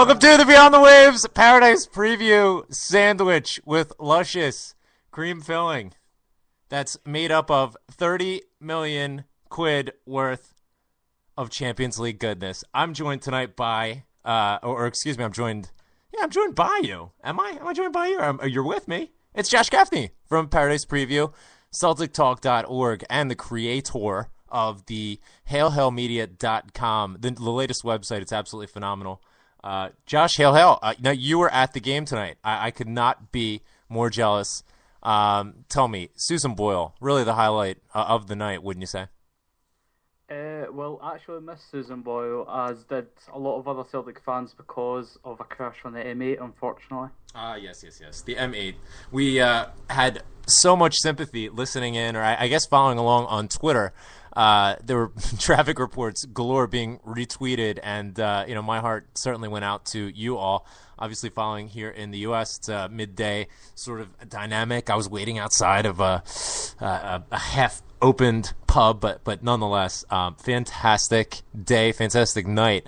Welcome to the Beyond the Waves Paradise Preview sandwich with luscious cream filling that's made up of 30 million quid worth of Champions League goodness. I'm joined tonight by, I'm joined by you. Am I joined by you? Or you're with me. It's Josh Gaffney from Paradise Preview, CelticTalk.org, and the creator of the HailHailMedia.com, the latest website. It's absolutely phenomenal. Josh, hail. Now, you were at the game tonight. I could not be more jealous. Tell me, Susan Boyle, really the highlight of the night, wouldn't you say? Well, actually missed Susan Boyle, as did a lot of other Celtic fans because of a crash on the M8, unfortunately. Yes. The M8. We had so much sympathy listening in, or I guess following along on Twitter. There were traffic reports galore being retweeted, and my heart certainly went out to you all. Obviously, following here in the U.S., it's a midday sort of dynamic. I was waiting outside of a half-opened pub, but nonetheless, fantastic day, fantastic night.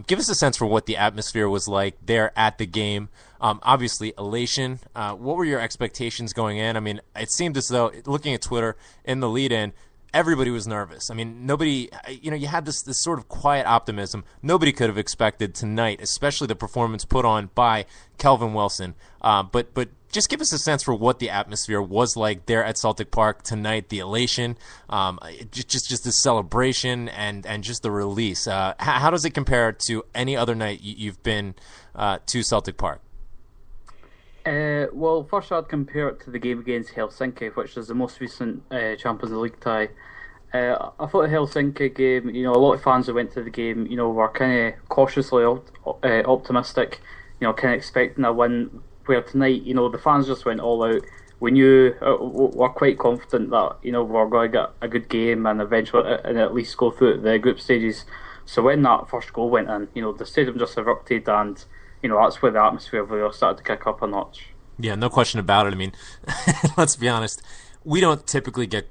Give us a sense for what the atmosphere was like there at the game. Obviously, elation. What were your expectations going in? I mean, it seemed as though, looking at Twitter in the lead-in, everybody was nervous. I mean, nobody, you had this sort of quiet optimism. Nobody could have expected tonight, especially the performance put on by Kelvin Wilson. But just give us a sense for what the atmosphere was like there at Celtic Park tonight, the elation, just the celebration and just the release. How does it compare to any other night you've been to Celtic Park? Well, first I'd compare it to the game against Helsinki, which is the most recent Champions League tie. I thought the Helsinki game, a lot of fans that went to the game, were kind of cautiously optimistic, kind of expecting a win. Where tonight, the fans just went all out. We knew, we're quite confident that, we're going to get a good game and eventually, and at least go through the group stages. So when that first goal went in, the stadium just erupted, and that's where the atmosphere really started to kick up a notch. Yeah, no question about it. I mean, let's be honest. We don't typically get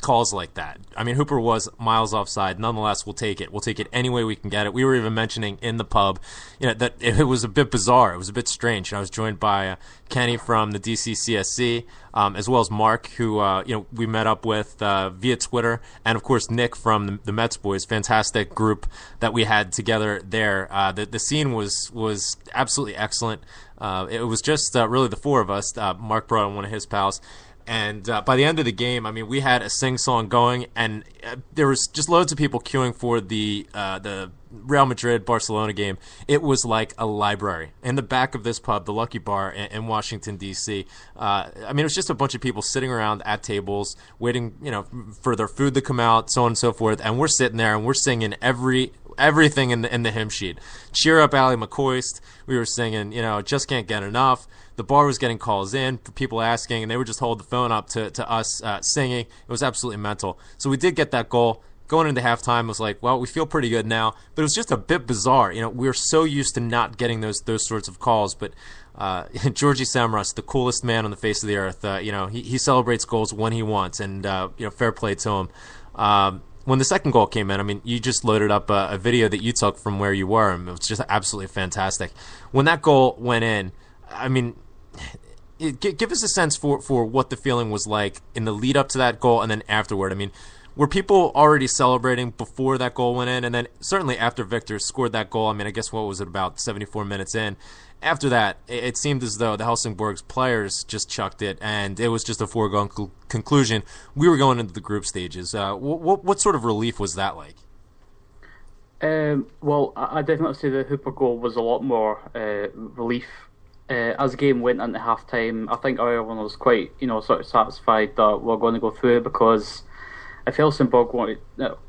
calls like that. I mean, Hooper was miles offside. Nonetheless, we'll take it. We'll take it any way we can get it. We were even mentioning in the pub, that it was a bit bizarre. It was a bit strange. And I was joined by Kenny from the DCCSC, as well as Mark, who we met up with via Twitter, and of course Nick from the Mets Boys. Fantastic group that we had together there. The scene was absolutely excellent. It was just really the four of us. Mark brought on one of his pals. And by the end of the game, I mean, we had a sing-song going, and there was just loads of people queuing for the Real Madrid-Barcelona game. It was like a library. In the back of this pub, the Lucky Bar in Washington, D.C., I mean, it was just a bunch of people sitting around at tables, waiting, for their food to come out, so on and so forth. And we're sitting there, and we're singing everything in the hymn sheet. Cheer up, Ally McCoist. We were singing, just can't get enough. The bar was getting calls in for people asking, and they would just hold the phone up to us singing. It was absolutely mental. So we did get that goal. Going into halftime, was like, well, we feel pretty good now. But it was just a bit bizarre. We're so used to not getting those sorts of calls. But Georgi Samras, the coolest man on the face of the earth, he celebrates goals when he wants, and fair play to him. When the second goal came in, I mean, you just loaded up a video that you took from where you were, and it was just absolutely fantastic. When that goal went in, I mean, give us a sense for what the feeling was like in the lead up to that goal and then afterward. I mean, were people already celebrating before that goal went in? And then certainly after Victor scored that goal, I mean, I guess what was it, about 74 minutes in? After that, it seemed as though the Helsingborg's players just chucked it, and it was just a foregone conclusion. We were going into the group stages. What sort of relief was that like? Well, I definitely say the Hooper goal was a lot more relief. As the game went into half-time, I think everyone was quite, sort of satisfied that we're going to go through, because if Helsingborg wanted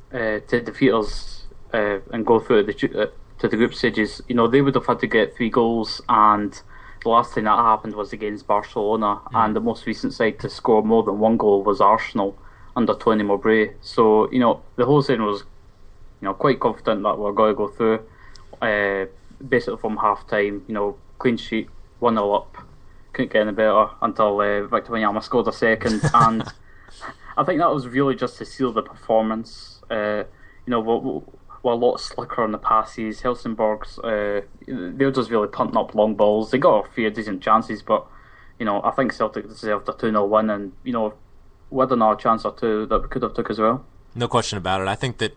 to defeat us and go through to the group stages, they would have had to get 3 goals, and the last time that happened was against Barcelona, and the most recent side to score more than 1 goal was Arsenal under Tony Mowbray. So, the whole thing was, quite confident that we're going to go through. Basically from half-time, clean sheet, 1-0 up, couldn't get any better until Victor Wanyama scored a second, and I think that was really just to seal the performance. were a lot slicker on the passes. Helsingborg's they were just really punting up long balls. They got a few decent chances, but I think Celtic deserved a 2-0 win, and with another chance or two that we could have took as well. No question about it. I think that,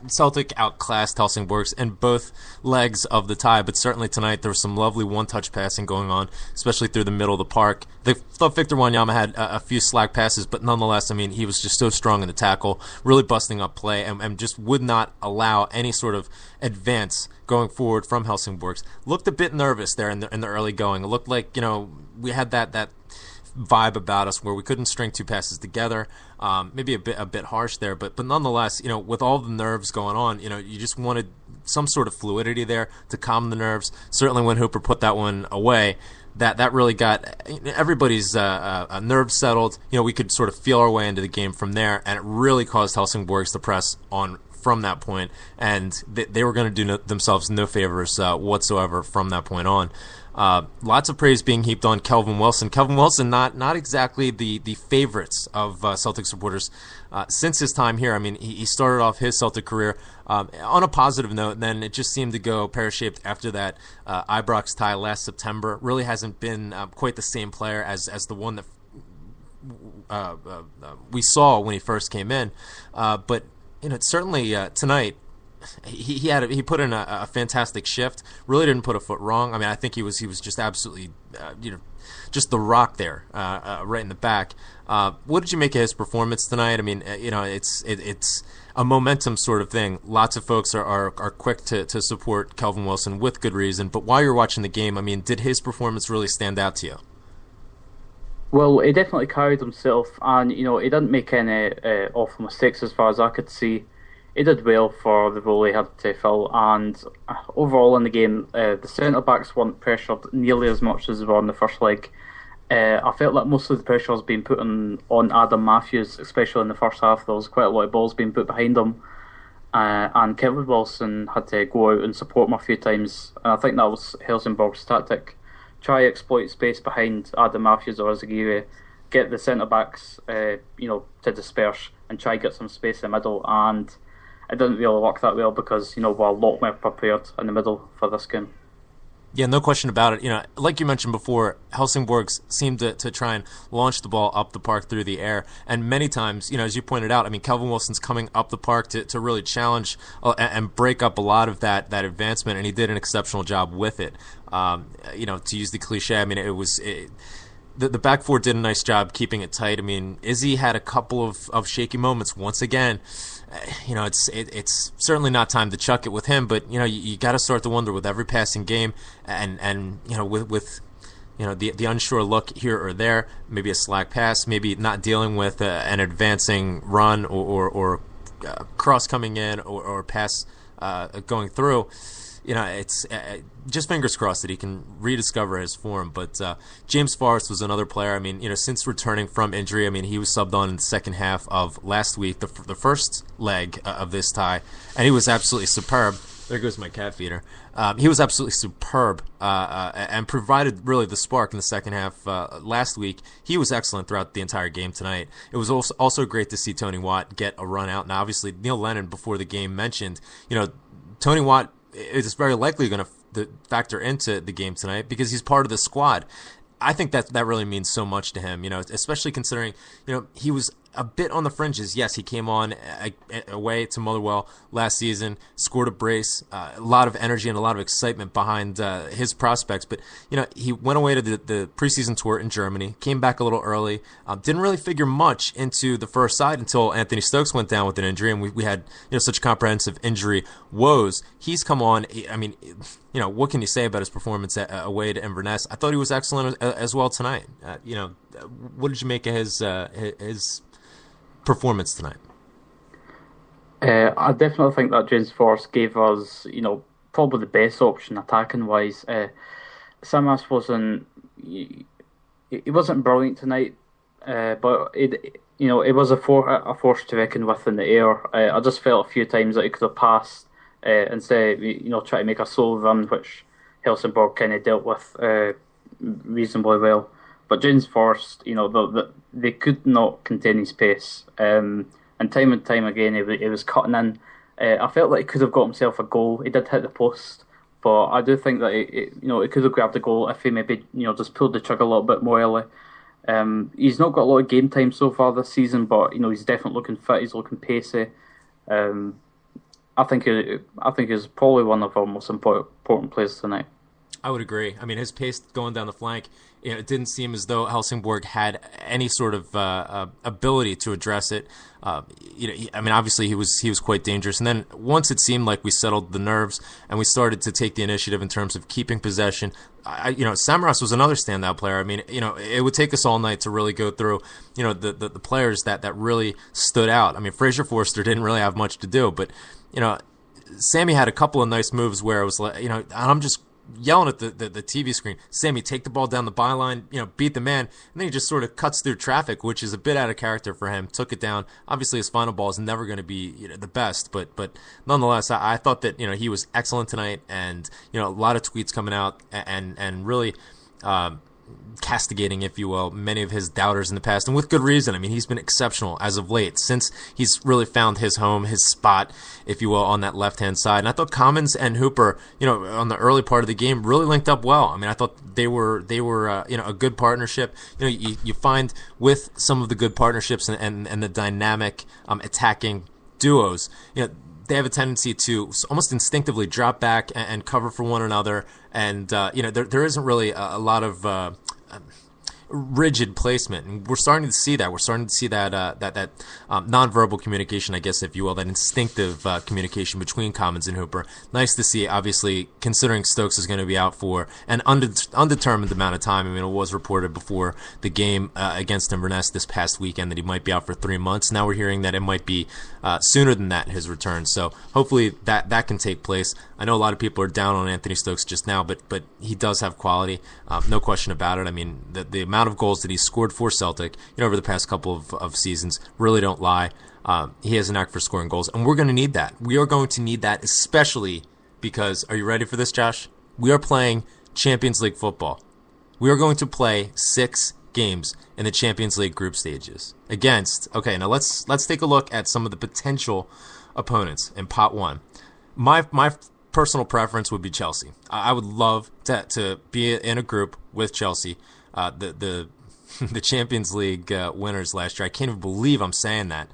Celtic outclassed Helsingborgs in both legs of the tie, but certainly tonight there was some lovely one-touch passing going on, especially through the middle of the park. They thought Victor Wanyama had a few slack passes, but nonetheless, he was just so strong in the tackle, really busting up play, and just would not allow any sort of advance going forward from Helsingborgs. Looked a bit nervous there in the early going. It looked like, we had that vibe about us where we couldn't string two passes together. Maybe a bit harsh there, but nonetheless, with all the nerves going on, you just wanted some sort of fluidity there to calm the nerves. Certainly when Hooper put that one away, that really got everybody's nerves settled. We could sort of feel our way into the game from there, and it really caused Helsingborgs to press on from that point, and they were going to do themselves no favors whatsoever from that point on. Lots of praise being heaped on Kelvin Wilson. Kelvin Wilson, not exactly the favorites of Celtic supporters since his time here. He started off his Celtic career on a positive note, and then it just seemed to go pear-shaped after that Ibrox tie last September. Really hasn't been quite the same player as the one that we saw when he first came in. But certainly tonight, he put in a fantastic shift. Really didn't put a foot wrong. I think he was just absolutely just the rock there right in the back. What did you make of his performance tonight? It's a momentum sort of thing. Lots of folks are quick to support Kelvin Wilson with good reason. But while you're watching the game, did his performance really stand out to you? Well, he definitely carried himself, and he didn't make any awful mistakes as far as I could see. He did well for the role he had to fill, and overall in the game, the centre backs weren't pressured nearly as much as they were in the first leg. I felt like most of the pressure was being put on Adam Matthews, especially in the first half. There was quite a lot of balls being put behind him, and Kevin Wilson had to go out and support him a few times. And I think that was Helsingborg's tactic. Try exploit space behind Adam Matthews or Azagiri, get the centre backs, to disperse and try get some space in the middle. And it didn't really work that well because we're a lot more prepared in the middle for this game. Yeah, no question about it. Like you mentioned before, Helsingborgs seemed to try and launch the ball up the park through the air. And many times, as you pointed out, Kelvin Wilson's coming up the park to really challenge and break up a lot of that advancement, and he did an exceptional job with it. To use the cliche, the back four did a nice job keeping it tight. Izzy had a couple of shaky moments once again. It's certainly not time to chuck it with him, but you got to start to wonder with every passing game, and with the unsure look here or there, maybe a slack pass, maybe not dealing with an advancing run or cross coming in or pass going through. It's just fingers crossed that he can rediscover his form. But James Forrest was another player. Since returning from injury, he was subbed on in the second half of last week, the first leg of this tie, and he was absolutely superb. There goes my cat feeder. He was absolutely superb and provided really the spark in the second half last week. He was excellent throughout the entire game tonight. It was also great to see Tony Watt get a run out. And obviously, Neil Lennon before the game mentioned, Tony Watt is very likely going to factor into the game tonight because he's part of the squad. I think that really means so much to him, especially considering, he was a bit on the fringes. Yes, he came on away to Motherwell last season, scored a brace, a lot of energy and a lot of excitement behind his prospects. But, he went away to the preseason tour in Germany, came back a little early, didn't really figure much into the first side until Anthony Stokes went down with an injury, and we had such comprehensive injury woes. He's come on. What can you say about his performance away to Inverness? I thought he was excellent as well tonight. What did you make of his performance tonight? I definitely think that James Forrest gave us, probably the best option attacking wise. Samas he wasn't brilliant tonight, but it was a force to reckon with in the air. I just felt a few times that he could have passed instead of try to make a solo run, which Helsingborg kind of dealt with reasonably well. But James Forrest, they could not contain his pace. And time again, he was cutting in I felt like he could have got himself a goal. He did hit the post, but I do think that he could have grabbed the goal if he maybe just pulled the trigger a little bit more early. He's not got a lot of game time so far this season, but he's definitely looking fit. He's looking pacey. Um, I think he's probably one of our most important players tonight. I would agree. I mean, his pace going down the flank, it didn't seem as though Helsingborg had any sort of ability to address it. I mean, obviously he was quite dangerous. And then once it seemed like we settled the nerves and we started to take the initiative in terms of keeping possession, Samaras was another standout player. I mean, it would take us all night to really go through, the players that really stood out. I mean, Fraser Forster didn't really have much to do, but Sammy had a couple of nice moves where it was like, and I'm just yelling at the TV screen, Sammy, take the ball down the byline, beat the man, and then he just sort of cuts through traffic, which is a bit out of character for him. Took it down. Obviously, his final ball is never going to be the best, but nonetheless, I thought that he was excellent tonight, and a lot of tweets coming out and really castigating, if you will, many of his doubters in the past, and with good reason. I mean, he's been exceptional as of late since he's really found his home, his spot, if you will, on that left-hand side. And I thought Commons and Hooper, on the early part of the game, really linked up well. I mean, I thought they were a good partnership. You find with some of the good partnerships and the dynamic attacking duos, they have a tendency to almost instinctively drop back and cover for one another, and there isn't really a lot of rigid placement, and we're starting to see that. We're starting to see that nonverbal communication, I guess, if you will, that instinctive communication between Commons and Hooper. Nice to see, obviously, considering Stokes is going to be out for an undetermined amount of time. I mean, it was reported before the game against Inverness this past weekend that he might be out for 3 months. Now we're hearing that it might be sooner than that, his return. So hopefully that can take place. I know a lot of people are down on Anthony Stokes just now, but he does have quality, no question about it. I mean, the amount of goals that he's scored for Celtic, over the past couple of seasons really don't lie. He has an knack for scoring goals, and we're going to need that. We are going to need that, especially because, are you ready for this, Josh? We are playing Champions League football. We are going to play 6 games in the Champions League group stages against. Okay, now let's take a look at some of the potential opponents in Pot 1. My personal preference would be Chelsea. I would love to be in a group with Chelsea. The Champions League winners last year. I can't even believe I'm saying that.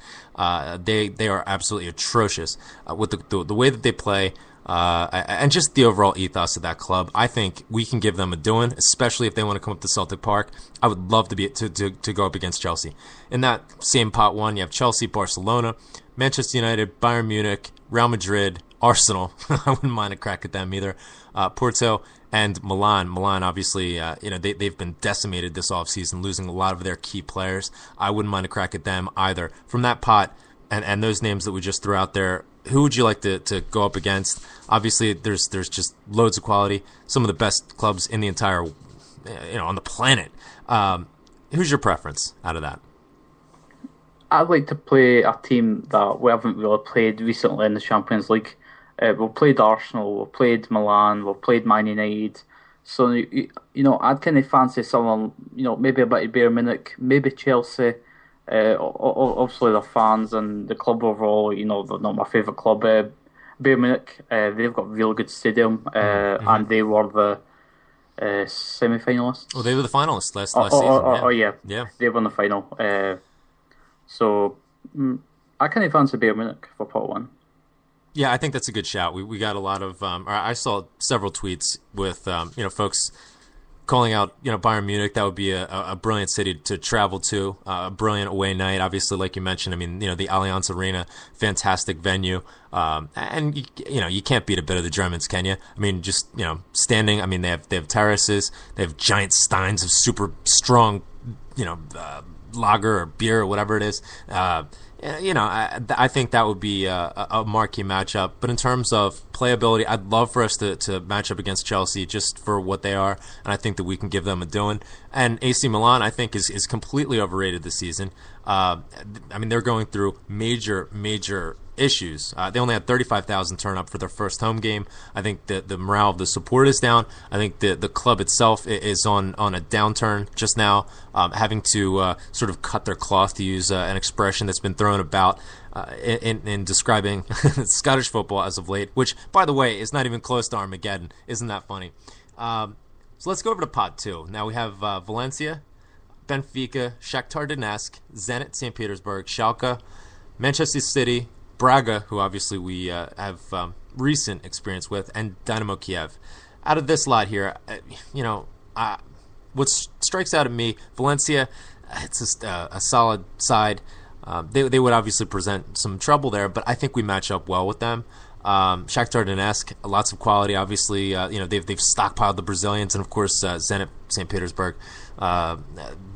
They are absolutely atrocious with the way that they play and just the overall ethos of that club. I think we can give them a doing, especially if they want to come up to Celtic Park. I would love to go up against Chelsea. In that same Pot 1, you have Chelsea, Barcelona, Manchester United, Bayern Munich, Real Madrid, Arsenal. I wouldn't mind a crack at them either. Porto and Milan. Milan, obviously, they've been decimated this offseason, losing a lot of their key players. I wouldn't mind a crack at them either. From that pot and those names that we just threw out there, who would you like to go up against? Obviously, there's just loads of quality. Some of the best clubs in the entire, on the planet. Who's your preference out of that? I'd like to play a team that we haven't really played recently in the Champions League. We've played Arsenal, we've played Milan, we've played Man United. So, I'd kind of fancy someone, maybe a bit of Bayern Munich, maybe Chelsea. Obviously, they're fans and the club overall, they're not my favourite club. Bayern Munich, they've got a real good stadium, and they were the semi-finalists. Oh, they were the finalists last season. Yeah. They won the final. So, I kind of fancy Bayern Munich for Pot 1. Yeah, I think that's a good shout. We got a lot of. I saw several tweets with folks calling out Bayern Munich. That would be a brilliant city to travel to. A brilliant away night. Obviously, like you mentioned, I mean the Allianz Arena, fantastic venue. And you can't beat a bit of the Germans, can you? I mean, just standing. I mean they have terraces. They have giant steins of super strong lager or beer or whatever it is. I think that would be a marquee matchup. But in terms of playability, I'd love for us to match up against Chelsea just for what they are, and I think that we can give them a doing. And AC Milan, I think, is completely overrated this season. I mean, they're going through major issues. They only had 35,000 turn up for their first home game. I think the morale of the support is down. I think the club itself is on a downturn just now, having to sort of cut their cloth, to use an expression that's been thrown about in describing Scottish football as of late, which, by the way, is not even close to Armageddon. Isn't that funny? So let's go over to Pot 2. Now we have Valencia, Benfica, Shakhtar Donetsk, Zenit St. Petersburg, Schalke, Manchester City, Braga, who obviously we have recent experience with, and Dynamo Kiev. Out of this lot here, what strikes out at me, Valencia, it's just a solid side. They would obviously present some trouble there, but I think we match up well with them. Shakhtar Donetsk, lots of quality. Obviously, they've stockpiled the Brazilians, and of course Zenit St. Petersburg,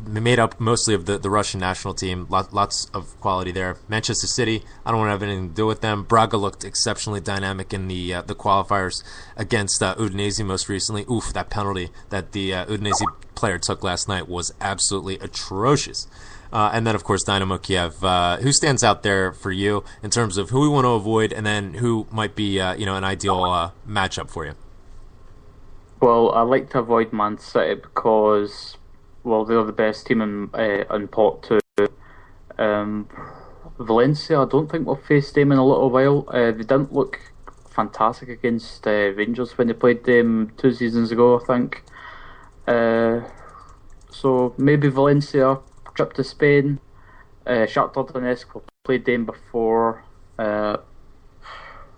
made up mostly of the Russian national team. Lots of quality there. Manchester City, I don't want to have anything to do with them. Braga looked exceptionally dynamic in the qualifiers against Udinese most recently. Oof, that penalty that the Udinese player took last night was absolutely atrocious. And then, of course, Dynamo Kiev. Who stands out there for you in terms of who we want to avoid, and then who might be, an ideal matchup for you? Well, I like to avoid Man City because, well, they're the best team in Pot 2. Valencia, I don't think we'll face them in a little while. They didn't look fantastic against Rangers when they played them 2 seasons ago, I think. So maybe Valencia, trip to Spain. Shakhtar Donetsk, we've played them before. I'm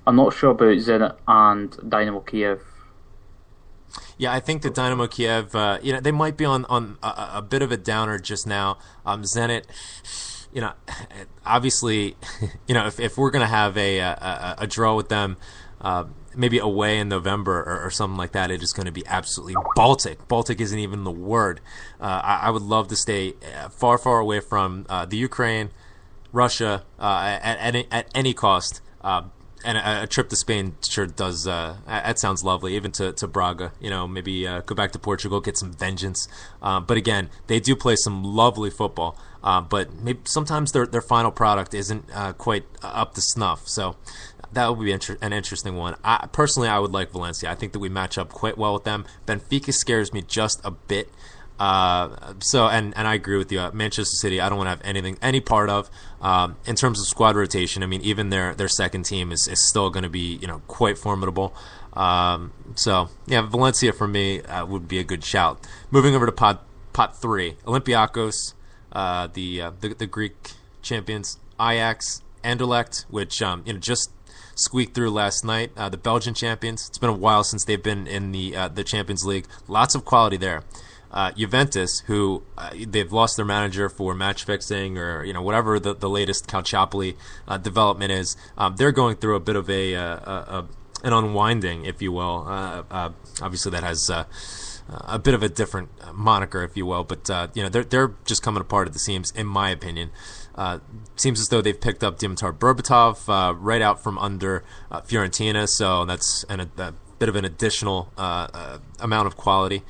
not sure about Zenit and Dynamo Kiev. Yeah, I think the Dynamo Kiev, they might be on a bit of a downer just now. Zenit, obviously, if we're going to have a draw with them, maybe away in November or something like that, it is going to be absolutely Baltic. Baltic isn't even the word. I would love to stay far, far away from the Ukraine, Russia, at any cost. And a trip to Spain sure does. That sounds lovely. Even to Braga, maybe go back to Portugal, get some vengeance. But again, they do play some lovely football. But maybe sometimes their final product isn't quite up to snuff. So that would be an interesting one. I would like Valencia. I think that we match up quite well with them. Benfica scares me just a bit. And I agree with you. Manchester City, I don't want to have any part of. In terms of squad rotation, I mean, even their second team is still going to be quite formidable. Valencia for me would be a good shout. Moving over to pot 3, Olympiacos, the Greek champions, Ajax, Anderlecht, which just squeaked through last night. The Belgian champions. It's been a while since they've been in the Champions League. Lots of quality there. Juventus, who they've lost their manager for match fixing or whatever the latest Calciopoli development is. They're going through a bit of an unwinding, if you will. Obviously, that has a bit of a different moniker, if you will. But they're just coming apart at the seams, in my opinion. Seems as though they've picked up Dimitar Berbatov right out from under Fiorentina, so that's a bit of an additional amount of quality.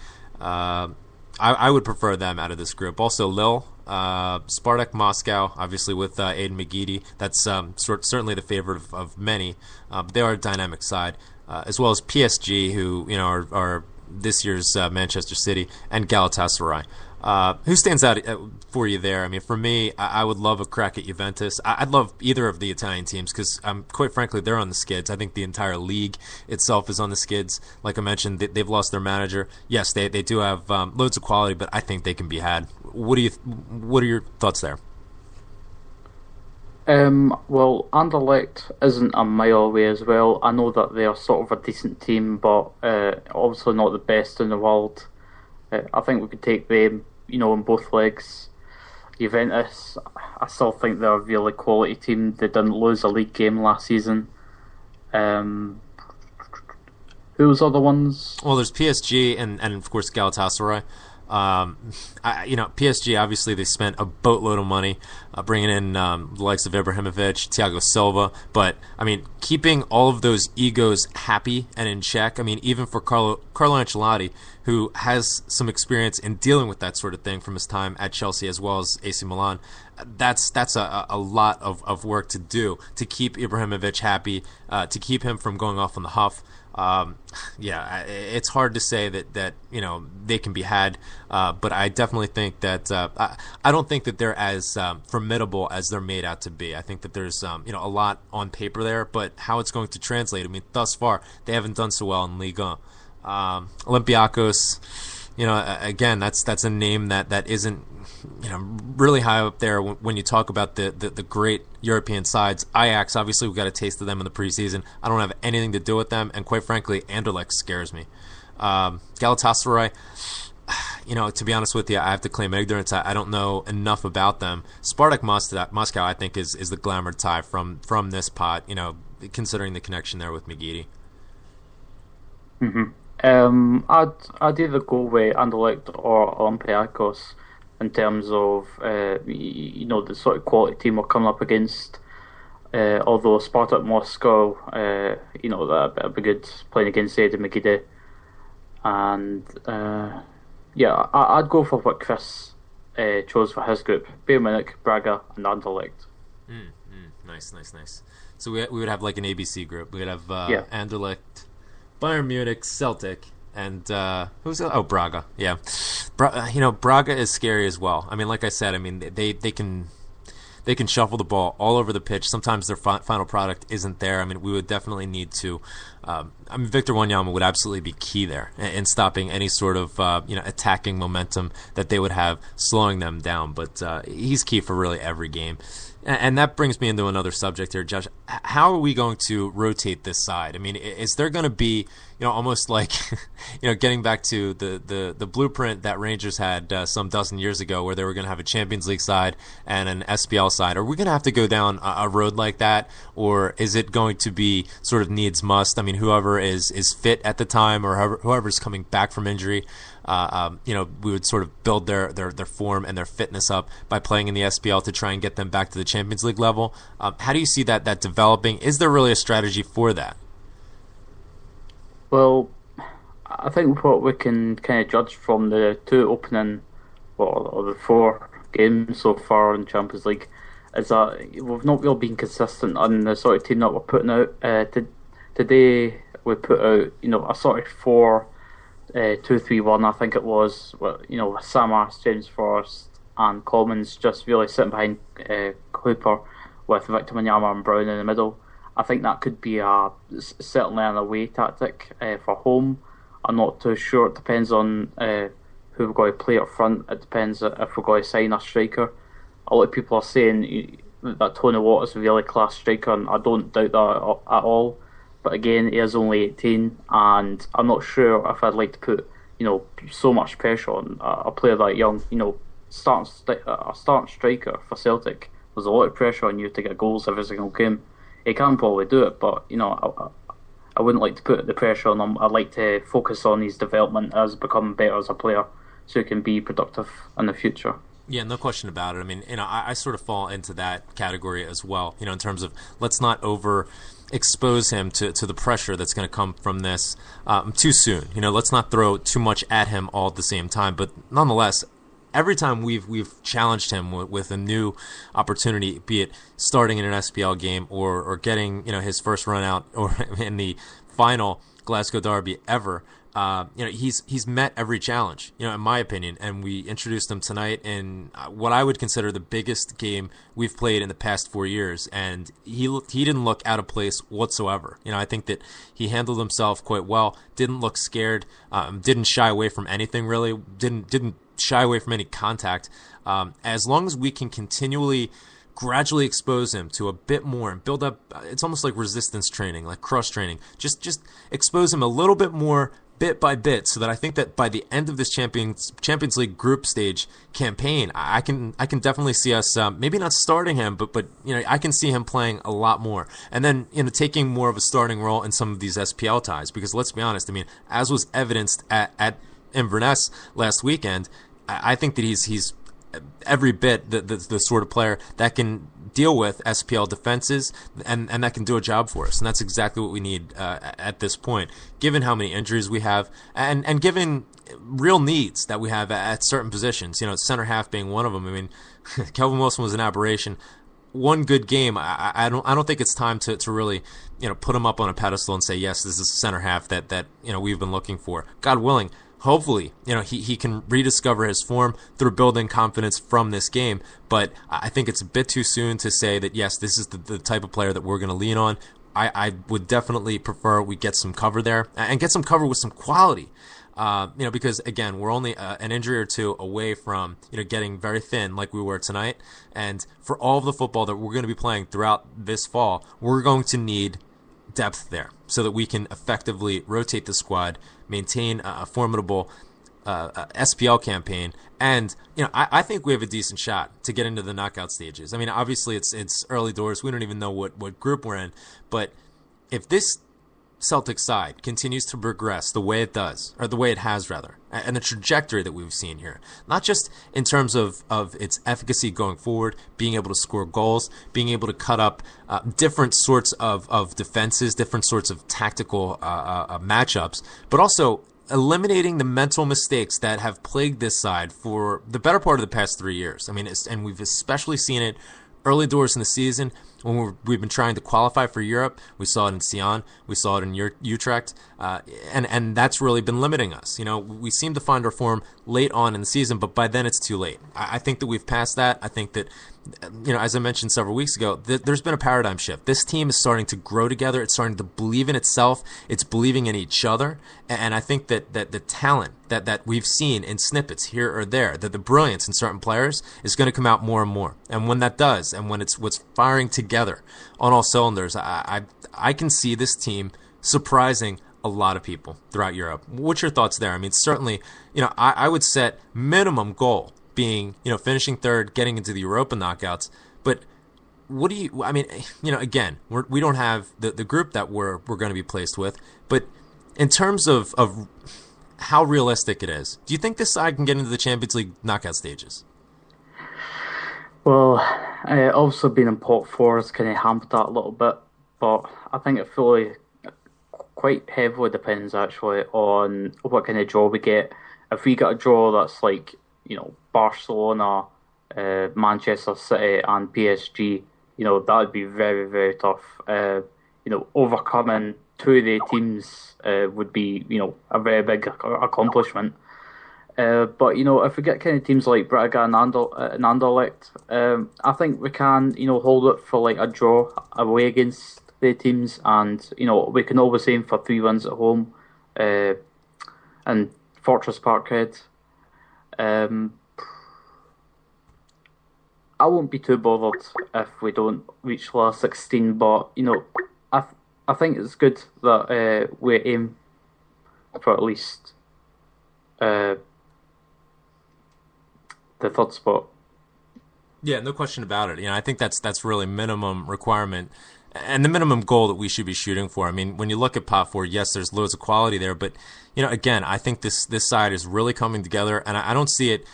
I would prefer them out of this group. Also, Lille, Spartak Moscow, obviously with Aiden McGeady. That's certainly the favorite of many. But they are a dynamic side, as well as PSG, who are this year's Manchester City, and Galatasaray. Who stands out for you there? I mean, for me, I would love a crack at Juventus. I'd love either of the Italian teams because, quite frankly, they're on the skids. I think the entire league itself is on the skids. Like I mentioned, they've lost their manager. Yes, they do have loads of quality, but I think they can be had. What are your thoughts there? Well, Anderlecht isn't a mile away as well. I know that they are sort of a decent team, but obviously not the best in the world. I think we could take them, in both legs. Juventus, I still think they're a really quality team. They didn't lose a league game last season. Who's other ones? Well, there's PSG and of course Galatasaray. PSG, obviously they spent a boatload of money bringing in the likes of Ibrahimovic, Thiago Silva, but I mean, keeping all of those egos happy and in check. I mean, even for Carlo Ancelotti, who has some experience in dealing with that sort of thing from his time at Chelsea as well as AC Milan, that's a lot of work to do to keep Ibrahimovic happy, to keep him from going off on the huff. Yeah, it's hard to say that they can be had, but I definitely think that I don't think that they're as formidable as they're made out to be. I think that there's a lot on paper there, but how it's going to translate. I mean, thus far they haven't done so well in Liga. Olympiacos, again, that's a name that isn't really high up there when you talk about the great European sides. Ajax, obviously, we got a taste of them in the preseason. I don't have anything to do with them, and quite frankly, Anderlecht scares me. Galatasaray, to be honest with you, I have to claim ignorance. I don't know enough about them. Spartak Moscow, I think, is the glamour tie from this pot, considering the connection there with McGeady. I'd either go with Anderlecht or Olympiacos in terms of the sort of quality team we're coming up against. Although Spartak Moscow, that'd be good playing against Eddie McGeady, and I'd go for what Chris chose for his group: Bayern Munich, Braga, and Anderlecht. Nice. So we would have like an ABC group. We would have Anderlecht, Bayern Munich, Celtic, and Braga. Yeah, Braga is scary as well. I mean, like I said, they can shuffle the ball all over the pitch. Sometimes their final product isn't there. I mean, we would definitely need to. Victor Wanyama would absolutely be key there in stopping any sort of attacking momentum that they would have, slowing them down. But he's key for really every game. And that brings me into another subject here, Josh. How are we going to rotate this side? I mean, is there going to be, almost like, getting back to the blueprint that Rangers had some dozen years ago, where they were going to have a Champions League side and an SPL side? Are we going to have to go down a road like that, or is it going to be sort of needs must? I mean, whoever is fit at the time, or whoever's coming back from injury, we would sort of build their form and their fitness up by playing in the SPL to try and get them back to the Champions League level. How do you see that developing? Is there really a strategy for that? Well, I think what we can kind of judge from the two opening, or the 4 games so far in Champions League, is that we've not really been consistent on the sort of team that we're putting out. Today we put out, a sort of 4-2-3-1, I think it was. With Samaras, James Forrest, and Commons just really sitting behind Hooper, with Victor Wanyama and Brown in the middle. I think that could be certainly an away tactic for home. I'm not too sure. It depends on who we're going to play up front. It depends if we're going to sign a striker. A lot of people are saying that Tony Watt is a really class striker, and I don't doubt that at all. But again, he is only 18, and I'm not sure if I'd like to put so much pressure on a player that young. A starting striker for Celtic. There's a lot of pressure on you to get goals every single game. He can probably do it, but I wouldn't like to put the pressure on him. I'd like to focus on his development as becoming better as a player, so he can be productive in the future. Yeah, no question about it. I mean, I sort of fall into that category as well. In terms of let's not expose him to the pressure that's going to come from this too soon. Let's not throw too much at him all at the same time. But nonetheless, every time we've challenged him with a new opportunity, be it starting in an SPL game or getting his first run out or in the final Glasgow Derby ever, he's met every challenge, in my opinion. And we introduced him tonight in what I would consider the biggest game we've played in the past 4 years, and he didn't look out of place whatsoever. I think that he handled himself quite well, didn't look scared, didn't shy away from anything really, didn't shy away from any contact. As long as we can gradually expose him to a bit more and build up, it's almost like resistance training, like cross training. Just expose him a little bit more, bit by bit, so that I think that by the end of this Champions League group stage campaign, I can definitely see us maybe not starting him, but I can see him playing a lot more, and then taking more of a starting role in some of these SPL ties. Because let's be honest, as was evidenced at Inverness last weekend, I think that he's every bit the sort of player that can deal with SPL defenses and that can do a job for us. And that's exactly what we need at this point, given how many injuries we have and given real needs that we have at certain positions, center half being one of them. Kelvin Wilson was an aberration. one good game, I don't think it's time to really put him up on a pedestal and say, yes, this is the center half that we've been looking for. God willing, hopefully he can rediscover his form through building confidence from this game. But I think it's a bit too soon to say that, yes, this is the type of player that we're going to lean on. I would definitely prefer we get some cover there and get some cover with some quality. Because again, we're only an injury or two away from getting very thin like we were tonight. And for all of the football that we're going to be playing throughout this fall, we're going to need depth there so that we can effectively rotate the squad, maintain a formidable SPL campaign, and I think we have a decent shot to get into the knockout stages. I mean, obviously it's early doors. We don't even know what group we're in, but if this Celtic side continues to progress the way it does, or the way it has rather, and the trajectory that we've seen here, not just in terms of its efficacy going forward, being able to score goals, being able to cut up different sorts of defenses, different sorts of tactical matchups, but also eliminating the mental mistakes that have plagued this side for the better part of the past 3 years. I mean, and we've especially seen it early doors in the season when we've been trying to qualify for Europe. We saw it in Sion, we saw it in Utrecht, and that's really been limiting us. We seem to find our form late on in the season, but by then it's too late. I think that we've passed that. I think that, as I mentioned several weeks ago, there's been a paradigm shift. This team is starting to grow together. It's starting to believe in itself. It's believing in each other. And I think that the talent that we've seen in snippets here or there, that the brilliance in certain players is going to come out more and more. And when that does, and when it's what's firing together on all cylinders, I can see this team surprising a lot of people throughout Europe. What's your thoughts there? I mean, certainly, I would set minimum goal being, finishing third, getting into the Europa knockouts. But what do you, I mean, again, we don't have the group that we're going to be placed with. But in terms of how realistic it is, do you think this side can get into the Champions League knockout stages? Well, also being in pot four has kind of hampered that a little bit. But I think it fully, quite heavily depends actually on what kind of draw we get. If we get a draw that's like, Barcelona, Manchester City and PSG, that would be very, very tough. Overcoming two of the teams would be, a very big accomplishment. But, if we get kind of teams like Braga and Anderlecht, I think we can, hold it for like a draw away against the teams, and, we can always aim for 3 wins at home and Fortress Parkhead. I won't be too bothered if we don't reach last 16, but I think it's good that we aim for at least the third spot. Yeah, no question about it. I think that's really minimum requirement and the minimum goal that we should be shooting for. I mean, when you look at pot 4, yes, there's loads of quality there, but again, I think this side is really coming together, and I don't see it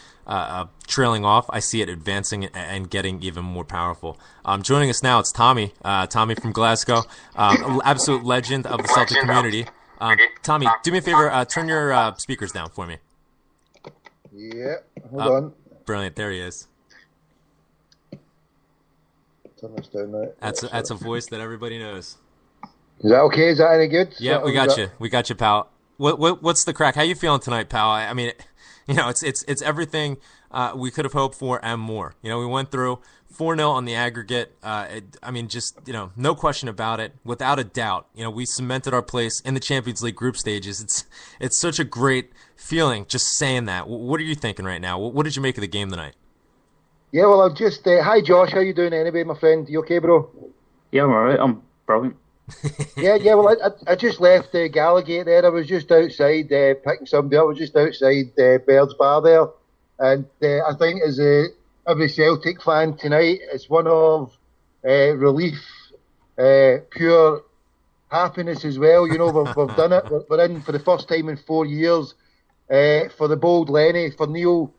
trailing off. I see it advancing and getting even more powerful. Joining us now, it's Tommy. Tommy from Glasgow, absolute legend of the Celtic community. Tommy, do me a favor, turn your speakers down for me. Yeah, hold on. Brilliant, there he is. Turn this down now. That's a voice that everybody knows. Is that okay? Is that any good? Yeah, we got you. We got you, pal. What's the crack? How you feeling tonight, pal? I mean, it's everything we could have hoped for and more. We went through 4-0 on the aggregate. No question about it. Without a doubt, we cemented our place in the Champions League group stages. It's such a great feeling just saying that. What are you thinking right now? What did you make of the game tonight? Yeah, well, I've just... hi, Josh. How you doing anyway, my friend? You okay, bro? Yeah, I'm alright. I'm brilliant. yeah. Well, I just left Gallagher there. I was just outside picking somebody up. I was just outside Baird's Bar there. And I think as every Celtic fan tonight, it's one of relief, pure happiness as well. We've done it. We're in for the first time in 4 years. For the bold Lenny, for Neil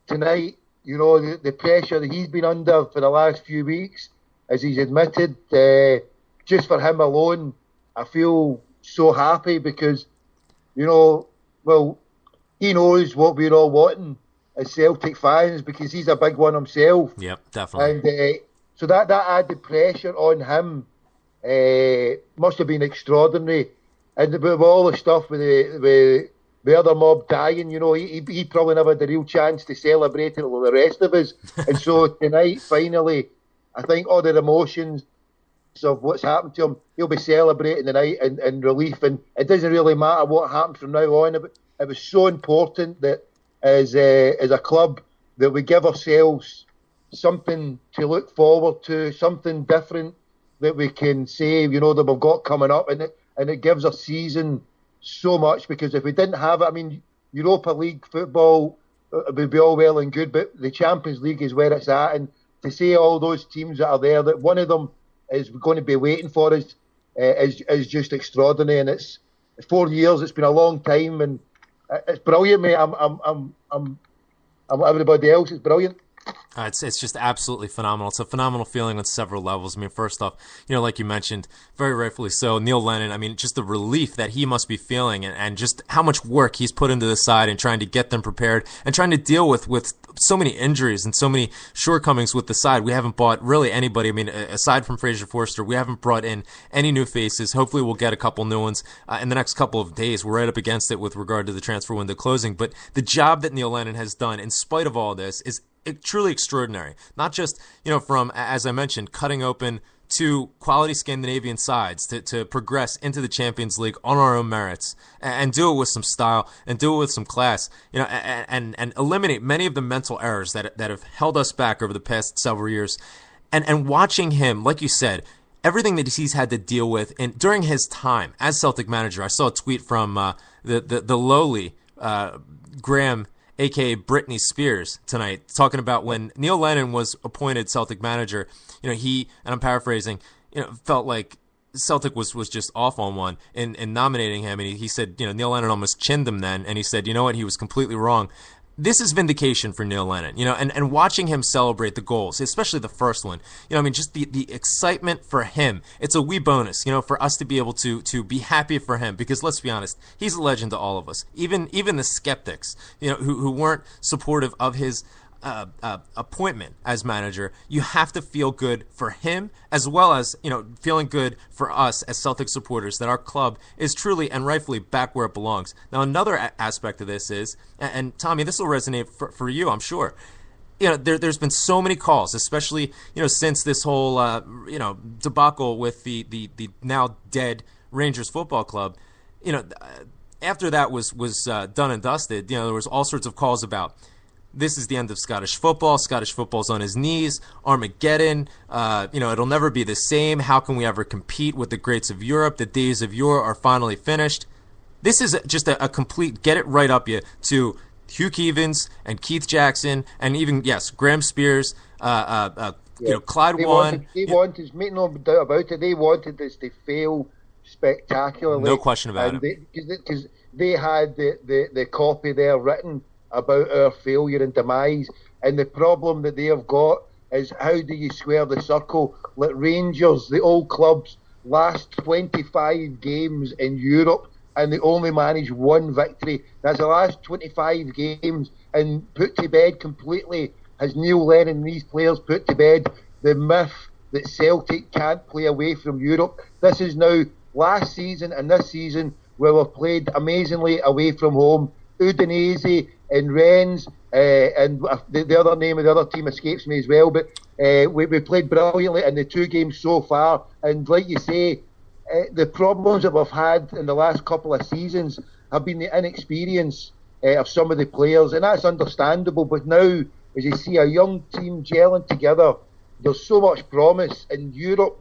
tonight, the pressure that he's been under for the last few weeks, as he's admitted, just for him alone, I feel so happy because, he knows what we're all wanting as Celtic fans because he's a big one himself. Yep, definitely. And So that added pressure on him must have been extraordinary. And with all the stuff with the other mob dying, he probably never had the real chance to celebrate it with the rest of us. And so tonight, finally, I think all the emotions of what's happened to him, he'll be celebrating tonight in relief. And it doesn't really matter what happens from now on. It was so important that as a club that we give ourselves something to look forward to, something different that we can say, that we've got coming up. And it gives our season so much, because if we didn't have it, I mean, Europa League football would be all well and good, but the Champions League is where it's at. And to see all those teams that are there, that one of them is going to be waiting for us, is just extraordinary. And it's 4 years. It's been a long time, and it's brilliant, mate. I'm everybody else. It's brilliant. It's just absolutely phenomenal. It's a phenomenal feeling on several levels. I mean, first off, like you mentioned, very rightfully so, Neil Lennon, I mean, just the relief that he must be feeling, and just how much work he's put into the side and trying to get them prepared and trying to deal with so many injuries and so many shortcomings with the side. We haven't bought really anybody. I mean, aside from Fraser Forster, we haven't brought in any new faces. Hopefully we'll get a couple new ones in the next couple of days. We're right up against it with regard to the transfer window closing. But the job that Neil Lennon has done, in spite of all this, is truly extraordinary. Not just, from, as I mentioned, cutting open two quality Scandinavian sides to progress into the Champions League on our own merits, and do it with some style and do it with some class, and eliminate many of the mental errors that have held us back over the past several years. And watching him, like you said, everything that he's had to deal with during his time as Celtic manager. I saw a tweet from the lowly Graham, a.k.a. Britney Spears, tonight, talking about when Neil Lennon was appointed Celtic manager. He, and I'm paraphrasing, felt like Celtic was just off on one in nominating him. And he said, Neil Lennon almost chinned him then. And he said, you know what, he was completely wrong. This is vindication for Neil Lennon, and watching him celebrate the goals, especially the first one, just the excitement for him. It's a wee bonus, for us to be able to be happy for him, because let's be honest, he's a legend to all of us. Even the skeptics, who weren't supportive of his appointment as manager, you have to feel good for him, as well as feeling good for us as Celtic supporters, that our club is truly and rightfully back where it belongs. Now, another aspect of this is, and Tommy, this will resonate for you, I'm sure. There's been so many calls, especially since this whole debacle with the now dead Rangers Football Club. After that was done and dusted, there was all sorts of calls about, this is the end of Scottish football. Scottish football's on his knees. Armageddon. It'll never be the same. How can we ever compete with the greats of Europe? The days of yore are finally finished. This is just a complete get it right up you to Hugh Keevins and Keith Jackson, and even, yes, Graham Spears, Clyde Wan. They wanted, make no doubt about it, they wanted this to fail spectacularly. No question about it. Because they had the copy there written about our failure and demise, and the problem that they have got is, how do you square the circle? Let Rangers, the old clubs, last 25 games in Europe, and they only manage one victory. That's the last 25 games, and put to bed completely, has Neil Lennon and these players put to bed the myth that Celtic can't play away from Europe. This is now last season and this season where we've played amazingly away from home. Udinese and Rennes, and the other name of the other team escapes me as well, but we played brilliantly in the two games so far. And like you say, the problems that we've had in the last couple of seasons have been the inexperience of some of the players, and that's understandable. But now, as you see a young team gelling together, there's so much promise in Europe.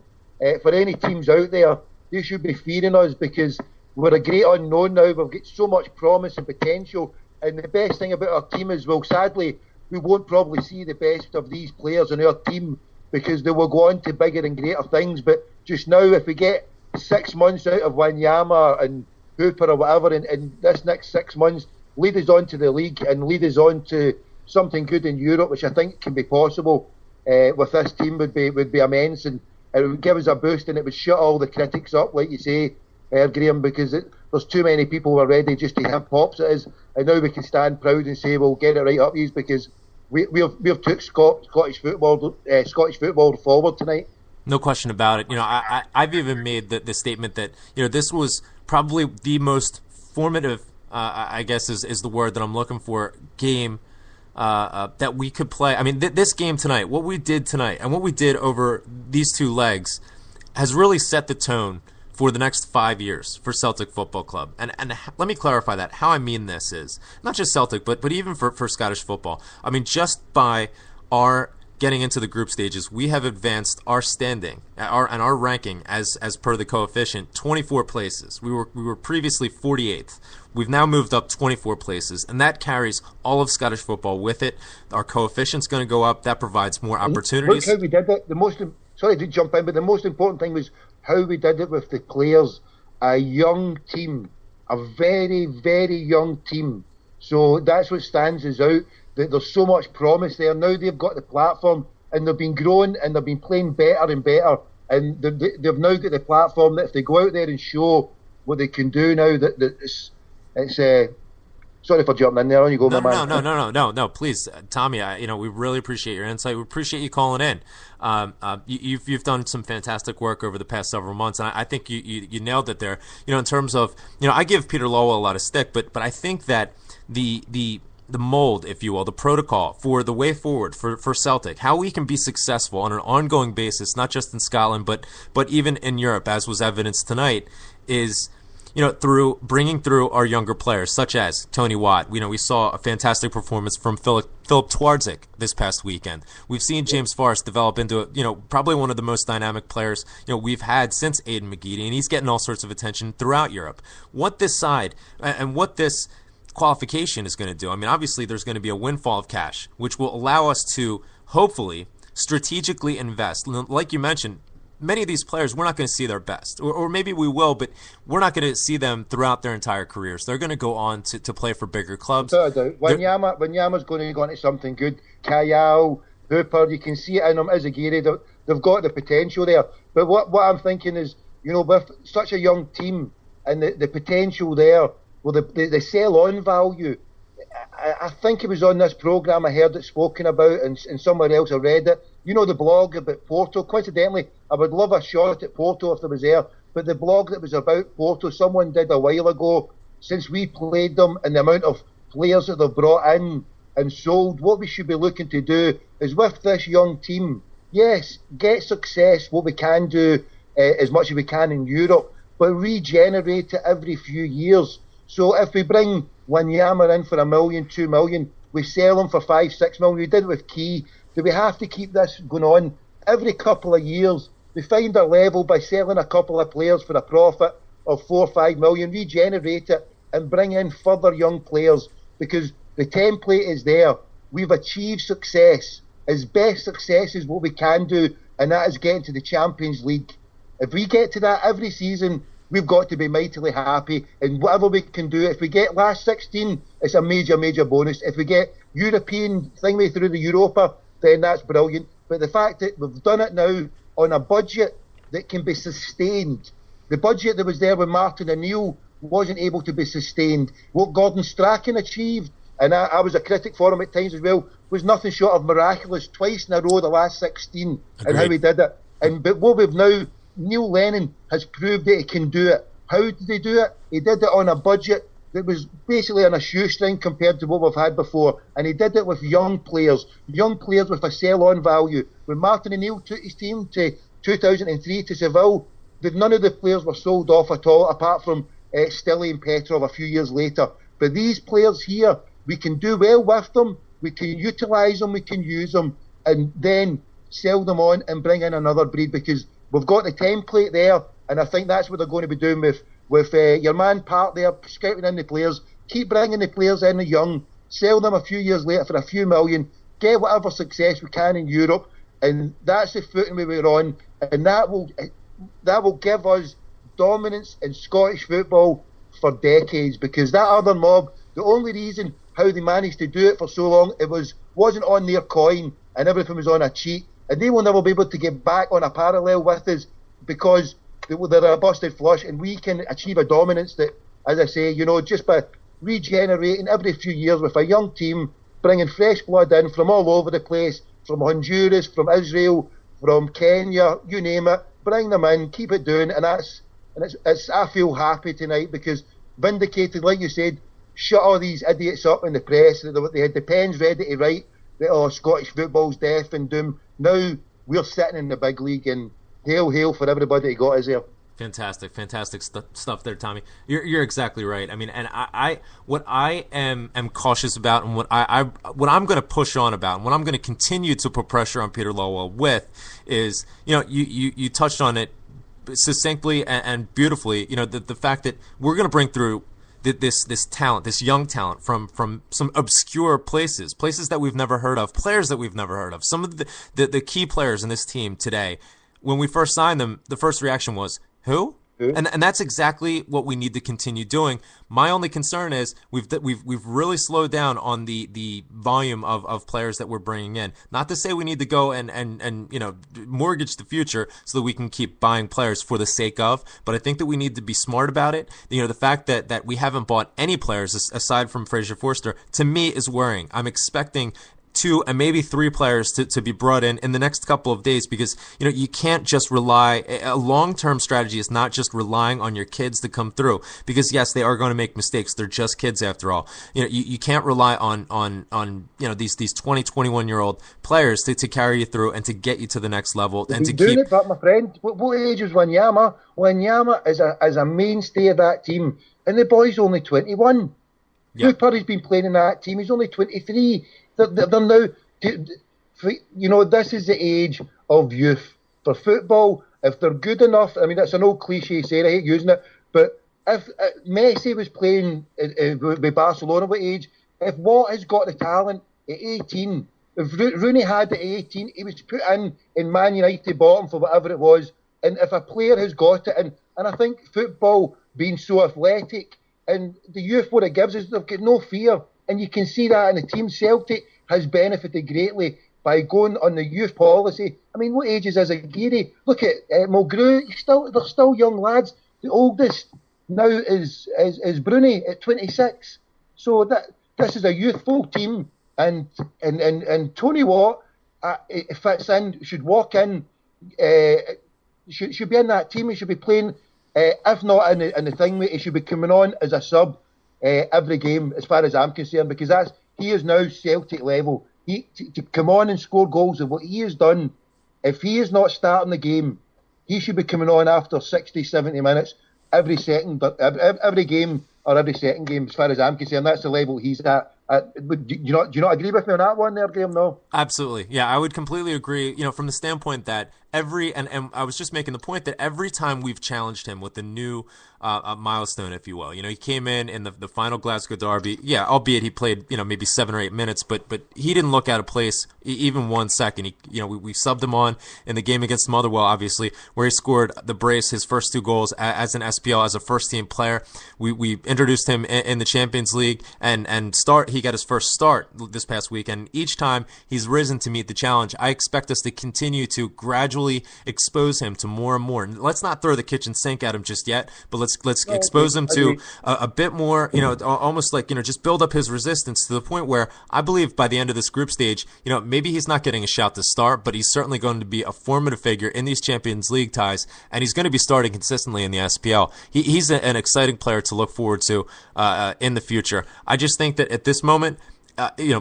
For any teams out there, they should be fearing us, because we're a great unknown now. We've got so much promise and potential. And the best thing about our team is, well, sadly, we won't probably see the best of these players in our team, because they will go on to bigger and greater things. But just now, if we get 6 months out of Wanyama and Hooper or whatever, in this next 6 months, lead us on to the league and lead us on to something good in Europe, which I think can be possible with this team, would be immense, and it would give us a boost, and it would shut all the critics up, like you say, Graham, because there's too many people already just to have pops at us, and now we can stand proud and say, well, get it right up, because we've took Scottish football forward tonight. No question about it. I've even made the statement that this was probably the most formative, I guess is the word that I'm looking for, game that we could play. I mean, this game tonight, what we did tonight, and what we did over these two legs, has really set the tone for the next 5 years for Celtic Football Club. And let me clarify that. How I mean this is not just Celtic, but even for Scottish football. I mean, just by our getting into the group stages, we have advanced our standing and our ranking as per the coefficient 24 places. We were previously 48th. We've now moved up 24 places, and that carries all of Scottish football with it. Our coefficient's going to go up. That provides more opportunities. Look how we did it. Sorry to jump in, but the most important thing was how we did it with the players. A young team, a very, very young team. So that's what stands us out. There's so much promise there. Now they've got the platform, and they've been growing, and they've been playing better and better. And they've now got the platform that if they go out there and show what they can do now, that it's sorry for jumping in there. On you go, my man. No. Please, Tommy. We really appreciate your insight. We appreciate you calling in. You've done some fantastic work over the past several months, and I think you nailed it there. In terms of I give Peter Lowell a lot of stick, but I think that the mold, if you will, the protocol for the way forward for Celtic, how we can be successful on an ongoing basis, not just in Scotland, but even in Europe, as was evidenced tonight, is through bringing through our younger players, such as Tony Watt. We saw a fantastic performance from Philip Twardzik this past weekend. We've seen James Forrest develop into probably one of the most dynamic players we've had since Aidan McGeady, and he's getting all sorts of attention throughout Europe. What this side and what this qualification is going to do, I mean, obviously there's going to be a windfall of cash, which will allow us to hopefully strategically invest. Like you mentioned, many of these players, we're not going to see their best, or maybe we will, but we're not going to see them throughout their entire careers. They're going to go on to play for bigger clubs. Wanyama's going to go into something good. Kayal, Hooper, you can see it in them. Izagiri, they've got the potential there. But what I'm thinking is, with such a young team and the potential there, well, the sell-on value, I think it was on this programme I heard it spoken about, and somewhere else I read it. The blog about Porto. Coincidentally, I would love a shot at Porto if they was there, but the blog that was about Porto, someone did a while ago, since we played them and the amount of players that they've brought in and sold, what we should be looking to do is with this young team, yes, get success, what we can do as much as we can in Europe, but regenerate it every few years. So if we bring Wanyama in for $1 million, $2 million, we sell him for $5, $6 million. We did it with Key. Do we have to keep this going on every couple of years? We find our level by selling a couple of players for a profit of $4 or $5 million, regenerate it, and bring in further young players, because the template is there. We've achieved success, as best success is what we can do, and that is getting to the Champions League. If we get to that every season, we've got to be mightily happy, and whatever we can do. If we get last 16, it's a major, major bonus. If we get European thingy through the Europa, then that's brilliant. But the fact that we've done it now on a budget that can be sustained, the budget that was there when Martin O'Neill wasn't able to be sustained. What Gordon Strachan achieved, and I was a critic for him at times as well, was nothing short of miraculous. Twice in a row, the last 16, Agreed. And how he did it. But what we've now, Neil Lennon has proved that he can do it. How did he do it? He did it on a budget that was basically on a shoestring compared to what we've had before, and he did it with young players with a sell-on value. When Martin O'Neill took his team to 2003 to Seville, none of the players were sold off at all, apart from Stilly and Petrov a few years later. But these players here, we can do well with them, we can utilise them, we can use them, and then sell them on and bring in another breed, because we've got the template there, and I think that's what they're going to be doing with your man Part there, scouting in the players. Keep bringing the players in the young, sell them a few years later for a few million, get whatever success we can in Europe, and that's the footing we were on, and that will give us dominance in Scottish football for decades, because that other mob, the only reason how they managed to do it for so long, it wasn't on their coin and everything was on a cheat, and they will never be able to get back on a parallel with us, because they're a busted flush, and we can achieve a dominance that, as I say, just by regenerating every few years with a young team, bringing fresh blood in from all over the place, from Honduras, from Israel, from Kenya, you name it. Bring them in, keep it doing, and it's I feel happy tonight because vindicated, like you said, shut all these idiots up in the press. They had the pens ready to write that Scottish football's death and doom. Now we're sitting in the big league, and hail for everybody that got us there. Fantastic stuff there, Tommy. You're exactly right. I mean, and what I am cautious about, and what I'm going to push on about, and what I'm going to continue to put pressure on Peter Lowell with, is you touched on it succinctly and beautifully. The fact that we're going to bring through this talent, this young talent from some obscure places that we've never heard of, players that we've never heard of. Some of the key players in this team today, when we first signed them, the first reaction was, who? And that's exactly what we need to continue doing. My only concern is we've really slowed down on the volume of players that we're bringing in. Not to say we need to go and mortgage the future so that we can keep buying players for the sake of, but I think that we need to be smart about it. The fact that we haven't bought any players aside from Fraser Forster, to me, is worrying. I'm expecting 2 and maybe 3 players to be brought in the next couple of days, because you can't just rely. A long-term strategy is not just relying on your kids to come through, because yes, they are going to make mistakes. They're just kids after all. You can't rely on these 20, 21-year-old players to carry you through and to get you to the next level and to keep it. But my friend, what age is Wanyama? Wanyama is a mainstay of that team, and the boy's only 21. Yeah. Hooper has been playing in that team. He's only 23. They're now, this is the age of youth for football. If they're good enough, I mean, that's an old cliche saying, I hate using it, but if Messi was playing with Barcelona, what age? If Watt has got the talent at 18, if Rooney had it at 18, he was put in Man United bottom for whatever it was. And if a player has got it, and I think football being so athletic, and the youth, what it gives is they've got no fear. And you can see that in the team. Celtic has benefited greatly by going on the youth policy. I mean, what ages is Aguirre? Look at Mulgrew. They're still young lads. The oldest now is Bruni at 26. So this is a youthful team. And Tony Watt fits in, should walk in, should be in that team. He should be playing, if not in the thing, he should be coming on as a sub every game, as far as I'm concerned, because he is now Celtic level. To come on and score goals of what he has done, if he is not starting the game, he should be coming on after 60, 70 minutes every game or every second game, as far as I'm concerned. That's the level he's at. Do you not agree with me on that one there, Graham? No? Absolutely. Yeah, I would completely agree, from the standpoint that and I was just making the point that every time we've challenged him with a new milestone, if you will, he came in the final Glasgow derby, albeit he played, maybe 7 or 8 minutes, but he didn't look out of place even 1 second. We subbed him on in the game against Motherwell, obviously, where he scored the brace, his first 2 goals as an SPL, as a first-team player. We introduced him in the Champions League, and he got his first start this past week, and each time he's risen to meet the challenge. I expect us to continue to gradually expose him to more and more. And let's not throw the kitchen sink at him just yet, but let's expose him to a bit more, almost like, just build up his resistance to the point where I believe by the end of this group stage, maybe he's not getting a shout to start, but he's certainly going to be a formative figure in these Champions League ties, and he's going to be starting consistently in the SPL. He's an exciting player to look forward to in the future. I just think that at this moment,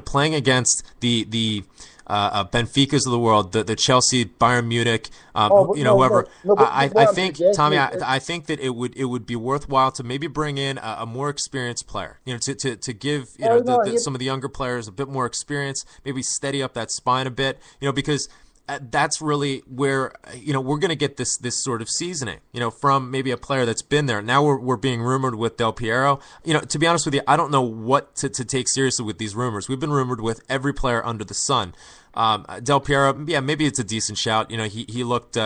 playing against the Benficas of the world, the Chelsea, Bayern Munich, whoever. I think, Tommy, I think that it would be worthwhile to maybe bring in a more experienced player. To give some of the younger players a bit more experience, maybe steady up that spine a bit. Because that's really where we're going to get this sort of seasoning, from maybe a player that's been there. Now we're being rumored with Del Piero. To be honest with you, I don't know what to take seriously with these rumors. We've been rumored with every player under the sun. Del Piero, maybe it's a decent shout. He looked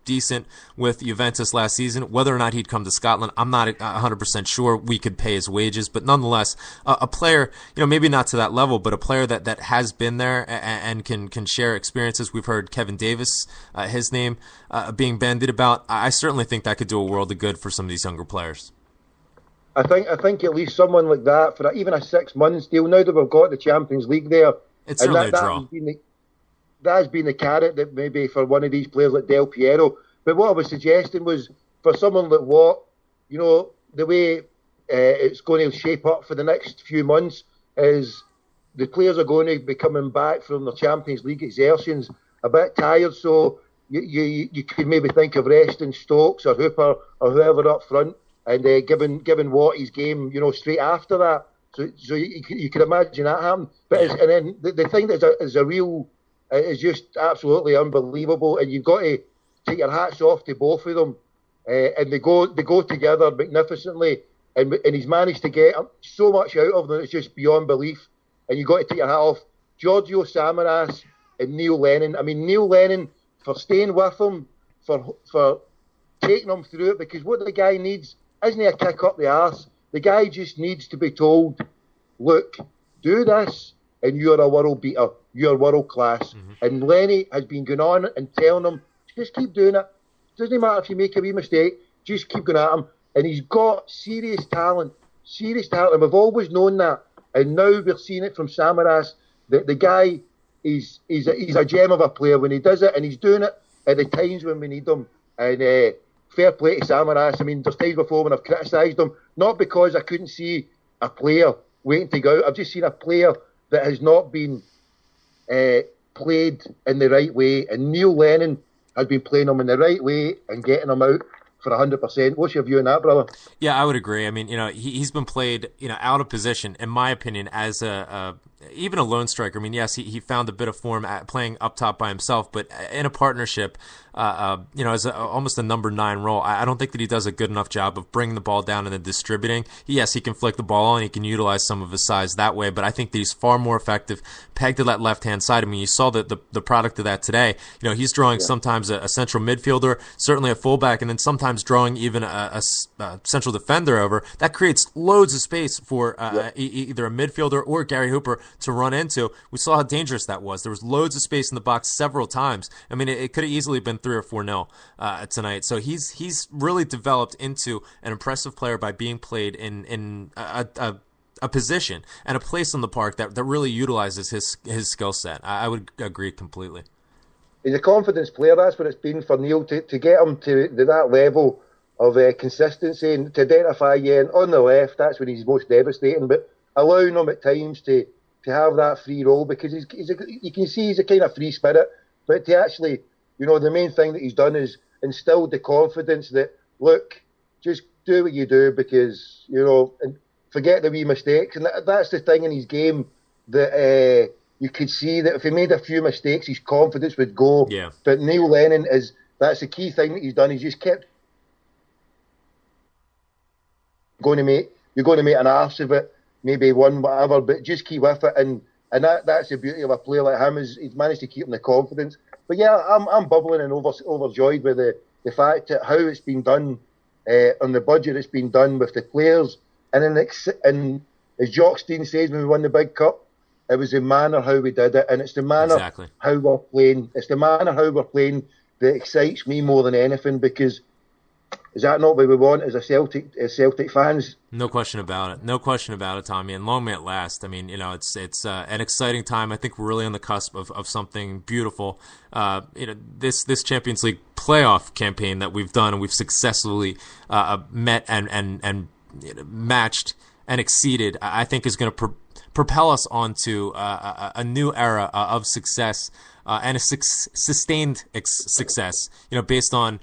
decent with Juventus last season. Whether or not he'd come to Scotland, I'm not 100% sure. We could pay his wages, but nonetheless, a player, maybe not to that level, but a player that has been there and can share experiences. We've heard Kevin Davis, his name being bandied about. I certainly think that could do a world of good for some of these younger players. I think at least someone like that for even a 6 months deal. Now that we've got the Champions League there, It's and certainly a that draw. has been the carrot that maybe for one of these players like Del Piero. But what I was suggesting was for someone like Watt, the way it's going to shape up for the next few months is the players are going to be coming back from their Champions League exertions a bit tired. So you could maybe think of resting Stokes or Hooper or whoever up front and giving Watt his game, straight after that. So you can imagine that happen. But and then the thing that is a real is just absolutely unbelievable, and you've got to take your hats off to both of them. And they go together magnificently, and he's managed to get so much out of them. It's just beyond belief. And you've got to take your hat off Giorgio Samaras and Neil Lennon. I mean, Neil Lennon for staying with him, for taking him through it, because what the guy needs isn't a kick up the arse. The guy just needs to be told, look, do this, and you're a world beater. You're world class. Mm-hmm. And Lenny has been going on and telling him, just keep doing it. Doesn't matter if you make a wee mistake, just keep going at him. And he's got serious talent. And we've always known that. And now we're seeing it from Samaras. The guy he's a gem of a player when he does it, and he's doing it at the times when we need him. And fair play to Samaras. I mean, there's times before when I've criticised him, not because I couldn't see a player waiting to go out. I've just seen a player that has not been played in the right way. And Neil Lennon has been playing him in the right way and getting him out for 100%. What's your view on that, brother? Yeah, I would agree. I mean, he's been played, out of position, in my opinion, as even a lone striker. I mean, yes, he found a bit of form at playing up top by himself, but in a partnership, as almost a number 9 role, I don't think that he does a good enough job of bringing the ball down and then distributing. Yes, he can flick the ball and he can utilize some of his size that way, but I think that he's far more effective pegged to that left-hand side. I mean, you saw the product of that today. He's drawing sometimes a central midfielder, certainly a fullback, and then sometimes drawing even a central defender over. That creates loads of space for either a midfielder or Gary Hooper to run into. We saw how dangerous that was. There was loads of space in the box several times. I mean, it could have easily been 3 or 4-0 tonight. So he's really developed into an impressive player by being played in a position and a place on the park that really utilizes his skill set. I would agree completely. He's a confidence player. That's what it's been for Neil to get him to that level of consistency and to identify on the left. That's when he's most devastating. But allowing him at times to have that free role, because you can see he's a kind of free spirit. But to actually, the main thing that he's done is instilled the confidence that, look, just do what you do, because and forget the wee mistakes. And that's the thing in his game that you could see that if he made a few mistakes, his confidence would go. Yeah. But Neil Lennon that's the key thing that he's done. He's just kept you're going to make an arse of it, maybe one, whatever, but just keep with it. And that's the beauty of a player like him, is he's managed to keep him the confidence. But yeah, I'm bubbling and overjoyed with the fact that how it's been done on the budget. It's been done with the players, and as Jock Stein says when we won the big cup, it was the manner how we did it, and it's the manner how we're playing. It's the manner how we're playing that excites me more than anything, because is that not what we want as Celtic fans? No question about it, Tommy. And long may it last. I mean, it's an exciting time. I think we're really on the cusp of something beautiful. This Champions League playoff campaign that we've done and we've successfully met and matched and exceeded, I think is going to propel us onto a new era of success and a sustained success. Based on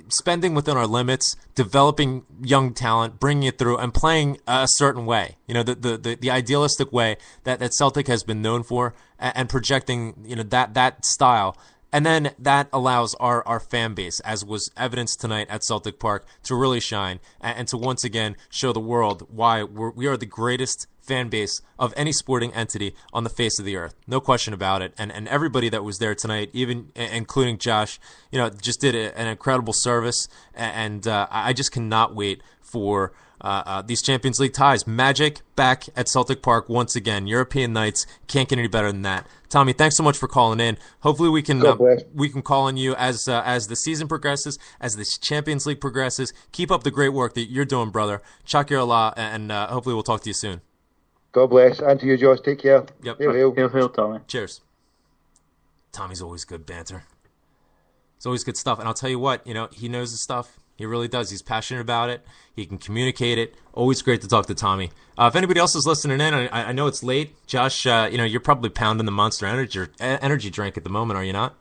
spending within our limits, developing young talent, bringing it through, and playing a certain way. The idealistic way that Celtic has been known for, and projecting that style. And then that allows our fan base, as was evidenced tonight at Celtic Park, to really shine and to once again show the world why we are the greatest fan base of any sporting entity on the face of the earth. No question about it. And everybody that was there tonight, even including Josh, just did an incredible service. And I just cannot wait for these Champions League ties. Magic back at Celtic Park once again. European nights, can't get any better than that. Tommy, thanks so much for calling in. Hopefully we can call on you as the season progresses, as the Champions League progresses. Keep up the great work that you're doing, brother. Chakir Allah, and hopefully we'll talk to you soon. God bless. And to you, Josh. Take care. Yep. Hail, Tommy. Cheers. Tommy's always good banter. It's always good stuff. And I'll tell you what, he knows his stuff. He really does. He's passionate about it. He can communicate it. Always great to talk to Tommy. If anybody else is listening in, I know it's late. Josh, you're probably pounding the Monster energy drink at the moment, are you not?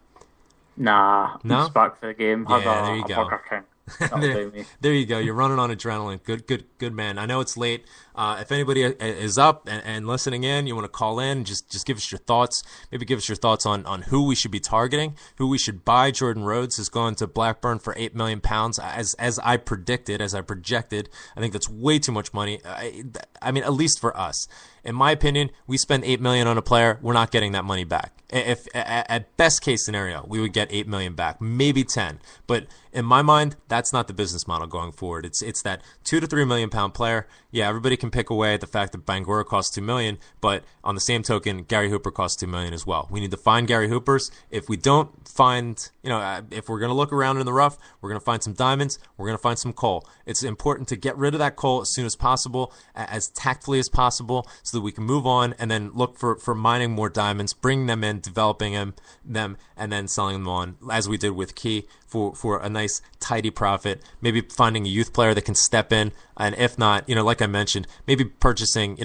Nah. No? I'm just back for the game. Yeah, there you go. There you go. You're running on adrenaline. Good man. I know it's late. If anybody is up and listening in, you want to call in, just give us your thoughts. Maybe give us your thoughts on who we should be targeting, who we should buy. Jordan Rhodes has gone to Blackburn for £8 million, as I predicted, as I projected. I think that's way too much money. I mean, at least for us. In my opinion, we spend $8 million on a player, we're not getting that money back. If at best case scenario, we would get $8 million back, maybe 10. But in my mind, that's not the business model going forward. It's that £2 to £3 million player. Yeah, everybody can pick away at the fact that Bangura costs $2 million, but on the same token, Gary Hooper costs $2 million as well. We need to find Gary Hoopers. If we don't find, if we're going to look around in the rough, we're going to find some diamonds. We're going to find some coal. It's important to get rid of that coal as soon as possible, as tactfully as possible, so that we can move on and then look for mining more diamonds, bringing them in, developing them, and then selling them on, as we did with Key, for a nice tidy profit. Maybe finding a youth player that can step in, and if not, like I mentioned, maybe purchasing,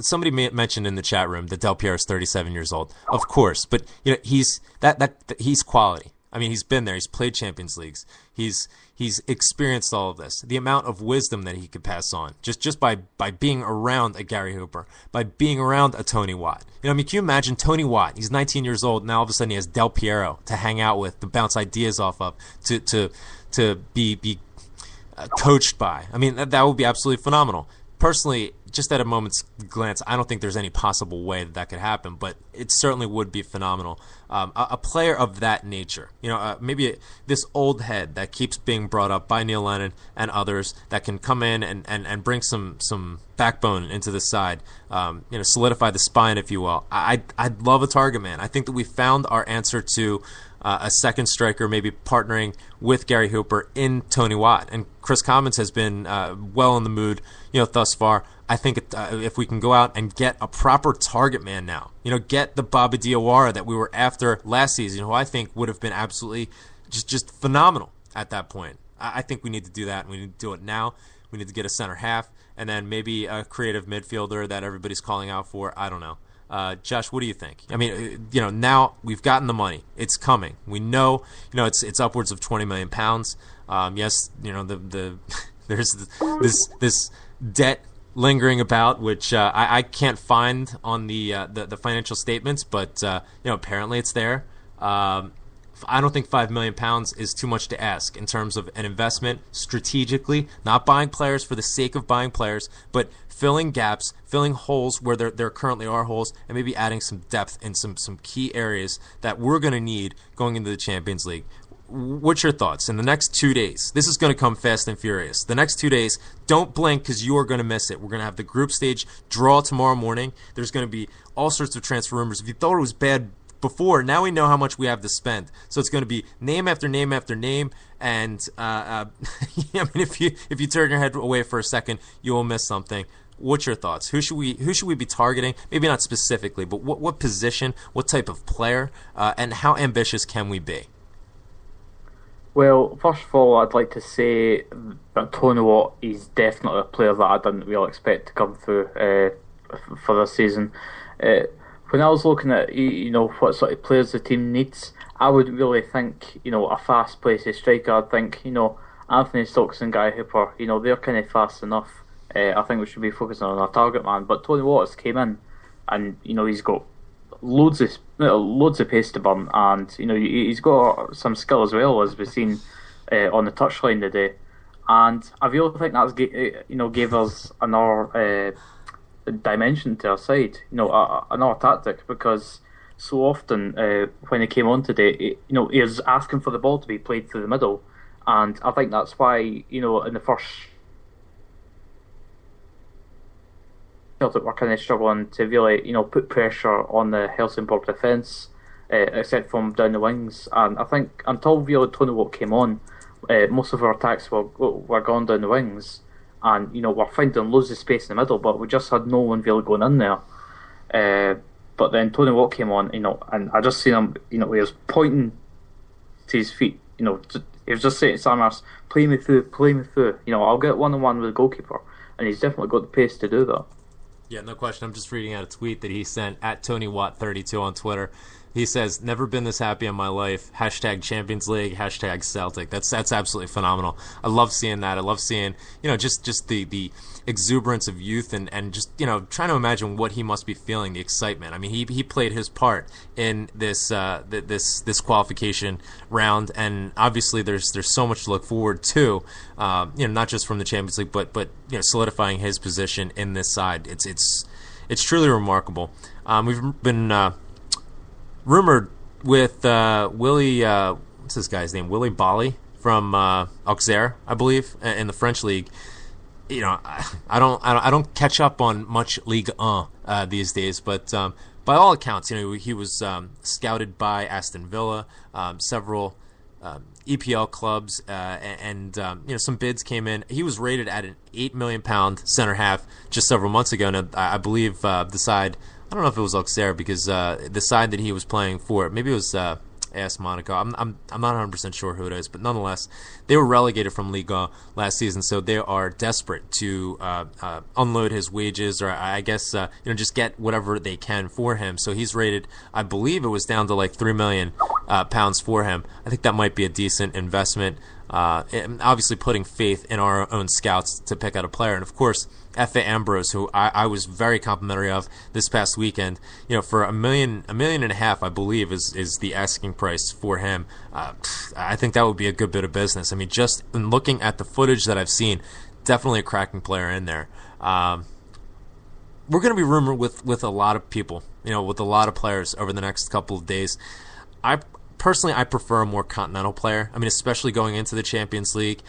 somebody mentioned in the chat room that Del Piero is 37 years old. Of course, but he's quality. I mean, he's been there. He's played Champions Leagues. He's experienced all of this. The amount of wisdom that he could pass on just by being around a Gary Hooper, by being around a Tony Watt. Can you imagine Tony Watt? He's 19 years old. Now all of a sudden he has Del Piero to hang out with, to bounce ideas off of, to be coached by. I mean, that would be absolutely phenomenal. Personally, just at a moment's glance, I don't think there's any possible way that could happen, but it certainly would be phenomenal. A player of that nature, maybe this old head that keeps being brought up by Neil Lennon and others that can come in and bring some backbone into the side, solidify the spine, if you will. I'd love a target man. I think that we found our answer to a second striker, maybe partnering with Gary Hooper in Tony Watt. And Chris Commons has been well in the mood, thus far. I think if we can go out and get a proper target man now, get the Baba Diawara that we were after last season, who I think would have been absolutely just phenomenal at that point. I think we need to do that, and we need to do it now. We need to get a center half, and then maybe a creative midfielder that everybody's calling out for. I don't know. Josh, what do you think? I mean, now we've gotten the money. It's coming. We know, it's upwards of £20 million. Yes, there's this debt lingering about, which I can't find on the financial statements, but apparently it's there. I don't think £5 million is too much to ask in terms of an investment strategically, not buying players for the sake of buying players, but filling gaps, filling holes where there currently are holes, and maybe adding some depth in some key areas that we're going to need going into the Champions League. What's your thoughts? In the next 2 days, this is going to come fast and furious. The next 2 days, don't blink because you are going to miss it. We're going to have the group stage draw tomorrow morning. There's going to be all sorts of transfer rumors. If you thought it was bad before, now we know how much we have to spend. So it's going to be name after name after name, and I mean, if you turn your head away for a second, you will miss something. What's your thoughts? Who should we be targeting? Maybe not specifically, but what position, what type of player, and how ambitious can we be? Well, first of all, I'd like to say that Tony Watt is definitely a player that I didn't really expect to come through for this season. When I was looking at what sort of players the team needs, I would really think a fast paced striker. I'd think Anthony Stokes and Guy Hooper. They're kind of fast enough. I think we should be focusing on our target man. But Tony Watt came in, and he's got loads of pace to burn, and he's got some skill as well, as we've seen on the touchline today. And I really think that's gave us another dimension to our side, another tactic, because so often when he came on today, he was asking for the ball to be played through the middle, And I think that's why, in the first Celtic were kind of struggling to really, put pressure on the Helsingborg defence, except from down the wings. And I think until really Tony Watt came on, most of our attacks were going down the wings, and we're finding loads of space in the middle, but we just had no one really going in there. But then Tony Watt came on, and I just seen him, he was pointing to his feet, he was just saying to Samars, play me through, I'll get 1-on-1 with the goalkeeper, and he's definitely got the pace to do that. Yeah, no question. I'm just reading out a tweet that he sent at TonyWatt32 on Twitter. He says, "Never been this happy in my life. # Champions League. # Celtic." That's absolutely phenomenal. I love seeing that. I love seeing just the exuberance of youth and just trying to imagine what he must be feeling, the excitement. I mean, he played his part in this this qualification round, and obviously there's so much to look forward to. Not just from the Champions League, but solidifying his position in this side. It's truly remarkable. We've been rumored with Willie, what's this guy's name? Willie Bali from Auxerre, I believe, in the French league. I don't catch up on much Ligue 1 these days, but by all accounts, he was scouted by Aston Villa, several EPL clubs, and some bids came in. He was rated at an £8 million center half just several months ago, and I believe the side. I don't know if it was Auxerre because the side that he was playing for, maybe it was AS Monaco. I'm not 100% sure who it is, but nonetheless, they were relegated from Liga last season, so they are desperate to unload his wages, or I guess just get whatever they can for him. So he's rated, I believe it was down to like £3 million for him. I think that might be a decent investment. Obviously putting faith in our own scouts to pick out a player, and of course F.A. Ambrose, who I was very complimentary of this past weekend. For $1.5 million, I believe is the asking price for him. I think that would be a good bit of business. I mean, just in looking at the footage that I've seen, definitely a cracking player in there. We're going to be rumored with a lot of people, with a lot of players over the next couple of days. Personally, I prefer a more continental player. I mean, especially going into the Champions League.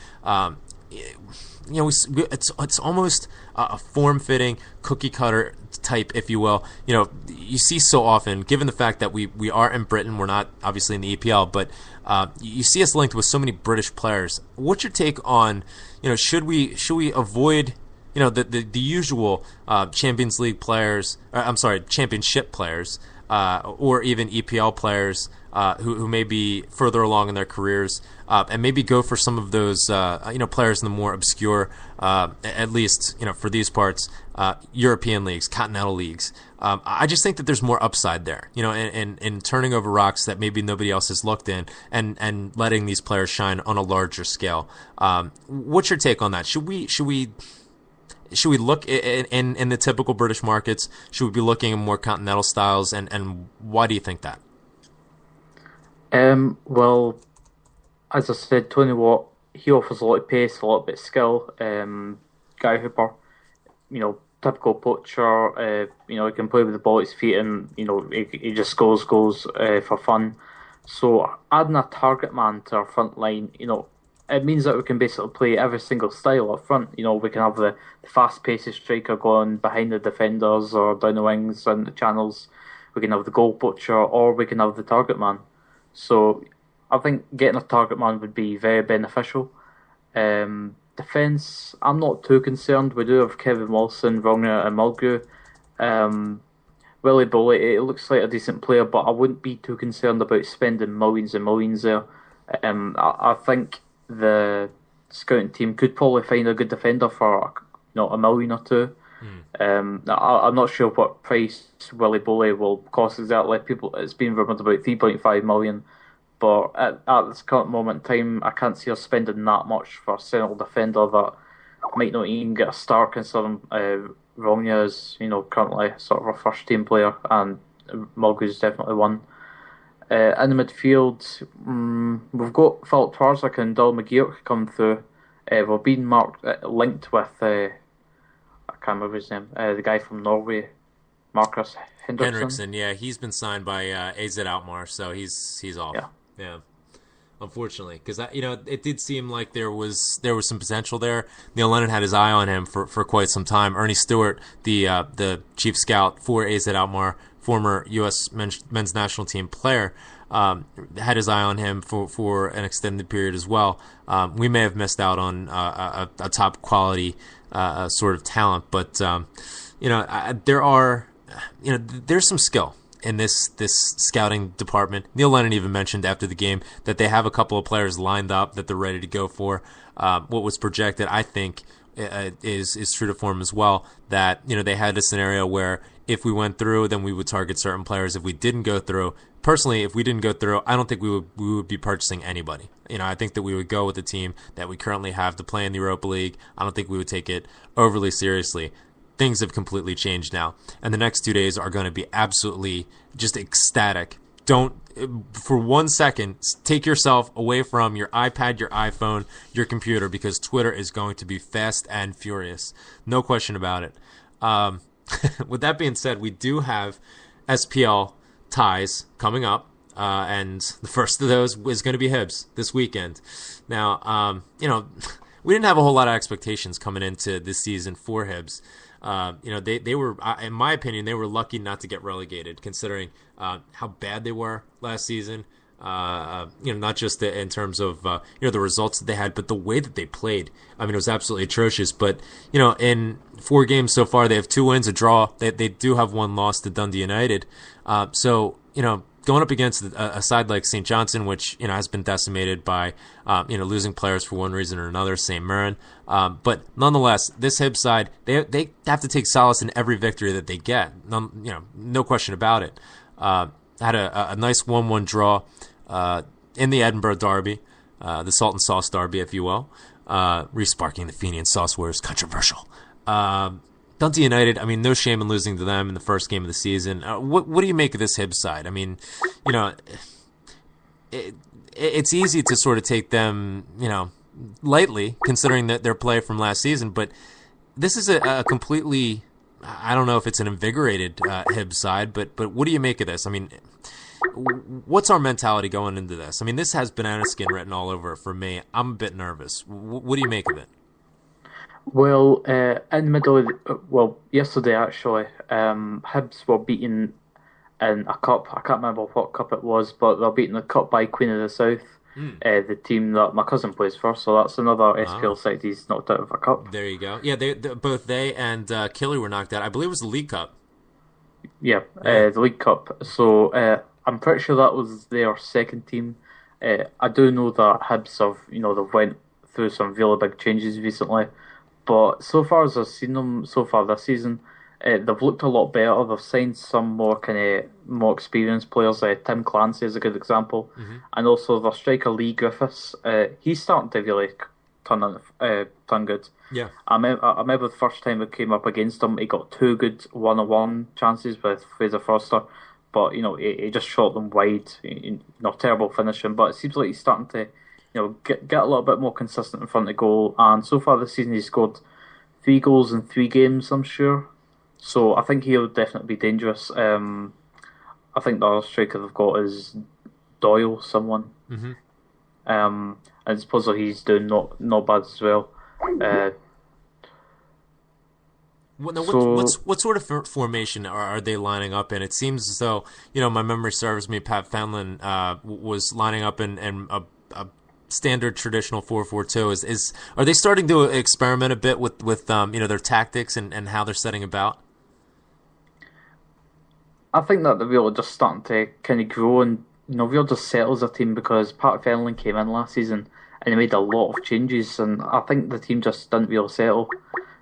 It's almost a form-fitting, cookie-cutter type, if you will. You see so often, given the fact that we are in Britain, we're not obviously in the EPL, but you see us linked with so many British players. What's your take on, should we avoid, the usual Champions League players? Championship players, or even EPL players who may be further along in their careers, and maybe go for some of those players in the more obscure, at least for these parts, European leagues, continental leagues. I just think that there's more upside there, in turning over rocks that maybe nobody else has looked in, and letting these players shine on a larger scale. What's your take on that? Should we look in the typical British markets? Should we be looking at more continental styles, and why do you think that? Well, as I said, Tony Watt, he offers a lot of pace, a lot bit of skill. Guy Hooper, typical poacher. He can play with the ball at his feet, and he just scores goals for fun. So adding a target man to our front line, it means that we can basically play every single style up front. We can have the fast-paced striker going behind the defenders or down the wings and the channels. We can have the goal poacher, or we can have the target man. So I think getting a target man would be very beneficial. Defence, I'm not too concerned. We do have Kevin Wilson, Wagner and Mulgrew. Willie Boley, it looks like a decent player, but I wouldn't be too concerned about spending millions and millions there. I think the scouting team could probably find a good defender for $1 million or $2 million. I'm not sure what price Willie Boley will cost exactly. It's been rumoured about $3.5 million, but at this current moment in time, I can't see us spending that much for a central defender that might not even get a start, considering Wagner is currently sort of a first team player, and Mulgrew's definitely one. In the midfield, we've got Philip Twarzik and Dylan McGeoch come through. We're being linked with, I can't remember his name, the guy from Norway, Marcus Henriksen. Yeah, he's been signed by AZ Alkmaar, so he's off. Yeah. unfortunately, because it did seem like there was some potential there. Neil Lennon had his eye on him for quite some time. Ernie Stewart, the chief scout for AZ Alkmaar, former U.S. men's national team player, had his eye on him for an extended period as well. We may have missed out on a top quality sort of talent, but there's some skill in this scouting department. Neil Lennon even mentioned after the game that they have a couple of players lined up that they're ready to go for. What was projected, I think, is true to form as well. That they had a scenario where if we went through, then we would target certain players. If we didn't go through, personally, if we didn't go through, I don't think we would be purchasing anybody. I think that we would go with the team that we currently have to play in the Europa League. I don't think we would take it overly seriously. Things have completely changed now, and the next 2 days are going to be absolutely just ecstatic. Don't, for 1 second, take yourself away from your iPad, your iPhone, your computer, because Twitter is going to be fast and furious. No question about it. With that being said, we do have SPL ties coming up, and the first of those is going to be Hibs this weekend. Now, we didn't have a whole lot of expectations coming into this season for Hibs. They were, in my opinion, they were lucky not to get relegated, considering how bad they were last season. Not just in terms of the results that they had, but the way that they played. I mean, it was absolutely atrocious. But in 4 games so far, they have 2 wins, a draw. They do have 1 loss to Dundee United. So going up against a side like St. Johnson, which has been decimated by losing players for one reason or another, St. Mirren. But nonetheless, this Hibs side, they have to take solace in every victory that they get. No question about it. Had a nice 1-1 draw in the Edinburgh Derby, the Salt and Sauce Derby, if you will. Resparking the Fenian Sauce Wars, controversial. Dundee United, I mean, no shame in losing to them in the first game of the season. What do you make of this Hibs side? I mean, it's easy to sort of take them, lightly, considering that their play from last season, but this is a completely, I don't know if it's an invigorated Hibs side, but what do you make of this? I mean, what's our mentality going into this? I mean, this has banana skin written all over it for me. I'm a bit nervous. What do you make of it? Well, in the middle of yesterday actually, Hibs were beaten in a cup. I can't remember what cup it was, but they were beaten in the cup by Queen of the South, the team that my cousin plays for. So that's another SPL side he's knocked out of a cup. There you go. Yeah, both they and Killy were knocked out. I believe it was the League Cup. Yeah, the League Cup. So I'm pretty sure that was their second team. I do know that Hibs have, they've went through some really big changes recently. But so far as I've seen them so far this season, they've looked a lot better. They've signed some more more experienced players. Tim Clancy is a good example, and also their striker Lee Griffiths. He's starting to really turn good. Yeah, I remember the first time we came up against him, he got 2 good 1-on-1 chances with Fraser Forster, but he just shot them wide. Terrible finishing. But it seems like he's starting to get a little bit more consistent in front of goal. And so far this season, he's scored 3 goals in 3 games, I'm sure. So I think he'll definitely be dangerous. I think the other striker they've got is Doyle, someone. And I suppose he's doing not bad as well. What sort of formation are they lining up in? It seems as though, my memory serves me, Pat Fenlon was lining up in a standard traditional 4-4-2. Are they starting to experiment a bit with their tactics and how they're setting about? I think that they're really just starting to kind of grow and really just settle as a team, because Pat Fenlon came in last season and he made a lot of changes, and I think the team just didn't really settle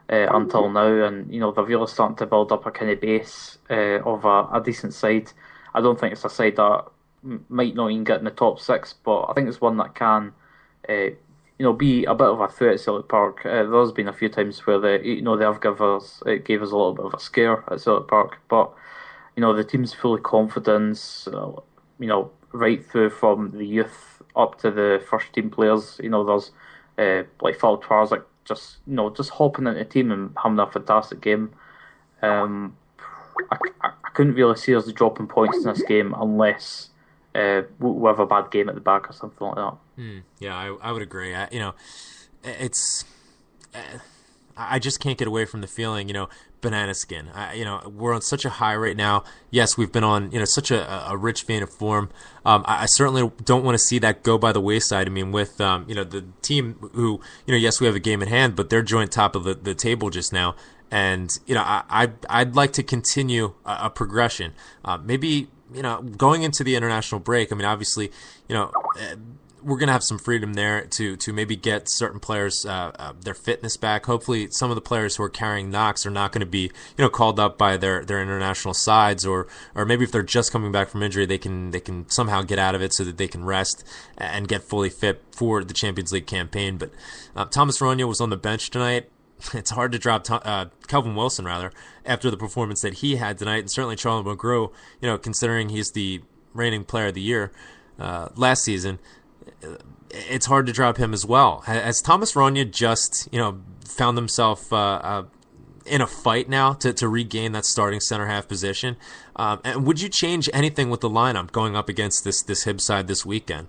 until now, and they're really starting to build up a kind of base of a decent side. I don't think it's a side that might not even get in the top 6, but I think it's one that can, be a bit of a threat at Celtic Park. There's been a few times where they have gave us a little bit of a scare at Celtic Park, but the team's fully confidence. Right through from the youth up to the first team players. There's like Phil Twarzik just hopping into the team and having a fantastic game. I couldn't really see us dropping points in this game unless with a bad game at the back or something like that. Yeah, I would agree. It's I just can't get away from the feeling, banana skin. We're on such a high right now. Yes, we've been on, such a rich vein of form. I certainly don't want to see that go by the wayside. I mean, with, the team who, yes, we have a game in hand, but they're joint top of the table just now. And, I'd like to continue a progression. Maybe, going into the international break, I mean, obviously, we're going to have some freedom there to maybe get certain players their fitness back. Hopefully, some of the players who are carrying knocks are not going to be called up by their international sides, or maybe if they're just coming back from injury, they can somehow get out of it so that they can rest and get fully fit for the Champions League campaign. But Thomas Ronja was on the bench tonight. It's hard to drop Kelvin Wilson after the performance that he had tonight, and certainly Charlie McGrew, considering he's the reigning player of the year last season. It's hard to drop him as well. Has Thomas Ronja just, found himself in a fight now to regain that starting center half position? And would you change anything with the lineup going up against this Hibs side this weekend?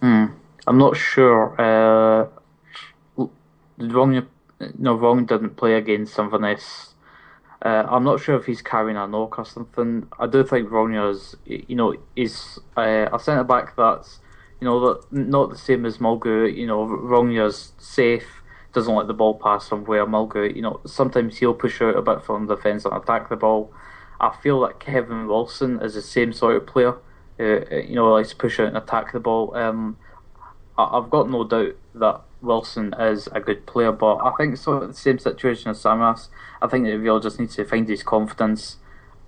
I'm not sure. Ronja didn't play against Inverness. I'm not sure if he's carrying a knock or something. I do think Ronja is a centre back that's not the same as Mulgrew. Ronja's safe, doesn't let the ball pass somewhere. Mulgrew, sometimes he'll push out a bit from the defence and attack the ball. I feel that Kevin Wilson is the same sort of player. Likes to push out and attack the ball. I've got no doubt that Wilson is a good player, but I think sort of the same situation as Samaras. I think that Real just needs to find his confidence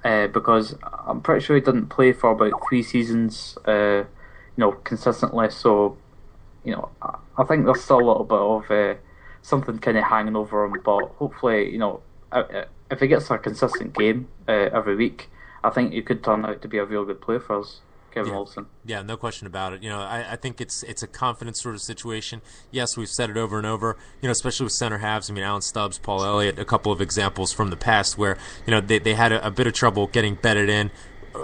because I'm pretty sure he didn't play for about 3 seasons. Consistently. So, I think there's still a little bit of something kind of hanging over him. But hopefully, if he gets a consistent game every week, I think he could turn out to be a real good player for us, Kevin Wilson. Yeah, no question about it. I think it's a confidence sort of situation. Yes, we've said it over and over, especially with center halves. I mean, Alan Stubbs, Paul Elliott, a couple of examples from the past where, they had a bit of trouble getting bedded in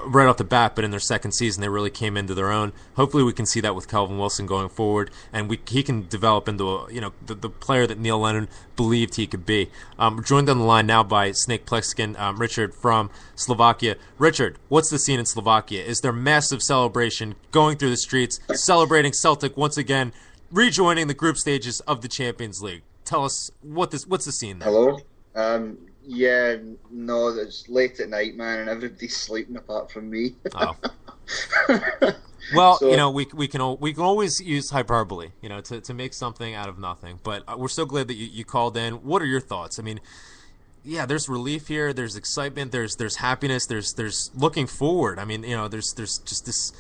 right off the bat, but in their second season they really came into their own. Hopefully we can see that with Kelvin Wilson going forward, and he can develop into the player that Neil Lennon believed he could be. We're joined on the line now by Snake Plexkin, Richard from Slovakia. Richard, what's the scene in Slovakia? Is there massive celebration going through the streets, celebrating Celtic once again, rejoining the group stages of the Champions League? Tell us what's the scene there? Hello? Yeah, no, it's late at night, man, and everybody's sleeping apart from me. Oh. Well, so, we can always use hyperbole, to make something out of nothing. But we're so glad that you called in. What are your thoughts? I mean, yeah, there's relief here. There's excitement. There's happiness. There's looking forward. I mean, there's just this.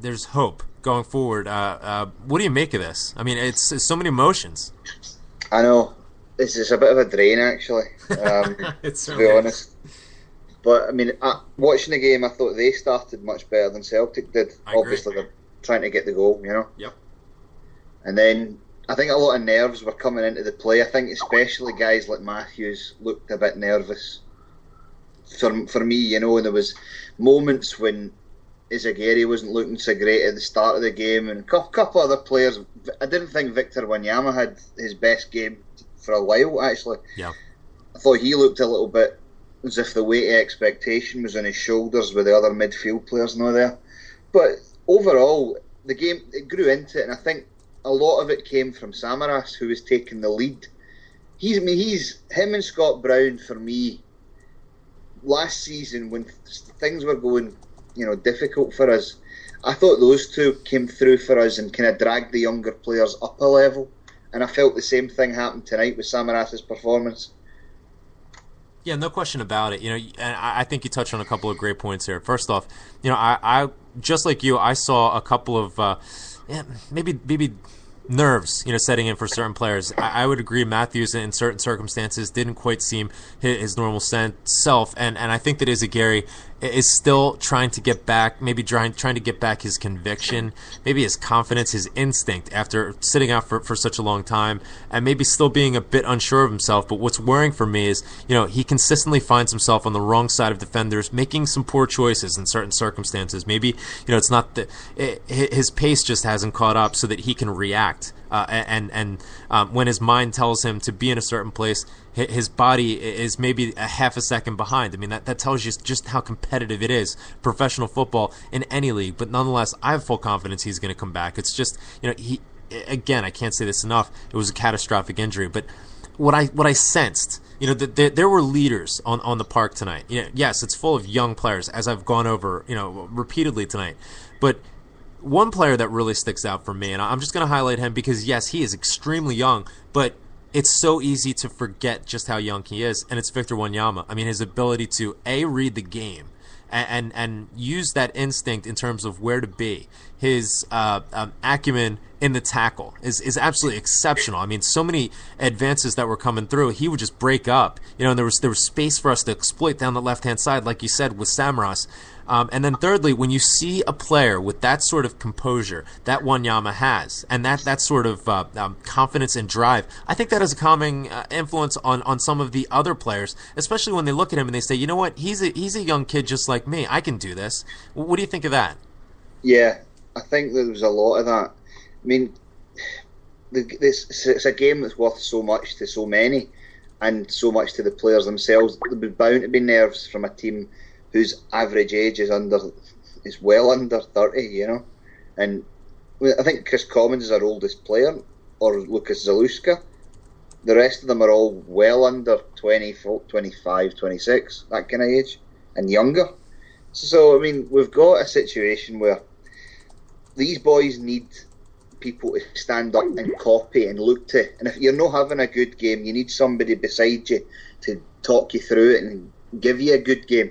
There's hope going forward. What do you make of this? I mean, it's so many emotions. I know. This is a bit of a drain, actually, to be honest. But, I mean, watching the game, I thought they started much better than Celtic did. Obviously, they're trying to get the goal, Yep. And then, I think a lot of nerves were coming into the play. I think especially guys like Matthews looked a bit nervous. For me, there was moments when Izagiri wasn't looking so great at the start of the game, and a couple other players. I didn't think Victor Wanyama had his best game for a while, actually. Yeah. I thought he looked a little bit as if the weight of expectation was on his shoulders with the other midfield players not there. But overall, the game, it grew into it, and I think a lot of it came from Samaras, who was taking the lead. He's him and Scott Brown, for me, last season when things were going, difficult for us, I thought those two came through for us and kind of dragged the younger players up a level. And I felt the same thing happened tonight with Samaras' performance. Yeah, no question about it. And I think you touched on a couple of great points here. First off, I just like you, I saw a couple of maybe nerves, setting in for certain players. I would agree Matthews in certain circumstances didn't quite seem his normal self, and I think that Izagiri is still trying to get back, maybe trying to get back his conviction, maybe his confidence, his instinct after sitting out for such a long time, and maybe still being a bit unsure of himself. But what's worrying for me is, he consistently finds himself on the wrong side of defenders, making some poor choices in certain circumstances. Maybe, it's not his pace just hasn't caught up so that he can react. And when his mind tells him to be in a certain place, his body is maybe a half a second behind. I mean, that tells you just how competitive it is, professional football in any league. But nonetheless, I have full confidence he's going to come back. It's just, again, I can't say this enough. It was a catastrophic injury. But what I sensed, there were leaders on the park tonight. Yes, it's full of young players, as I've gone over, repeatedly tonight. But one player that really sticks out for me, and I'm just going to highlight him because, yes, he is extremely young, but it's so easy to forget just how young he is, and it's Victor Wanyama. I mean, his ability to, read the game and use that instinct in terms of where to be. His acumen in the tackle is absolutely exceptional. I mean, so many advances that were coming through, he would just break up. And there was space for us to exploit down the left-hand side, like you said, with Samaras. And then thirdly, when you see a player with that sort of composure that Wanyama has, and that sort of confidence and drive, I think that has a calming influence on some of the other players, especially when they look at him and they say, you know what, he's a young kid just like me. I can do this. What do you think of that? Yeah, I think there was a lot of that. I mean, it's a game that's worth so much to so many and so much to the players themselves. There's bound to be nerves from a team whose average age is well under 30, And I think Chris Commons is our oldest player, or Lucas Zaluska. The rest of them are all well under 20, 25, 26, that kind of age, and younger. So, I mean, we've got a situation where these boys need people to stand up and copy and look to. And if you're not having a good game, you need somebody beside you to talk you through it and give you a good game.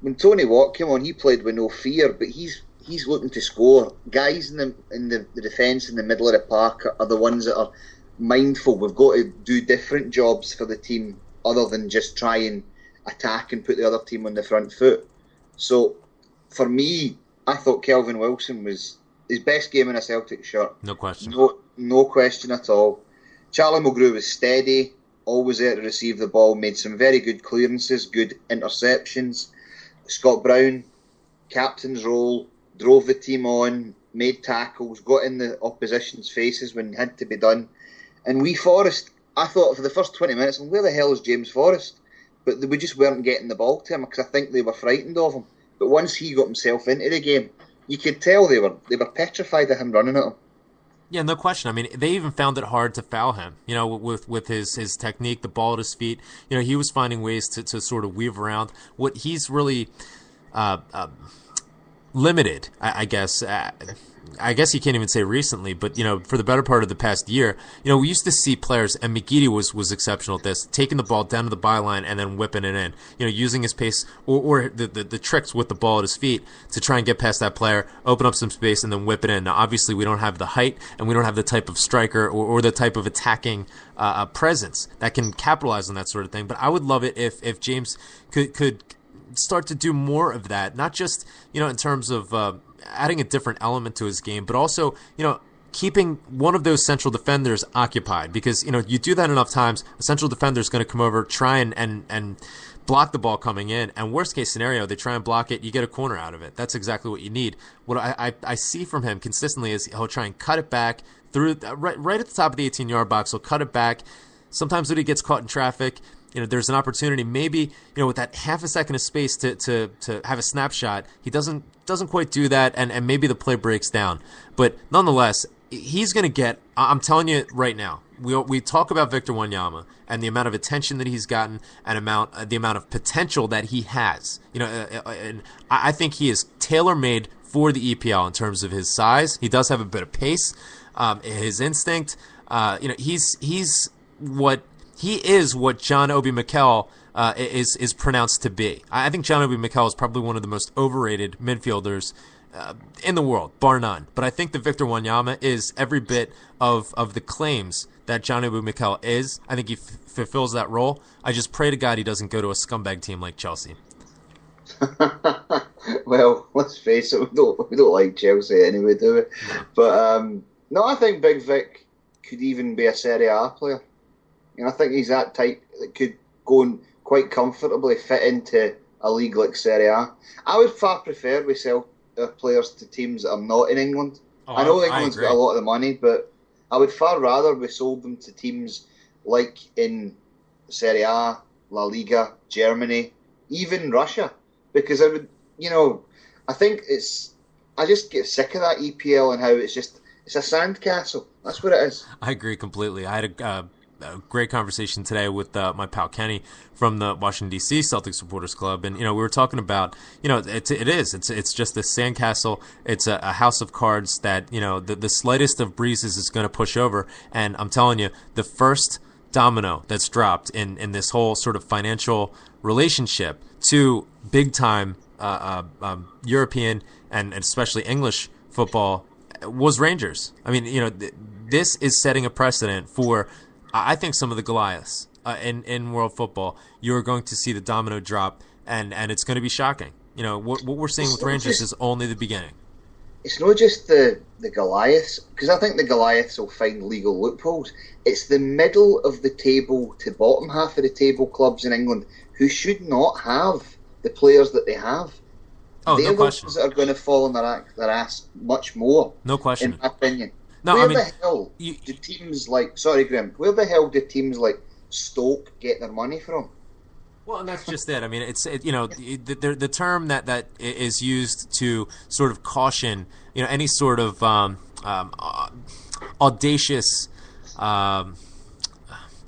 When Tony Watt came on, he played with no fear, but he's looking to score. Guys in the defence in the middle of the park are the ones that are mindful. We've got to do different jobs for the team other than just try and attack and put the other team on the front foot. So, for me, I thought Kelvin Wilson was his best game in a Celtic shirt. No question. No question at all. Charlie Mulgrew was steady, always there to receive the ball, made some very good clearances, good interceptions. Scott Brown, captain's role, drove the team on, made tackles, got in the opposition's faces when it had to be done. And Forrest, I thought for the first 20 minutes, where the hell is James Forrest? But we just weren't getting the ball to him because I think they were frightened of him. But once he got himself into the game, you could tell they were petrified of him running at him. Yeah, no question. I mean, they even found it hard to foul him, with his technique, the ball at his feet. He was finding ways to sort of weave around. What he's really limited, I guess. I guess you can't even say recently, but for the better part of the past year, we used to see players, and McGeady was exceptional at this, taking the ball down to the byline and then whipping it in. Using his pace or the tricks with the ball at his feet to try and get past that player, open up some space, and then whip it in. Now, obviously, we don't have the height, and we don't have the type of striker or the type of attacking presence that can capitalize on that sort of thing. But I would love it if James could start to do more of that, not just in terms of adding a different element to his game, but also keeping one of those central defenders occupied, because you do that enough times, a central defender is going to come over, try and block the ball coming in, and worst case scenario, they try and block it, you get a corner out of it. That's exactly what you need. What I see from him consistently is he'll try and cut it back through right at the top of the 18-yard box. He'll cut it back. Sometimes when he gets caught in traffic, there's an opportunity, maybe, with that half a second of space to have a snapshot. He doesn't quite do that, and maybe the play breaks down. But nonetheless, he's going to get, I'm telling you right now, we talk about Victor Wanyama and the amount of attention that he's gotten and the amount of potential that he has. And I think he is tailor-made for the EPL in terms of his size. He does have a bit of pace, his instinct. He is what John Obi Mikel is pronounced to be. I think Gianluigi Mikel is probably one of the most overrated midfielders in the world, bar none. But I think that Victor Wanyama is every bit of the claims that Gianluigi Mikel is. I think he fulfills that role. I just pray to God he doesn't go to a scumbag team like Chelsea. Well, let's face it, we don't like Chelsea anyway, do we? But no, I think Big Vic could even be a Serie A player. I think he's that type that could go and quite comfortably fit into a league like Serie A. I would far prefer we sell our players to teams that are not in England. I know England's got a lot of the money, but I would far rather we sold them to teams like in Serie A, La Liga, Germany, even Russia, because I would, I think I just get sick of that EPL and how it's a sandcastle. That's what it is. I agree completely. I had a great conversation today with my pal Kenny from the Washington D.C. Celtics Supporters Club, and we were talking about it's just a sandcastle. It's a house of cards that the slightest of breezes is going to push over. And I'm telling you, the first domino that's dropped in this whole sort of financial relationship to big time European and especially English football was Rangers. I mean, this is setting a precedent for, I think, some of the Goliaths in world football. You're going to see the domino drop, and it's going to be shocking. What we're seeing with Rangers is only the beginning. It's not just the Goliaths, because I think the Goliaths will find legal loopholes. It's the middle of the table to bottom half of the table clubs in England who should not have the players that they have. Oh, They're no question. the ones that are going to fall on their ass much more. No question. In my opinion. No, where the hell do teams like... Sorry, Graham. Where the hell do teams like Stoke get their money from? Well, and that's just it. I mean, the term that is used to sort of caution, any sort of audacious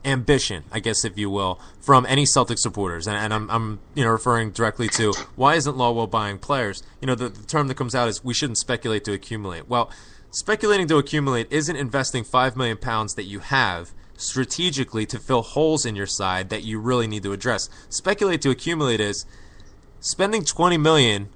ambition, I guess, if you will, from any Celtic supporters, and I'm referring directly to why isn't Lawwell buying players? The term that comes out is we shouldn't speculate to accumulate. Well, speculating to accumulate isn't investing £5 million that you have strategically to fill holes in your side that you really need to address. Speculate to accumulate is spending £20 million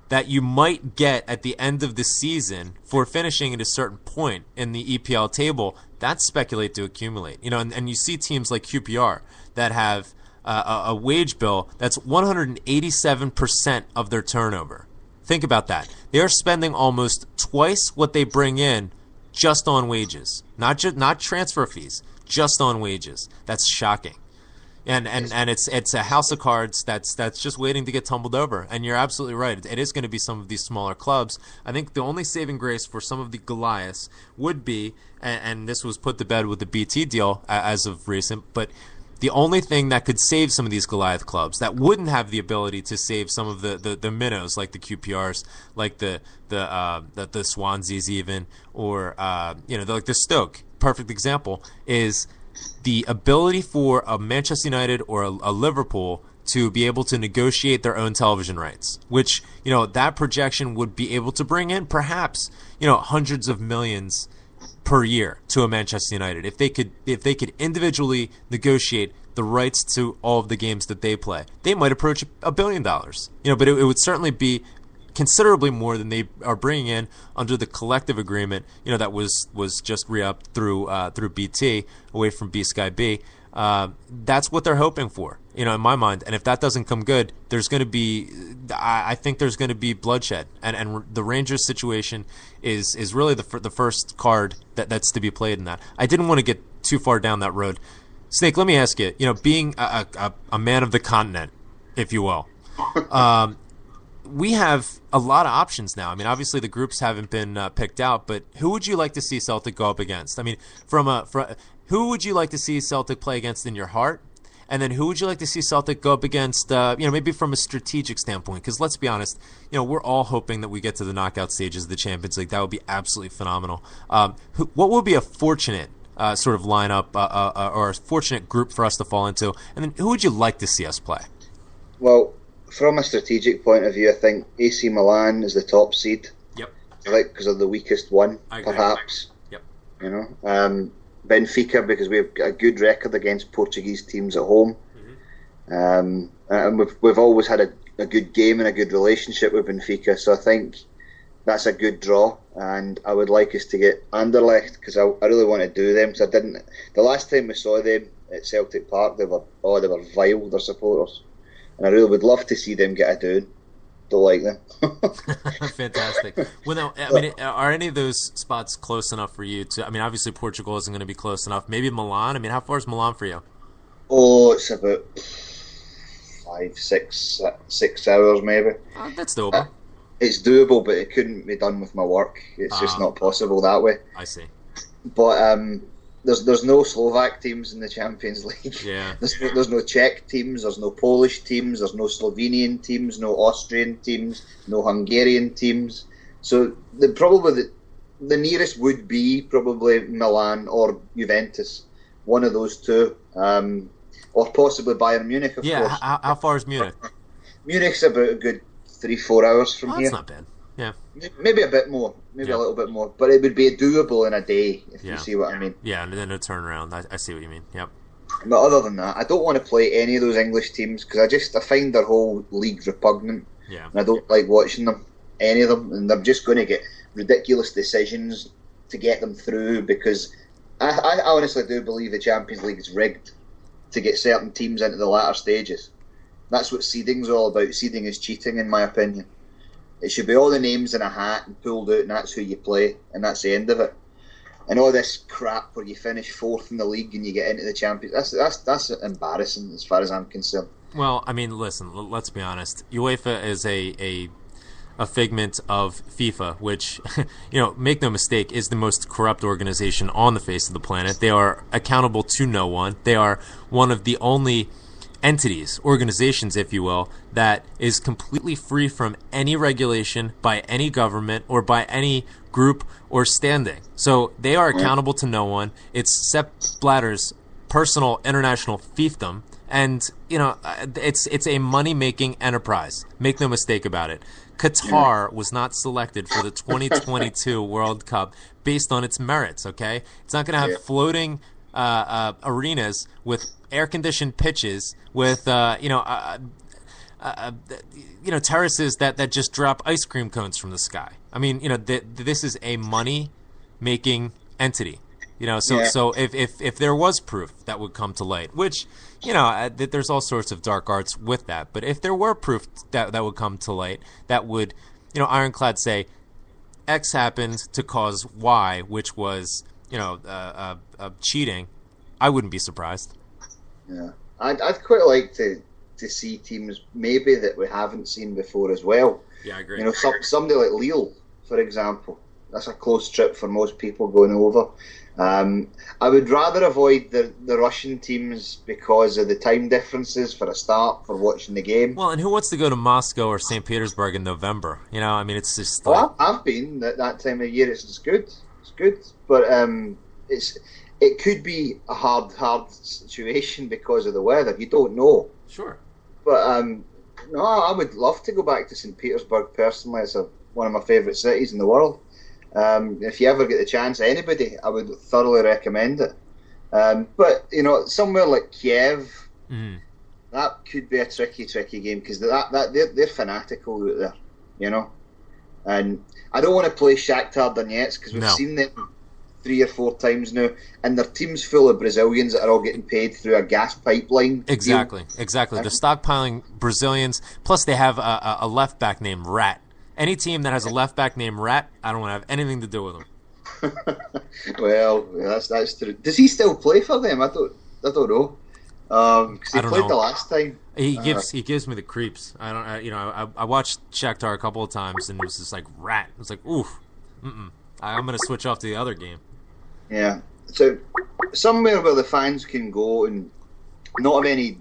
that you might get at the end of the season for finishing at a certain point in the EPL table. That's speculate to accumulate. And you see teams like QPR that have a wage bill that's 187% of their turnover. Think about that. They are spending almost twice what they bring in just on wages, not transfer fees, just on wages. That's shocking. And it's a house of cards that's just waiting to get tumbled over. And you're absolutely right. It is going to be some of these smaller clubs. I think the only saving grace for some of the Goliaths would be, and this was put to bed with the BT deal as of recent, but the only thing that could save some of these Goliath clubs that wouldn't have the ability to save some of the minnows like the QPRs, like the Swanseas even, or like the Stoke. Perfect example is the ability for a Manchester United or a Liverpool to be able to negotiate their own television rights, which that projection would be able to bring in perhaps hundreds of millions per year to a Manchester United if they could individually negotiate the rights to all of the games that they play. They might approach $1 billion, but it would certainly be considerably more than they are bringing in under the collective agreement, that was just re-upped through BT away from B Sky B. That's what they're hoping for, in my mind. And if that doesn't come good, I think there's going to be bloodshed. And the Rangers situation is really the first card that's to be played in that. I didn't want to get too far down that road. Snake, let me ask you, being a man of the continent, if you will, we have a lot of options now. I mean, obviously the groups haven't been picked out, but who would you like to see Celtic go up against? I mean, who would you like to see Celtic play against in your heart? And then who would you like to see Celtic go up against, maybe from a strategic standpoint? Because let's be honest, we're all hoping that we get to the knockout stages of the Champions League. That would be absolutely phenomenal. What would be a fortunate sort of lineup or a fortunate group for us to fall into? And then who would you like to see us play? Well, from a strategic point of view, I think AC Milan is the top seed. Yep. Because of the weakest one, perhaps. Yep. Benfica, because we have a good record against Portuguese teams at home. And we've always had a good game and a good relationship with Benfica, so I think that's a good draw, and I would like us to get Anderlecht because I really want to do them. Because I didn't. The last time we saw them at Celtic Park, they were vile, their supporters, and I really would love to see them get a doing. Don't like them. Fantastic. Well, now, I mean, are any of those spots close enough for you to? I mean, obviously Portugal isn't going to be close enough. Maybe Milan. I mean, how far is Milan for you? Oh, it's about 6 hours maybe. That's doable. It's doable, but it couldn't be done with my work. It's just not possible that way. I see. But there's no Slovak teams in the Champions League. Yeah. There's no Czech teams. There's no Polish teams. There's no Slovenian teams. No Austrian teams. No Hungarian teams. So the nearest would be probably Milan or Juventus, one of those two, or possibly Bayern Munich. Of course. Yeah. How far is Munich? Munich's about a good 3-4 hours from here. That's not bad. Yeah. Maybe a bit more. Maybe a little bit more. But it would be doable in a day, if you see what I mean. Yeah, and then a turnaround. I see what you mean. Yep. But other than that, I don't want to play any of those English teams because I find their whole league repugnant. Yeah. And I don't like watching them, any of them. And they're just going to get ridiculous decisions to get them through because I honestly do believe the Champions League is rigged to get certain teams into the latter stages. That's what seeding's all about. Seeding is cheating, in my opinion. It should be all the names in a hat and pulled out, and that's who you play, and that's the end of it. And all this crap where you finish fourth in the league and you get into the Champions, that's embarrassing as far as I'm concerned. Well, I mean, listen, let's be honest. UEFA is a figment of FIFA, which, make no mistake, is the most corrupt organization on the face of the planet. They are accountable to no one. They are one of the only entities, organizations, if you will, that is completely free from any regulation by any government or by any group or standing. So they are accountable to no one. It's Sepp Blatter's personal international fiefdom, and it's a money-making enterprise. Make no mistake about it. Qatar was not selected for the 2022 World Cup based on its merits. Okay, it's not going to have floating arenas with air-conditioned pitches with terraces that just drop ice cream cones from the sky. I mean, this is a money-making entity. So if there was proof that would come to light, which there's all sorts of dark arts with that, but if there were proof that would come to light, that would ironclad say X happened to cause Y, which was cheating, I wouldn't be surprised. Yeah, I'd quite like to see teams maybe that we haven't seen before as well. Yeah, I agree. Somebody like Lille, for example. That's a close trip for most people going over. I would rather avoid the Russian teams because of the time differences for a start, for watching the game. Well, and who wants to go to Moscow or St. Petersburg in November? I mean, it's just like... Well, I've been that time of year. It's good. It's good. But it could be a hard situation because of the weather. You don't know. Sure. But no, I would love to go back to St. Petersburg personally. It's one of my favourite cities in the world. If you ever get the chance, anybody, I would thoroughly recommend it. But somewhere like Kiev, that could be a tricky game because they're fanatical out there, And I don't want to play Shakhtar Donetsk because we've seen them 3 or 4 times now, and their team's full of Brazilians that are all getting paid through a gas pipeline. Exactly. They're stockpiling Brazilians. Plus, they have a left back named Rat. Any team that has a left back named Rat, I don't want to have anything to do with them. Well, that's true. Does he still play for them? I don't know. Because he played the last time. He gives me the creeps. I watched Shakhtar a couple of times and it was just like Rat. It was like oof. I'm gonna switch off to the other game. Yeah. So somewhere where the fans can go and not have any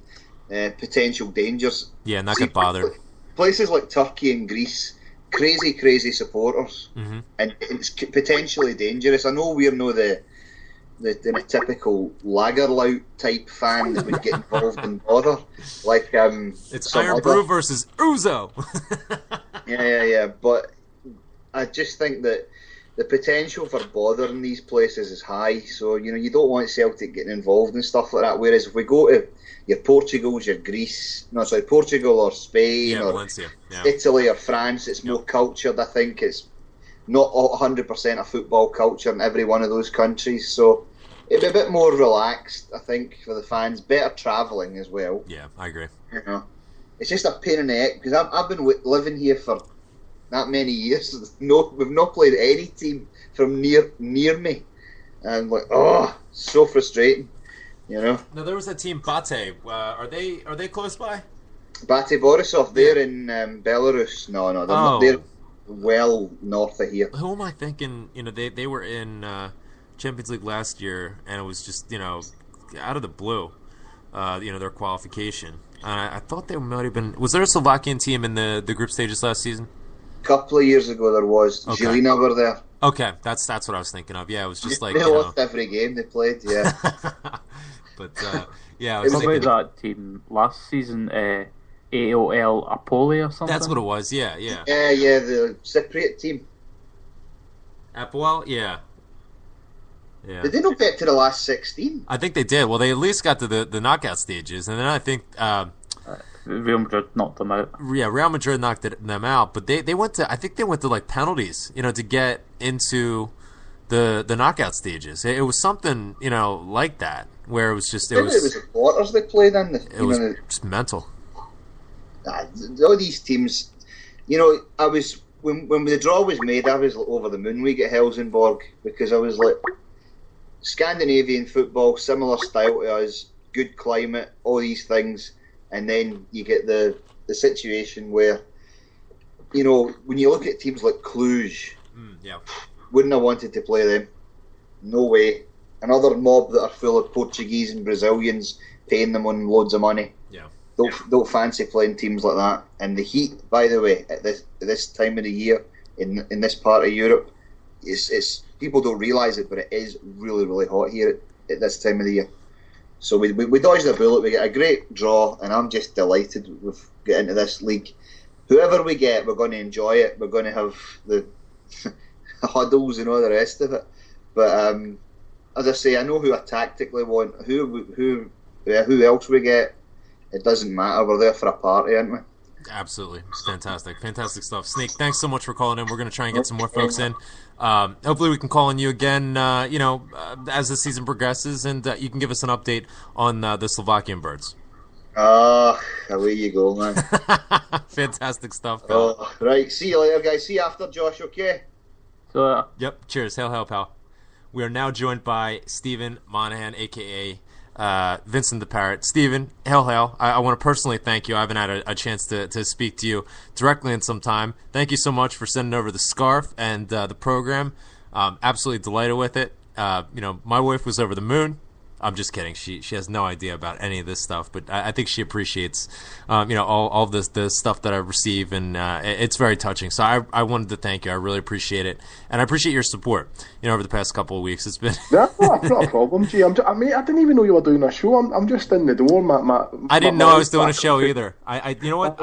potential dangers. Yeah, not get bothered. Places like Turkey and Greece. Crazy supporters, and it's potentially dangerous. I know we're no the typical Lagerlout type fan that would get involved in bother. Like it's Iron Brew versus Uzo. yeah. But I just think that the potential for bother in these places is high. So, you don't want Celtic getting involved in stuff like that. Whereas if we go to your Portugals, your Portugal or Spain or Valencia, Italy or France, it's more cultured. I think it's not 100% a football culture in every one of those countries. So it'd be a bit more relaxed, I think, for the fans. Better travelling as well. Yeah, I agree. It's just a pain in the neck because I've been living here for that many years. We've not played any team from near me, and so frustrating. Now there was that team Bate. Are they close by? Bate Borisov. They're in Belarus. No, they're not. They're well north of here. Who am I thinking? They were in Champions League last year, and it was just out of the blue. Their qualification. I thought they might have been. Was there a Slovakian team in the group stages last season? A couple of years ago there was. Okay. Žilina were there. Okay, that's what I was thinking of. Yeah, it was just like they lost every game they played. Yeah, but I was thinking that team last season. AOL Apoli or something. That's what it was. Yeah. The Cypriot team. Apoel, yeah. Did they not get to the last 16? I think they did. Well, they at least got to the knockout stages, and then I think Real Madrid knocked them out. Yeah, Real Madrid knocked them out, but they went to. I think they went to like penalties, to get into the knockout stages. It was something, like that, where it was just it was the quarters they played in. It was just mental. All these teams, I was when the draw was made, I was over the moon. We get Helsingborg because I was like, Scandinavian football, similar style to us, good climate, all these things, and then you get the situation where, when you look at teams like Cluj, wouldn't have wanted to play them. No way. Another mob that are full of Portuguese and Brazilians, paying them on loads of money. Yeah. Don't fancy playing teams like that. And the heat, by the way, at this time of the year in this part of Europe, it's people don't realise it, but it is really, really hot here at this time of the year. So we dodged a bullet. We get a great draw, and I'm just delighted we've got into this league. Whoever we get, we're going to enjoy it. We're going to have the huddles and all the rest of it. But as I say, I know who I tactically want. Who else we get. It doesn't matter. We're there for a party, aren't we? Absolutely. It's fantastic. Fantastic stuff. Snake, thanks so much for calling in. We're going to try and get some more folks in. Hopefully we can call on you again, as the season progresses, and you can give us an update on the Slovakian birds. Away you go, man. Fantastic stuff, pal. Right. See you later, guys. See you after, Josh, okay? So, Yep. Cheers. Hail, pal. We are now joined by Stephen Monahan, a.k.a. Vincent the Parrot. Stephen, hail. I want to personally thank you. I haven't had a chance to speak to you directly in some time. Thank you so much for sending over the scarf and the program. Absolutely delighted with it. My wife was over the moon. I'm just kidding. She has no idea about any of this stuff, but I think she appreciates, all of the stuff that I receive, and it's very touching. So I wanted to thank you. I really appreciate it, and I appreciate your support. Over the past couple of weeks, it's been. That's not a problem, G. I didn't even know you were doing a show. I'm just in the door. I didn't know I was doing a show either. You know what?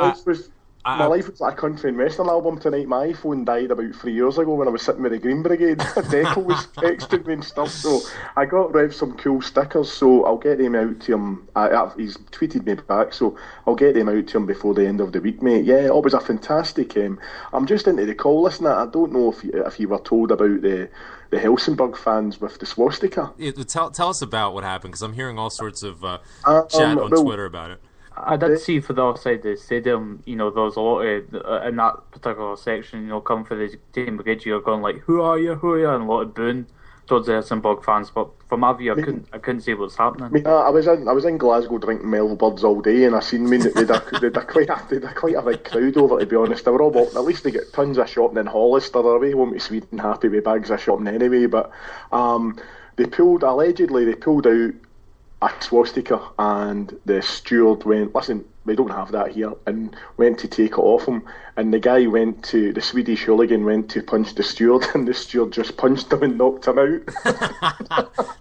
My life was like a country and western album tonight. My iPhone died about 3 years ago when I was sitting with the Green Brigade. Deco was texting me and stuff, so I got Rev some cool stickers, so I'll get them out to him. He's tweeted me back, so I'll get them out to him before the end of the week, mate. Yeah, it was a fantastic. I'm just into the call list now. I don't know if you were told about the Helsingborg fans with the swastika. Tell us about what happened, because I'm hearing all sorts of chat on Twitter about it. I did see for the offside of the stadium, there was a lot of, in that particular section, coming for the team brigade, you're going like, who are you, and a lot of booing towards the Helsingborg fans, but from my view, I couldn't see what's happening. I was in Glasgow drinking Melbirds all day, and I seen they'd quite a big crowd over, to be honest. They were all walking, at least they get tons of shopping in Hollister. They're away home to Sweden happy with bags of shopping anyway, but allegedly they pulled out a swastika, and the steward went, listen, we don't have that here, and went to take it off him, and the Swedish hooligan went to punch the steward, and the steward just punched him and knocked him out.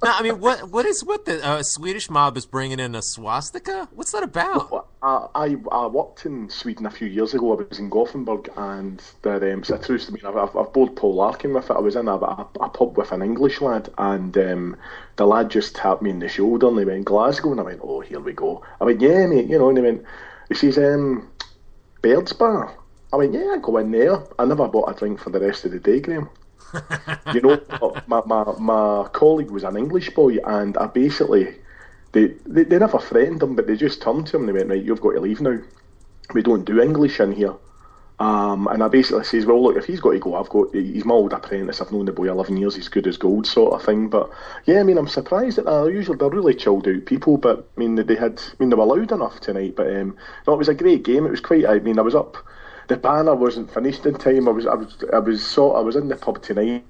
Now, I mean, what is with the Swedish mob is bringing in a swastika? What's that about? Well, I worked in Sweden a few years ago. I was in Gothenburg, and it's a true story. I've bored Paul Larkin with it. I was in a pub with an English lad, and the lad just tapped me in the shoulder, and he went, Glasgow, and I went, oh, here we go. I went, yeah, mate, and he says, Baird's Bar. I went, yeah, I go in there. I never bought a drink for the rest of the day, Graham. My colleague was an English boy, and I basically, they never threatened him, but they just turned to him and they went, right, you've got to leave now. We don't do English in here. And I basically says, well, look, if he's got to go, he's my old apprentice, I've known the boy 11 years, he's good as gold sort of thing. But yeah, I mean, I'm surprised that they're really chilled out people, but I mean, they were loud enough tonight. But no, it was a great game. It was quite, I mean, I was up, the banner wasn't finished in time. I was in the pub tonight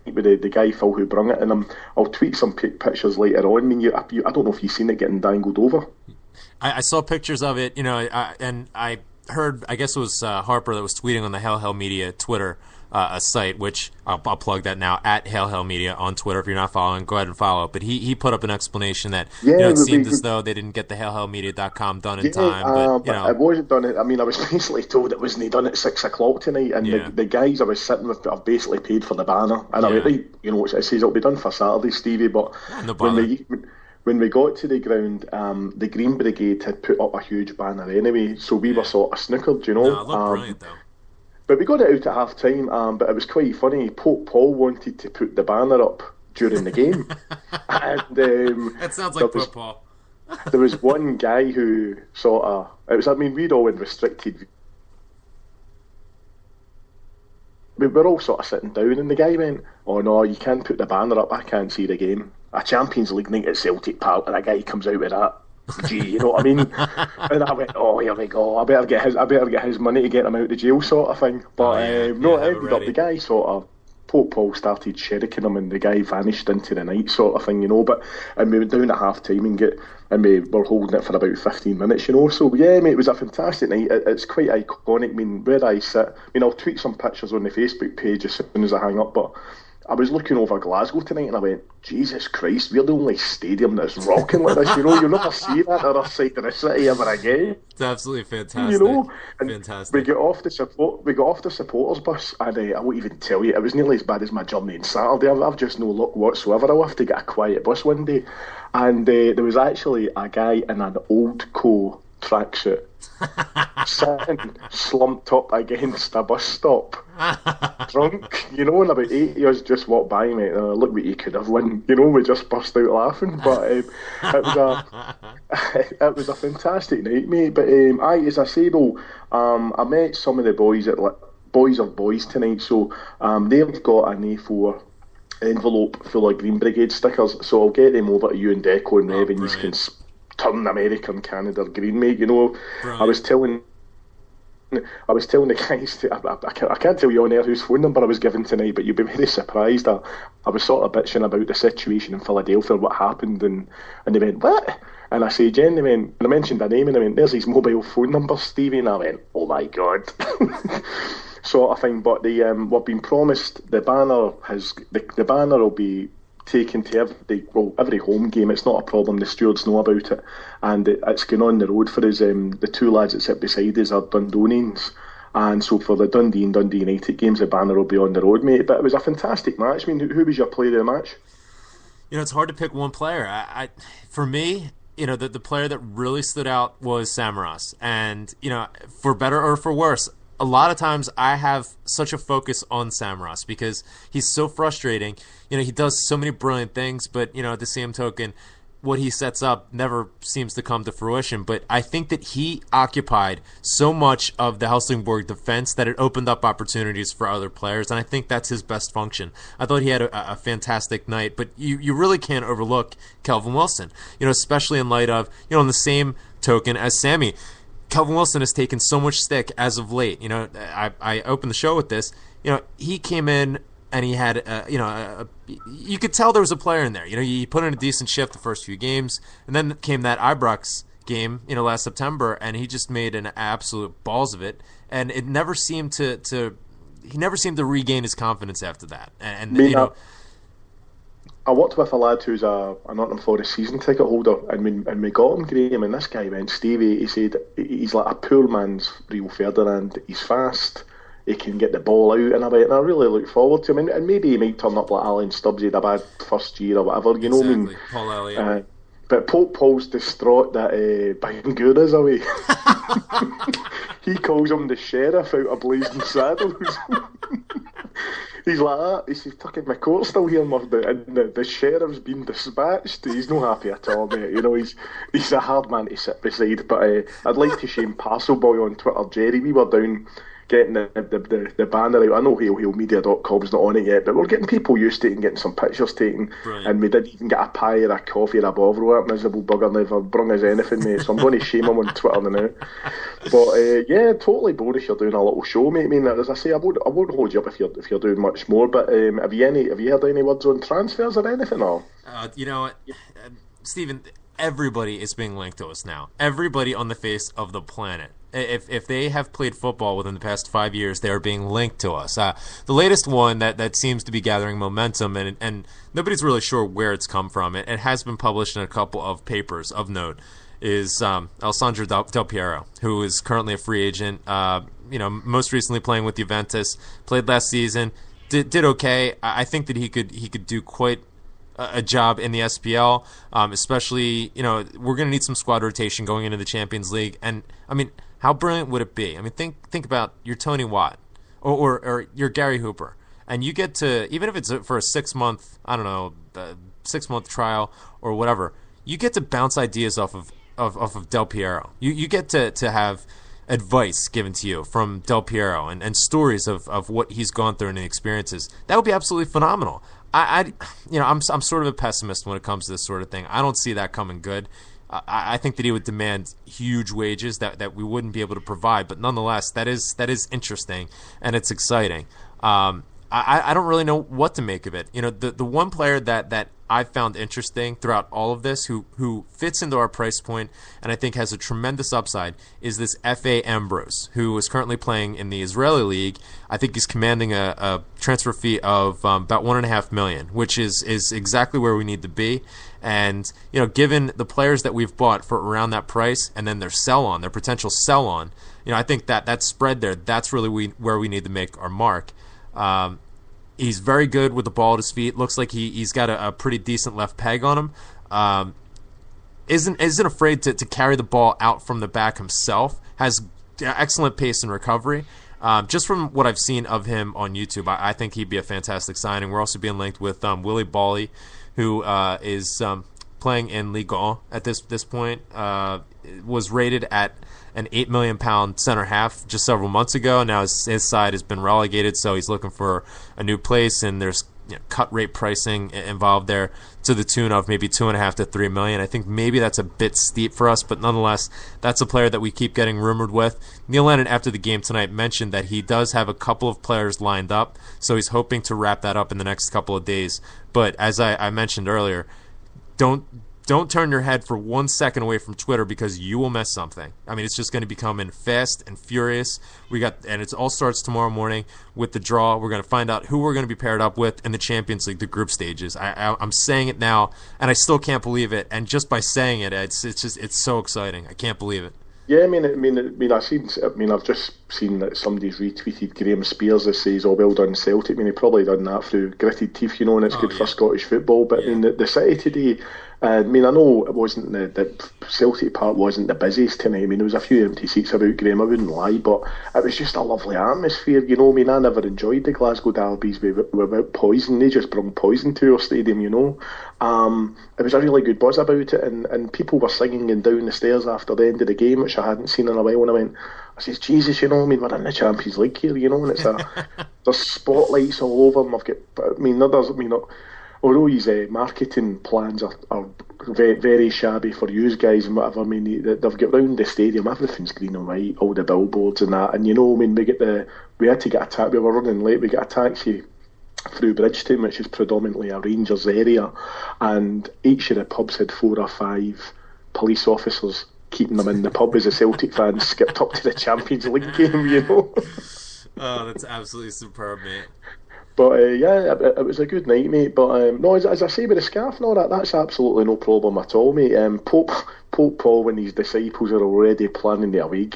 with the guy Phil who brung it, and I'll tweet some pictures later on. I mean, I don't know if you've seen it getting dangled over. I saw pictures of it, and I heard, I guess it was Harper that was tweeting on the Hail Hell Media Twitter site, which I'll plug that now, at Hail Hell Media on Twitter. If you're not following, go ahead and follow. But he put up an explanation that it seemed as though they didn't get the hailhellmedia.com done in time. But it wasn't done. I mean, I was basically told it wasn't done at 6 o'clock tonight, and the guys I was sitting with have basically paid for the banner. And I went, right, it says it'll be done for Saturday, Stevie. But when we got to the ground, the Green Brigade had put up a huge banner anyway, so we were sort of snookered, No, it looked brilliant, though. But we got it out at half time, but it was quite funny. Pope Paul wanted to put the banner up during the game. And that sounds like Pope Paul. There was one guy who sort of, we'd all in restricted. We were all sort of sitting down, and the guy went, oh no, you can't put the banner up, I can't see the game. A Champions League night at Celtic Park, and a guy comes out with that. Gee, you know what I mean? And I went, oh, here we go. I better get his money to get him out of jail, sort of thing. But it ended up the guy sort of, Pope Paul started shirking him, and the guy vanished into the night, sort of thing, and we went down at half time and we were holding it for about 15 minutes, So yeah, mate, it was a fantastic night. It's quite iconic. I mean, where I sit, I'll tweet some pictures on the Facebook page as soon as I hang up, but I was looking over Glasgow tonight, and I went, Jesus Christ, we're the only stadium that's rocking like this. You'll never see that other side of the city ever again. It's absolutely fantastic. And fantastic. We got off the supporters bus, and I won't even tell you, it was nearly as bad as my journey on Saturday. I've just no luck whatsoever. I'll have to get a quiet bus one day. And there was actually a guy in an old tracksuit sitting slumped up against a bus stop, drunk, and about 8 years just walked by, mate. Look what you could have won, we just burst out laughing. But it was a fantastic night, mate. But as I say though, I met some of the boys at Boys of Boys tonight, so they've got an A4 envelope full of Green Brigade stickers, so I'll get them over to you and Deco and Rev, and you can turn American Canada green, mate. I was telling the guys, I can't tell you on air whose phone number I was given tonight, but you'll be very surprised. I was sort of bitching about the situation in Philadelphia, what happened, and they went, what? And I said, Jen, and I mentioned a name, and they went, there's his mobile phone number, Stevie, and I went, oh my God. Sort of thing. But we've been promised the banner will be taken to every home game. It's not a problem, the stewards know about it, and it's going on the road for us. The two lads that sit beside us are Dundonians, and so for the Dundee and Dundee United games, the banner will be on the road, mate. But it was a fantastic match. I mean, who was your player of the match? It's hard to pick one player. For me, the player that really stood out was Samaras, and for better or for worse, a lot of times I have such a focus on Samaras because he's so frustrating. He does so many brilliant things, but, at the same token, what he sets up never seems to come to fruition. But I think that he occupied so much of the Helsingborg defense that it opened up opportunities for other players, and I think that's his best function. I thought he had a fantastic night, but you really can't overlook Kelvin Wilson, especially in light of, on the same token as Sammy. Kelvin Wilson has taken so much stick as of late. I opened the show with this. He came in and he had, you could tell there was a player in there. He put in a decent shift the first few games, and then came that Ibrox game, last September, and he just made an absolute balls of it, and it never seemed he never seemed to regain his confidence after that. I worked with a lad who's a Nottingham Forest season ticket holder, and we got him, Graham, and this guy went, Stevie, he said, he's like a poor man's Rio Ferdinand. He's fast, he can get the ball out and about, and I really look forward to him. And maybe he might turn up like Alan Stubbs, he had a bad first year or whatever, you know what I mean? Paul Elliott. But Paul's distraught that Bangura's away. He calls him the sheriff out of Blazing Saddles. He's like that. He says, "Tucking my coat still here, and the sheriff's been dispatched." He's no happy at all, mate. He's a hard man to sit beside. But I'd like to shame Parcelboy on Twitter, Jerry. We were down getting the banner out. I know HailHailMedia.com's not on it yet, but we're getting people used to it and getting some pictures taken. Brilliant. And we didn't even get a pie or a coffee or a Bovril. That miserable bugger never brung us anything, mate. So I'm going to shame him on Twitter now. But yeah, totally Boris, you're doing a little show, mate. I mean, as I say, I won't hold you up if you're doing much more. But have you heard any words on transfers or anything? Or you know what, Stephen? Everybody is being linked to us now. Everybody on the face of the planet. If they have played football within the past 5 years, they are being linked to us. The latest one that seems to be gathering momentum, and nobody's really sure where it's come from. It has been published in a couple of papers of note, is Alessandro Del Piero, who is currently a free agent. Most recently playing with Juventus, played last season, did okay. I think that he could do quite a job in the SPL, especially, we're going to need some squad rotation going into the Champions League. And, I mean, how brilliant would it be? I mean, think about your Tony Watt or your Gary Hooper, and you get to, even if it's for a 6 month, 6 month trial or whatever, you get to bounce ideas off of Del Piero. You get to have advice given to you from Del Piero and stories of what he's gone through and the experiences. That would be absolutely phenomenal. I'm sort of a pessimist when it comes to this sort of thing. I don't see that coming good. I think that he would demand huge wages that we wouldn't be able to provide, but nonetheless, that is interesting and it's exciting. I don't really know what to make of it. The one player that I've found interesting throughout all of this, who fits into our price point and I think has a tremendous upside, is this F.A. Ambrose, who is currently playing in the Israeli League. I think he's commanding a transfer fee of about $1.5 million, which is exactly where we need to be. And given the players that we've bought for around that price, and then their potential sell on, I think that spread there, that's really where we need to make our mark. He's very good with the ball at his feet. Looks like he's got a pretty decent left peg on him. Isn't afraid to carry the ball out from the back himself. Has excellent pace and recovery. Just from what I've seen of him on YouTube, I think he'd be a fantastic signing. We're also being linked with Willy Bally, who is playing in Ligue 1 at this point. Was rated at an £8 million center half just several months ago. Now his side has been relegated, so he's looking for a new place, and there's cut rate pricing involved there to the tune of maybe $2.5 to $3 million. I think maybe that's a bit steep for us, but nonetheless, that's a player that we keep getting rumored with. Neil Lennon, after the game tonight, mentioned that he does have a couple of players lined up, so he's hoping to wrap that up in the next couple of days. But as I mentioned earlier, don't turn your head for 1 second away from Twitter, because you will miss something. I mean, it's just going to be coming fast and furious. And it all starts tomorrow morning with the draw. We're going to find out who we're going to be paired up with in the Champions League, the group stages. I'm saying it now, and I still can't believe it. And just by saying it, it's so exciting. I can't believe it. Yeah, I've just seen that somebody's retweeted Graham Spears that says, "Oh, well done, Celtic." I mean, he probably done that through gritted teeth, and it's good for Scottish football. But the City today, I know it wasn't the Celtic part wasn't the busiest tonight. I mean, there was a few empty seats about, Graham, I wouldn't lie, but it was just a lovely atmosphere. I never enjoyed the Glasgow derbies without poison. They just brought poison to our stadium. It was a really good buzz about it, and people were singing and down the stairs after the end of the game, which I hadn't seen in a while. And I says, Jesus, we're in the Champions League here, and it's there's spotlights all over them. Although his marketing plans are very, very shabby for you guys and whatever, they've got round the stadium, everything's green and white, all the billboards and that, and we had to get a taxi, we were running late, we got a taxi through Bridgeton, which is predominantly a Rangers area, and each of the pubs had 4 or 5 police officers keeping them in the pub as a Celtic fan skipped up to the Champions League game, you know. Oh, that's absolutely superb, mate. But yeah, it was a good night, mate. But no, as I say with the scarf and all that, that's absolutely no problem at all, mate. Pope Paul and his disciples are already planning the away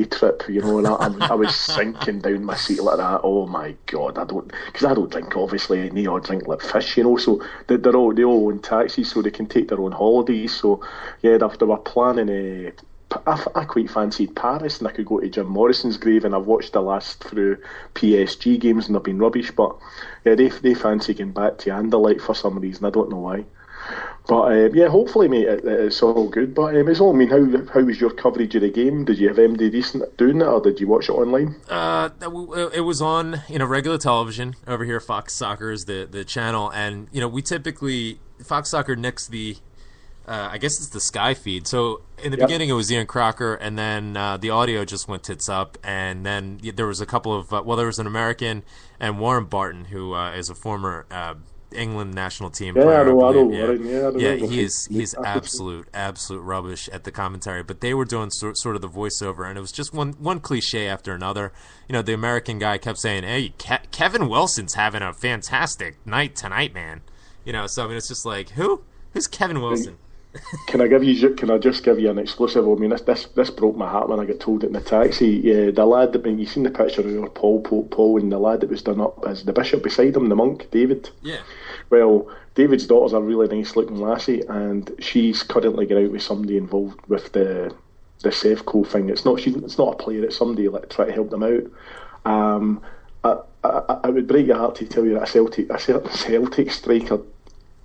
trip, you know, and I was sinking down my seat like that. Oh my God, because I don't drink, obviously, and they all drink like fish, you know. So they all own taxis, so they can take their own holidays. So yeah, they were planning I quite fancied Paris, and I could go to Jim Morrison's grave, and I've watched the last through PSG games and they've been rubbish, but yeah, they fancy getting back to Anderlecht for some reason, I don't know why. But yeah, hopefully, mate, it's all good. But as well, I mean, how was your coverage of the game? Did you have MD decent doing it, or did you watch it online? It was on regular television over here. Fox Soccer is the channel, and we typically Fox Soccer nicks the. I guess it's the Sky feed. So in the beginning it was Ian Crocker, and then the audio just went tits up, and then there was a couple of there was an American and Warren Barton, who is a former England national team player. He's absolute rubbish at the commentary, but they were doing sort of the voiceover, and it was just one cliche after another. The American guy kept saying, "Hey, Kevin Wilson's having a fantastic night tonight, man." So I mean, it's just like, who's Kevin Wilson? Can I just give you an exclusive? I mean, this broke my heart when I got told it in the taxi. Yeah, the lad that you seen the picture of your Paul, and the lad that was done up as the bishop beside him, the monk, David. Yeah. Well, David's daughter's a really nice looking lassie, and she's currently getting out with somebody involved with the Sevco thing. It's not a player. It's somebody like try to help them out. I would break your heart to tell you that a certain Celtic striker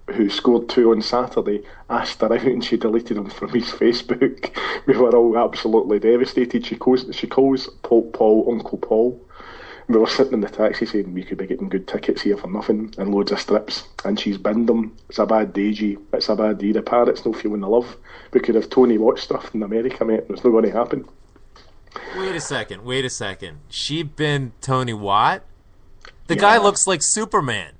who scored 2 on Saturday asked her out, and she deleted him from his Facebook. We were all absolutely devastated. She calls Paul Uncle Paul. We were sitting in the taxi saying we could be getting good tickets here for nothing and loads of strips, and she's binned them. It's a bad day, G. It's a bad day. The parrot's no feeling the love. We could have Tony Watt stuff in America, mate. It's not going to happen. Wait a second. She binned Tony Watt? The guy looks like Superman.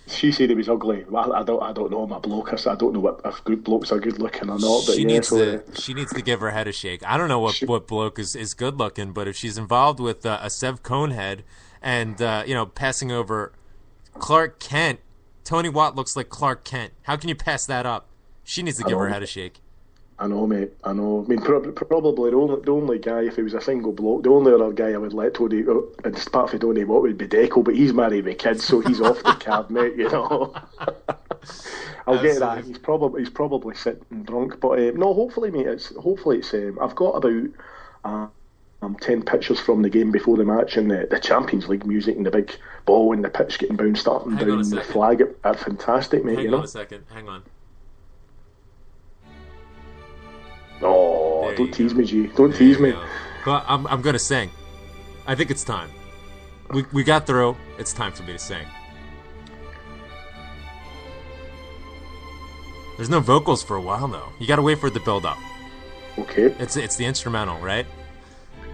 She said he was ugly. Well, I don't know. I'm a bloke. I don't know if good blokes are good looking or not. But she needs to give her head a shake. I don't know what bloke is good looking, but if she's involved with a Sev Conehead and passing over Clark Kent, Tony Watt looks like Clark Kent. How can you pass that up? She needs to give her head a shake. I know, mate. I know. I mean, probably the only guy, if he was a single bloke, the only other guy I would let Tony, and apart from Tony Watt, would be Deco, but he's married with kids, so he's off the card, mate. I'll get that. He's probably sitting drunk, but no. Hopefully, mate. It's. I've got about 10 pictures from the game before the match, and the Champions League music and the big ball and the pitch getting bounced up and down, the flag. It's fantastic, mate. Hang on a second. Hang on. Oh, don't tease me, G. Don't tease me. But I'm going to sing. I think it's time. We got through. It's time for me to sing. There's no vocals for a while, though. You got to wait for it to build up. Okay. It's the instrumental, right?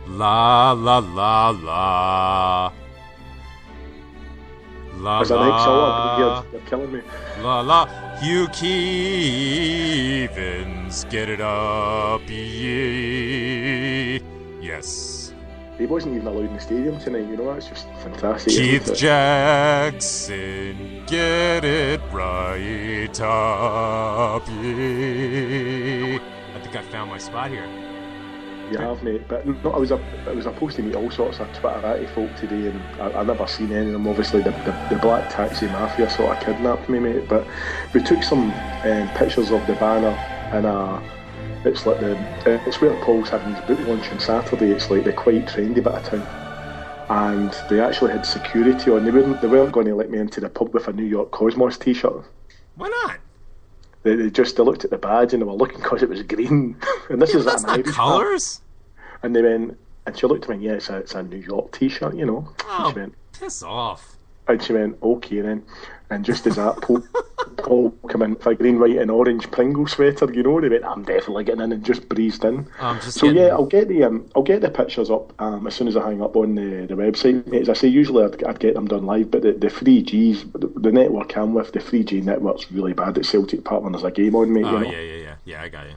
La, la, la, la. La, As I la. You're killing me. La, la. Hugh Keevins, get it up, yeah. Yes. He wasn't even allowed in the stadium tonight, that's just fantastic. Keith Jackson, get it right up, yeah. I think I found my spot here. You have, mate. But no, I was supposed to meet all sorts of Twitterati folk today, and I never seen any of them. Obviously, the Black Taxi Mafia sort of kidnapped me, mate. But we took some pictures of the banner, and it's like it's where Paul's having his book launch on Saturday. It's like the quite trendy bit of town, and they actually had security on. They weren't going to let me into the pub with a New York Cosmos T-shirt. Why not? They looked at the badge and they were looking because it was green. And this is that's an not Irish colours. And they went, and she looked at me, yeah, it's a New York T-shirt, Oh, and she went, piss off. And she went, okay then. And just as that, Paul came in with a green, white and orange Pringle sweater, they went, I'm definitely getting in, and just breezed in. Yeah, I'll get the pictures up as soon as I hang up on the website. As I say, usually I'd get them done live, but the 3Gs, the network I'm with, the 3G network's really bad at Celtic Park when there's a game on, mate. Yeah, I got you.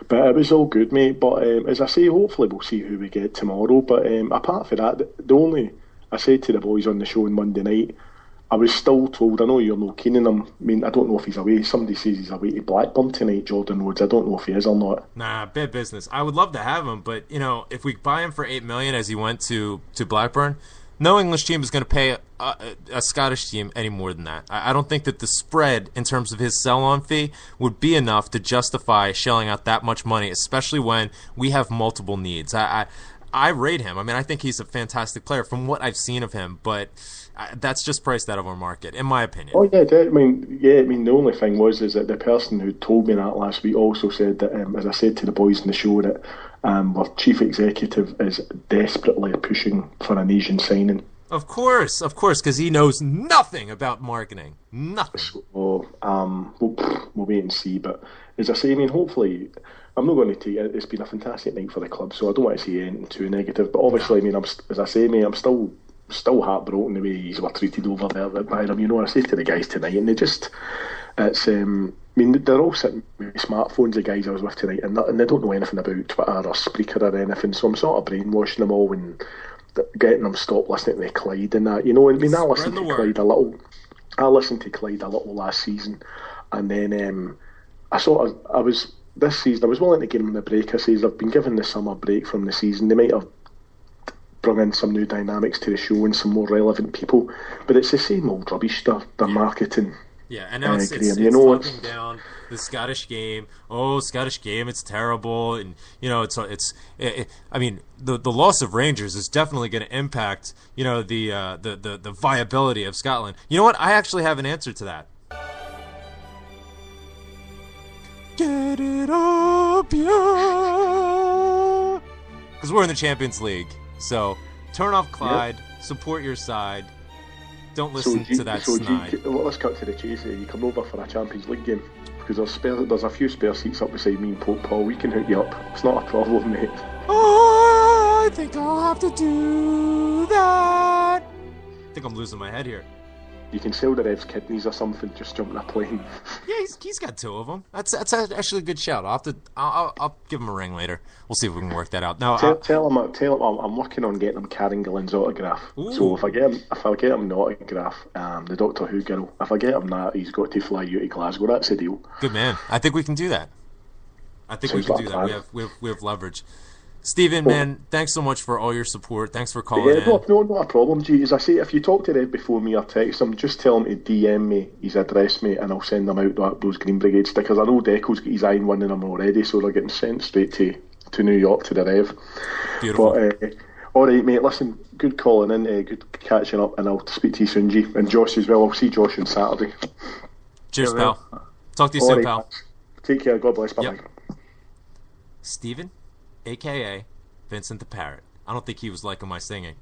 But it was all good, mate. But as I say, hopefully we'll see who we get tomorrow. But apart from that, the only I said to the boys on the show on Monday night, I was still told, I know you're not keen on him. I mean, I don't know if he's away. Somebody says he's away to Blackburn tonight, Jordan Woods. I don't know if he is or not. Nah, bad business. I would love to have him, but, if we buy him for $8 million as he went to Blackburn, no English team is going to pay a Scottish team any more than that. I don't think that the spread in terms of his sell-on fee would be enough to justify shelling out that much money, especially when we have multiple needs. I rate him. I mean, I think he's a fantastic player from what I've seen of him, but that's just priced out of our market, in my opinion. Oh yeah, I mean, the only thing is that the person who told me that last week also said that, as I said to the boys in the show, that our chief executive is desperately pushing for an Asian signing. Of course, because he knows nothing about marketing. Nothing. So, we'll wait and see. But as I say, I mean, hopefully, I'm not going to take it. It's been a fantastic night for the club, so I don't want to say anything too negative. But obviously, I mean, as I say, mate, I'm still heartbroken the way he's were treated over there by them. I say to the guys tonight, and I mean, they're all sitting with smartphones, the guys I was with tonight, and they don't know anything about Twitter or Spreaker or anything, so I'm sort of brainwashing them all and getting them stopped listening to Clyde and that. I mean, I listened to Clyde a little last season, and then this season I was willing to give them the break. I says I've been given the summer break from the season. They might have bring in some new dynamics to the show and some more relevant people, but it's the same old rubbish stuff. They're marketing. Yeah, and now it's talking down the Scottish game. Oh, Scottish game, it's terrible, and I mean, the loss of Rangers is definitely going to impact the viability of Scotland. You know what? I actually have an answer to that. Get it up, yeah, because we're in the Champions League. So turn off Clyde, support your side. Don't listen to that snide. Let's cut to the chase here. You come over for a Champions League game because there's a few spare seats up beside me and Pope Paul. We can hook you up. It's not a problem, mate. Oh, I think I'll have to do that. I think I'm losing my head here. You can sell the Rev's kidneys or something. Just jump in a plane. Yeah, he's got two of them. That's actually a good shout. I'll give him a ring later. We'll see if we can work that out. Now, tell him I'm working on getting him Karen Gillan's autograph. Ooh. So if I get him the autograph, the Doctor Who girl, if I get him that, he's got to fly you to Glasgow. That's the deal. Good man. I think we can do that. We have leverage. Stephen, man, thanks so much for all your support. Thanks for calling in. No, not a problem, G. As I say, if you talk to Red before me or text him, just tell him to DM me his address, mate, and I'll send them out those Green Brigade stickers. I know Deco's got his eye on one of them already, so they're getting sent straight to New York to the Rev. Beautiful. But, all right, mate, listen, good calling in, good catching up, and I'll speak to you soon, G. And Josh as well. I'll see Josh on Saturday. Cheers, pal. Talk to you soon, pal. Take care. God bless. Bye-bye. Yep. Stephen, a.k.a. Vincent the Parrot. I don't think he was liking my singing.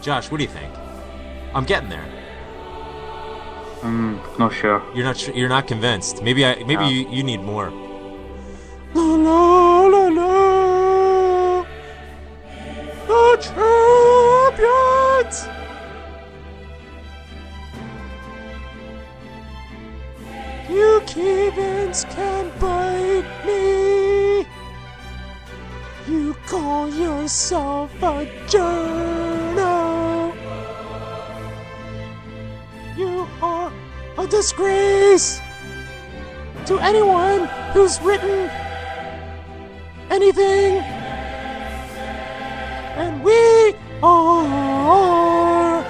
Josh, what do you think? I'm getting there. Not sure. You're not convinced. Maybe you need more. La la la la. The champions. You Cubans can't bite me. You call yourself a journal. You are a disgrace to anyone who's written anything. And we are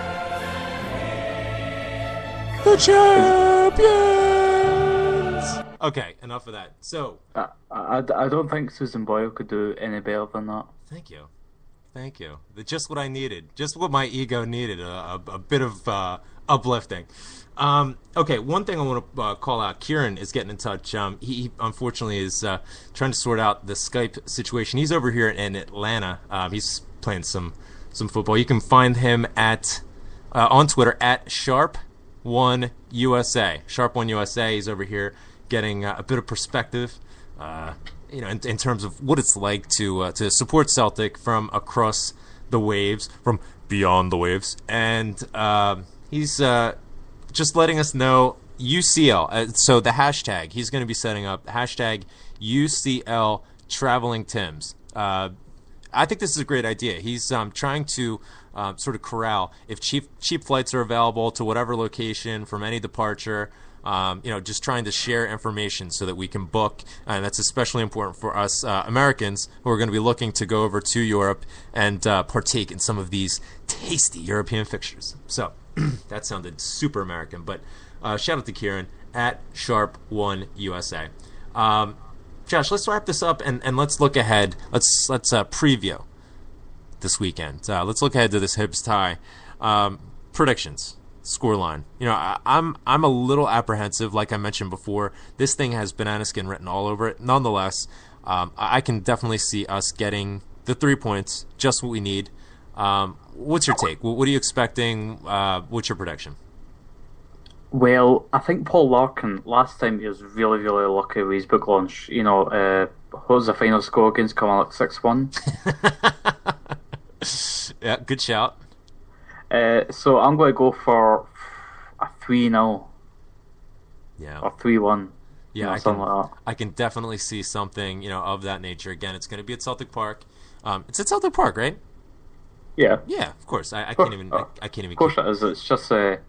the champions. Okay, enough of that. So, I don't think Susan Boyle could do any better than that. Thank you. Just what I needed. Just what my ego needed. A bit of uplifting. Okay, one thing I want to call out. Kieran is getting in touch. He unfortunately is trying to sort out the Skype situation. He's over here in Atlanta. He's playing some football. You can find him on Twitter at Sharp1USA. Sharp1USA. He's over here getting a bit of perspective, in terms of what it's like to support Celtic from across the waves, from beyond the waves, and he's just letting us know, UCL. So the hashtag he's going to be setting up hashtag UCL Traveling Tims. I think this is a great idea. He's trying to sort of corral if cheap flights are available to whatever location from any departure. Just trying to share information so that we can book, and that's especially important for us Americans who are going to be looking to go over to Europe and partake in some of these tasty European fixtures. So that sounded super American, but shout out to Kieran at Sharp1USA. Josh, let's wrap this up and let's look ahead. Let's preview this weekend. Let's look ahead to this Hibs tie. Predictions. Scoreline. I'm a little apprehensive, like I mentioned before. This thing has banana skin written all over it. Nonetheless, I can definitely see us getting the 3 points, just what we need. What's your take? What are you expecting? What's your prediction? Well, I think Paul Larkin, last time he was really, really lucky with his book launch. What was the final score against Kilmarnock? 6-1? Yeah, good shout. So I'm going to go for a 3-0. Yeah. Or 3-1. Yeah, something like that. I can definitely see something, of that nature. Again, it's going to be at Celtic Park. It's at Celtic Park, right? Yeah. Yeah, of course. I can't even. I can't even. Of course it is. It's just a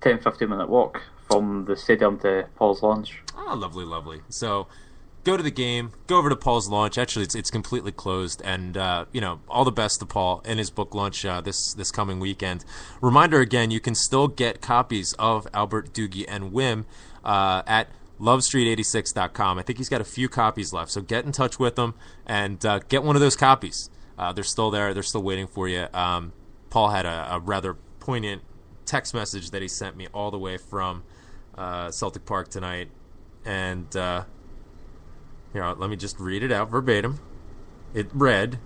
10-15 minute walk from the stadium to Paul's Launch. Oh, lovely, lovely. So, go to the game. Go over to Paul's Launch. Actually, it's completely closed. And all the best to Paul in his book launch this coming weekend. Reminder again, you can still get copies of Albert, Doogie, and Wim at lovestreet86.com. I think he's got a few copies left, so get in touch with him and get one of those copies. They're still there. They're still waiting for you. Paul had a rather poignant text message that he sent me all the way from Celtic Park tonight. And here, let me just read it out verbatim. It read,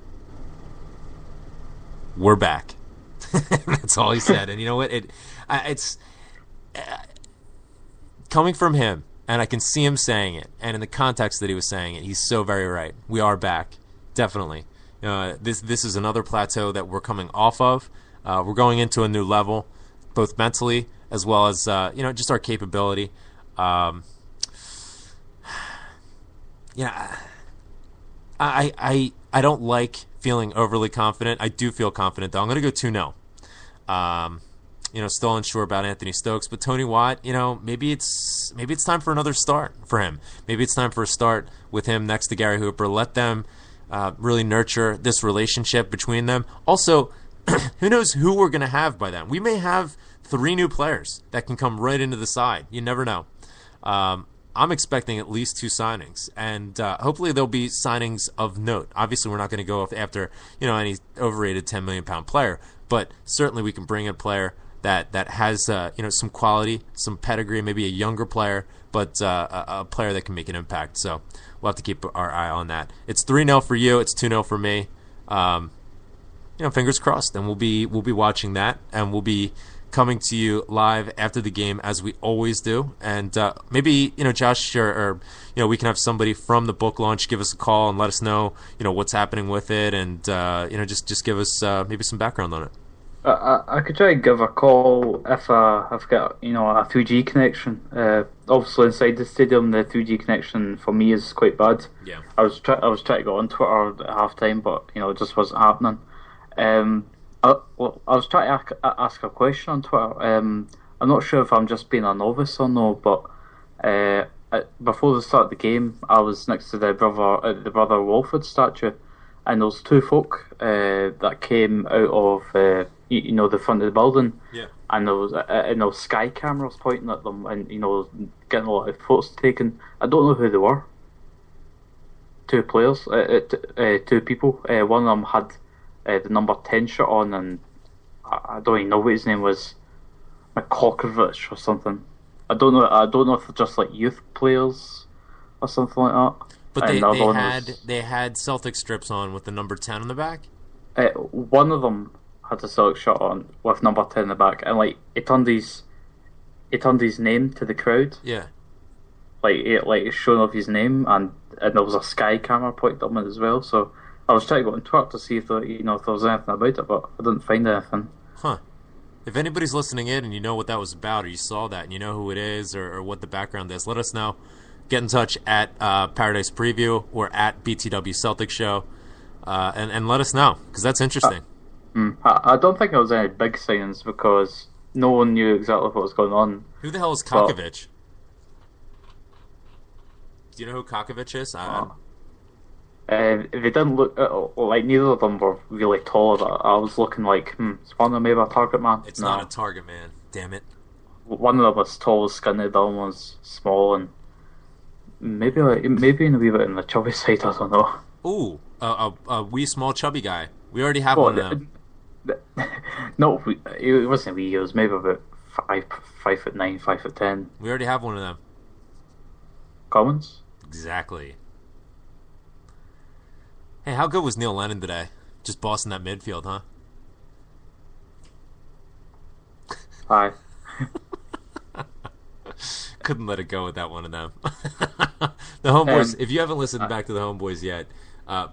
"We're back." That's all he said. And you know what? It's coming from him, and I can see him saying it. And in the context that he was saying it, he's so very right. We are back, definitely. This is another plateau that we're coming off of. We're going into a new level, both mentally as well as just our capability. I don't like feeling overly confident. I do feel confident though. I'm going to go 2-0. Still unsure about Anthony Stokes, but Tony Watt, maybe it's time for another start for him. Maybe it's time for a start with him next to Gary Hooper. Let them really nurture this relationship between them. Also, who knows who we're going to have by then? We may have 3 new players that can come right into the side. You never know. I'm expecting at least 2 signings, and hopefully there'll be signings of note. Obviously, we're not going to go after any overrated £10 million player, but certainly we can bring in a player that has some quality, some pedigree, maybe a younger player, but a player that can make an impact. So we'll have to keep our eye on that. It's 3-0 for you. It's 2-0 for me. Fingers crossed, and we'll be watching that, and we'll be coming to you live after the game as we always do. And maybe Josh or we can have somebody from the book launch give us a call and let us know what's happening with it, and just give us maybe some background on it. I could try to give a call if I've got a 3G connection. Obviously inside the stadium, the 3G connection for me is quite bad. Yeah. I was trying to go on Twitter at halftime, but it just wasn't happening. I was trying to ask a question on Twitter. I'm not sure if I'm just being a novice or no, but before the start of the game, I was next to the brother Walford statue, and there was 2 folk that came out of the front of the building. Yeah. And there was sky cameras pointing at them, and getting a lot of photos taken. I don't know who they were. 2 players, 2 people. One of them had the number 10 shirt on, and I don't even know what his name was, McCokovich or something. I don't know if they're just like youth players or something like that. But they had Celtic strips on with the number 10 on the back. One of them had a Celtic shirt on with number 10 in the back, and he turned his name to the crowd. Yeah. Like showing off his name, and there was a sky camera pointed at him as well. So I was trying to go on Twitter to see if there was anything about it, but I didn't find anything. Huh. If anybody's listening in and you know what that was about, or you saw that and you know who it is, or what the background is, let us know. Get in touch at Paradise Preview or at BTW Celtic Show, and let us know, because that's interesting. I don't think it was any big signings because no one knew exactly what was going on. Who the hell is Kakovic? Do you know who Kakovic is? They didn't look like neither of them were really tall. I was looking like, is one of them maybe a target man? It's not a target man. Damn it. One of them was tall, skinny. The other one was small and maybe in a wee bit in the chubby side. I don't know. Ooh, a wee small chubby guy. We already have one of them. No, it wasn't wee. He was maybe about 5'9", 5'10". We already have one of them. Commons? Exactly. Hey, how good was Neil Lennon today? Just bossing that midfield, huh? Aye. Couldn't let it go with that one of them. The Homeboys, if you haven't listened back to the Homeboys yet,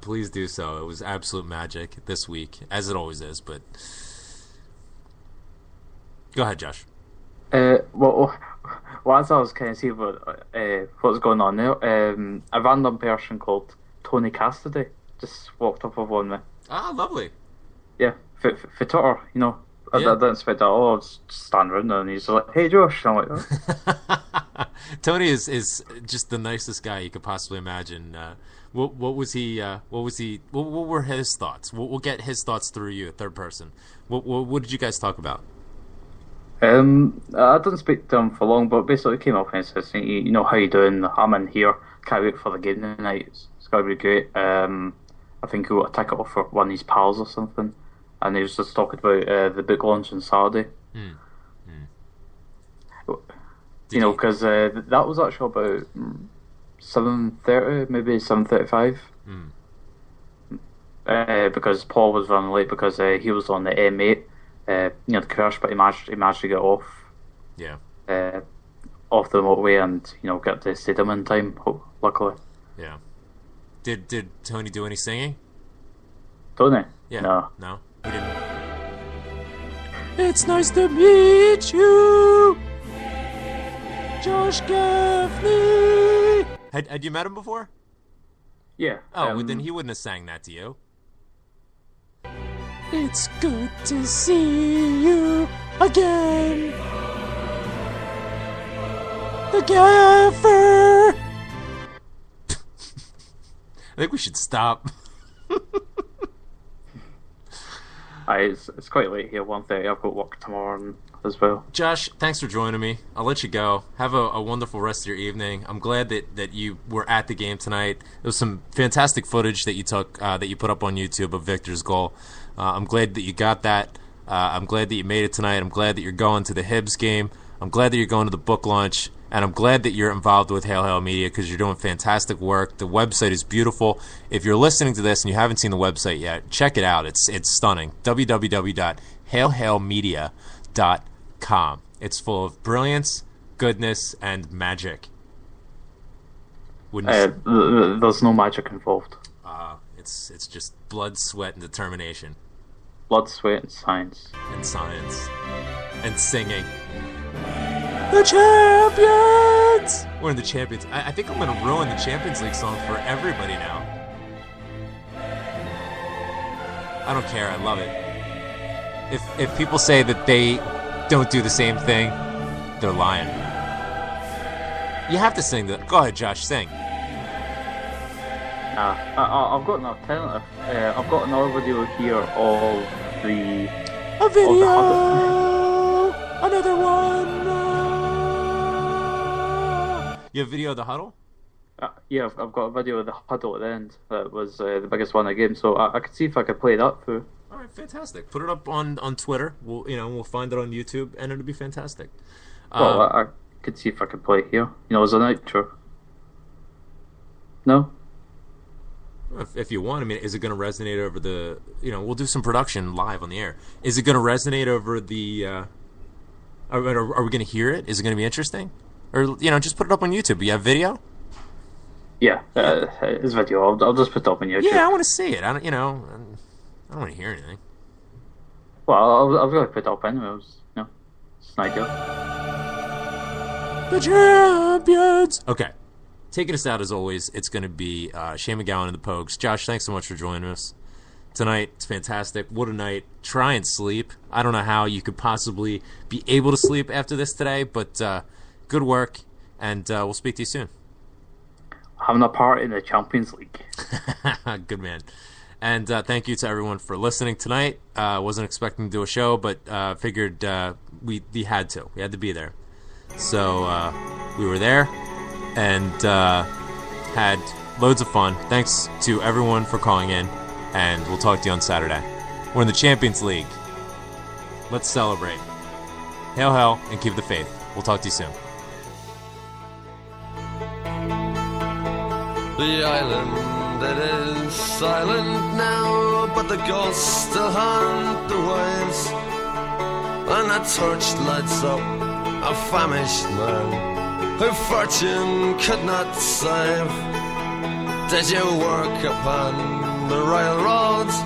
please do so. It was absolute magic this week, as it always is, but... Go ahead, Josh. Well, as I was kind of seeing what's going on there, a random person called Tony Cassidy just walked up on me. Ah, lovely. Yeah, for Twitter, you know. I didn't expect that. I'll just stand around there and he's like, "Hey, Josh." And I'm like, "Oh." Tony is just the nicest guy you could possibly imagine. What was he? What were his thoughts? We'll get his thoughts through you, third person. What did you guys talk about? I didn't speak to him for long, but basically he came up and said, "You know, how you doing? I'm in here. Can't wait for the game tonight. It's going to be great." I think he got a ticket off for one of his pals or something, and he was just talking about the book launch on Saturday. You know, because that was actually about 7:30, maybe 7:35. Because Paul was running late because he was on the M8. You know, the crash, but he managed to get off. Yeah. Off the motorway and get to the stadium in time. Luckily. Yeah. Did Tony do any singing? Tony? Yeah. No, he didn't. It's nice to meet you, Josh Gaffney. Had you met him before? Yeah. Oh, well, then he wouldn't have sang that to you. It's good to see you again, the Gaffer. I think we should stop. It's quite late here, 1:30. I've got work tomorrow as well. Josh, thanks for joining me. I'll let you go. Have a wonderful rest of your evening. I'm glad that you were at the game tonight. There was some fantastic footage that you took, that you put up on YouTube of Victor's goal. I'm glad that you got that. I'm glad that you made it tonight. I'm glad that you're going to the Hibs game. I'm glad that you're going to the book launch. And I'm glad that you're involved with Hail Hail Media because you're doing fantastic work. The website is beautiful. If you're listening to this and you haven't seen the website yet, check it out. It's stunning. www.hailhailmedia.com. It's full of brilliance, goodness, and magic. There's no magic involved. It's just blood, sweat, and determination. Blood, sweat, and science. And science. And singing. The champions! We're in the champions. I think I'm going to ruin the Champions League song for everybody now. I don't care. I love it. If people say that they don't do the same thing, they're lying. You have to sing that. Go ahead, Josh. Sing. I've got an alternative. I've got another video here of the... A video! Another one! You have a video of the huddle? Yeah, I've got a video of the huddle at the end. That was the biggest one of the game, so I could see if I could play that through. All right, fantastic. Put it up on Twitter. We'll find it on YouTube, and it'll be fantastic. Well, I could see if I could play it here. As an outro. No? If you want, I mean, is it going to resonate over the... we'll do some production live on the air. Is it going to resonate over the... Are we going to hear it? Is it going to be interesting? Or, just put it up on YouTube. You have video? Yeah, it's video. I'll just put it up on YouTube. Yeah, I want to see it. I don't want to hear anything. Well, I was going to put it up anyways. Nigel. The champions! Okay. Taking us out as always, it's going to be Shane McGowan and the Pogues. Josh, thanks so much for joining us tonight. It's fantastic. What a night. Try and sleep. I don't know how you could possibly be able to sleep after this today, but good work, and we'll speak to you soon. Having a part in the Champions League. Good man. And thank you to everyone for listening tonight. Wasn't expecting to do a show, but figured we had to. We had to be there. So we were there and had loads of fun. Thanks to everyone for calling in, and we'll talk to you on Saturday. We're in the Champions League. Let's celebrate. Hail, hail, and keep the faith. We'll talk to you soon. The island, it is silent now, but the ghosts still haunt the waves. And a torch lights up a famished man who fortune could not save. Did you work upon the railroads?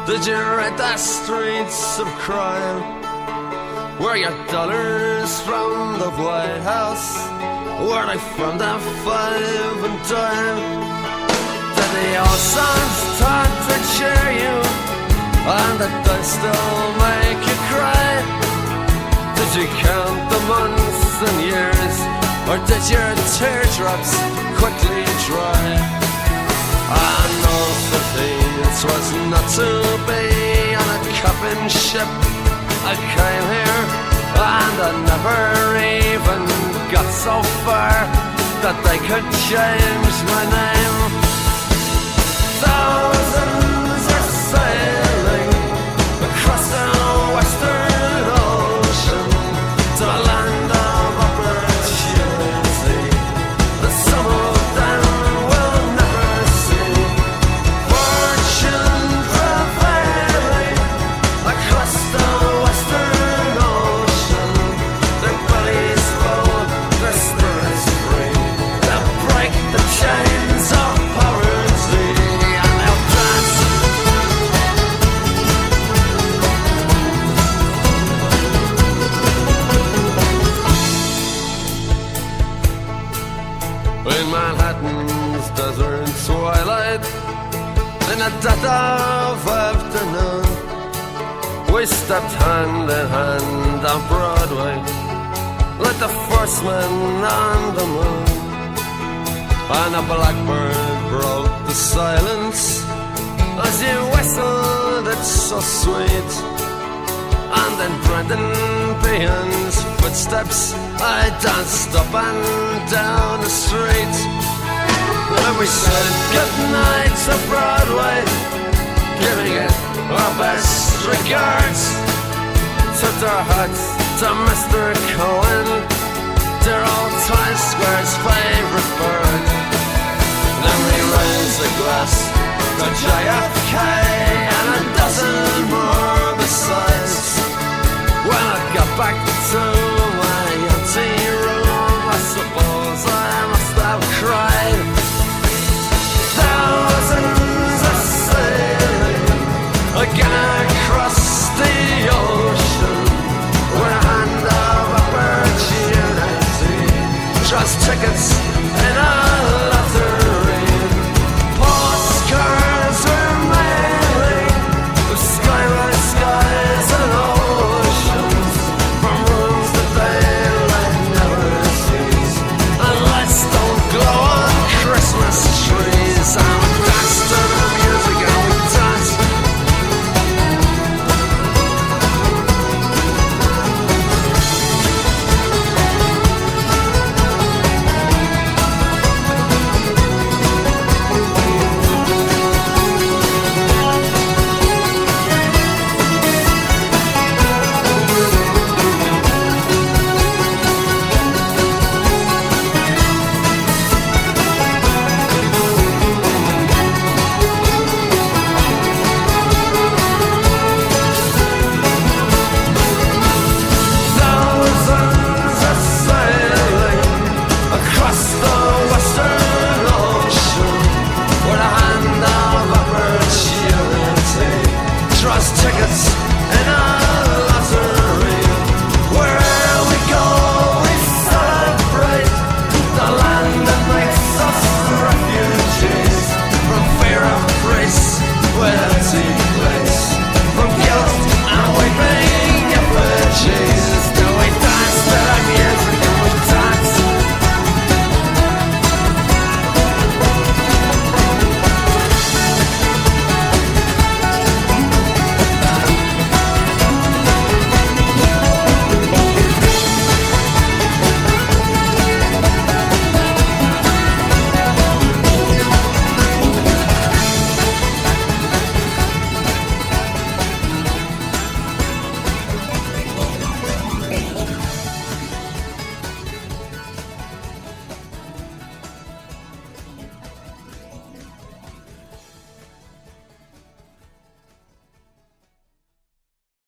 Did you ride the streets of crime? Were your dollars from the White House? Were they from the 5 and dime? Did the old songs start to cheer you? And did they still make you cry? Did you count the months and years? Or did your teardrops quickly dry? I know that it was not to be on a copping ship. I came here and I never even got so far that they could change my name. Thousands are sailing across the western ocean to a land of opportunity that some of them will never see. Fortune prevailing across the western ocean, their bellies full, their spirits free. They'll break the chains of poverty and they'll dance. In Manhattan's desert twilight, in the dead of afternoon, we stepped hand in hand on Broadway, like the first man on the moon. And a blackbird broke the silence as you whistled, it's so sweet. And in Brendan Behan's footsteps, I danced up and down the street. And we said goodnight to Broadway, giving it our best regards. Tipped our hats to Mr. Cohen, dear old Times Square's favorite bird. Then we raised a glass to JFK and a dozen more besides. When I got back to my empty room, I suppose I must have cried. Thousands are sailing again across the ocean with a hand of opportunity. Trust tickets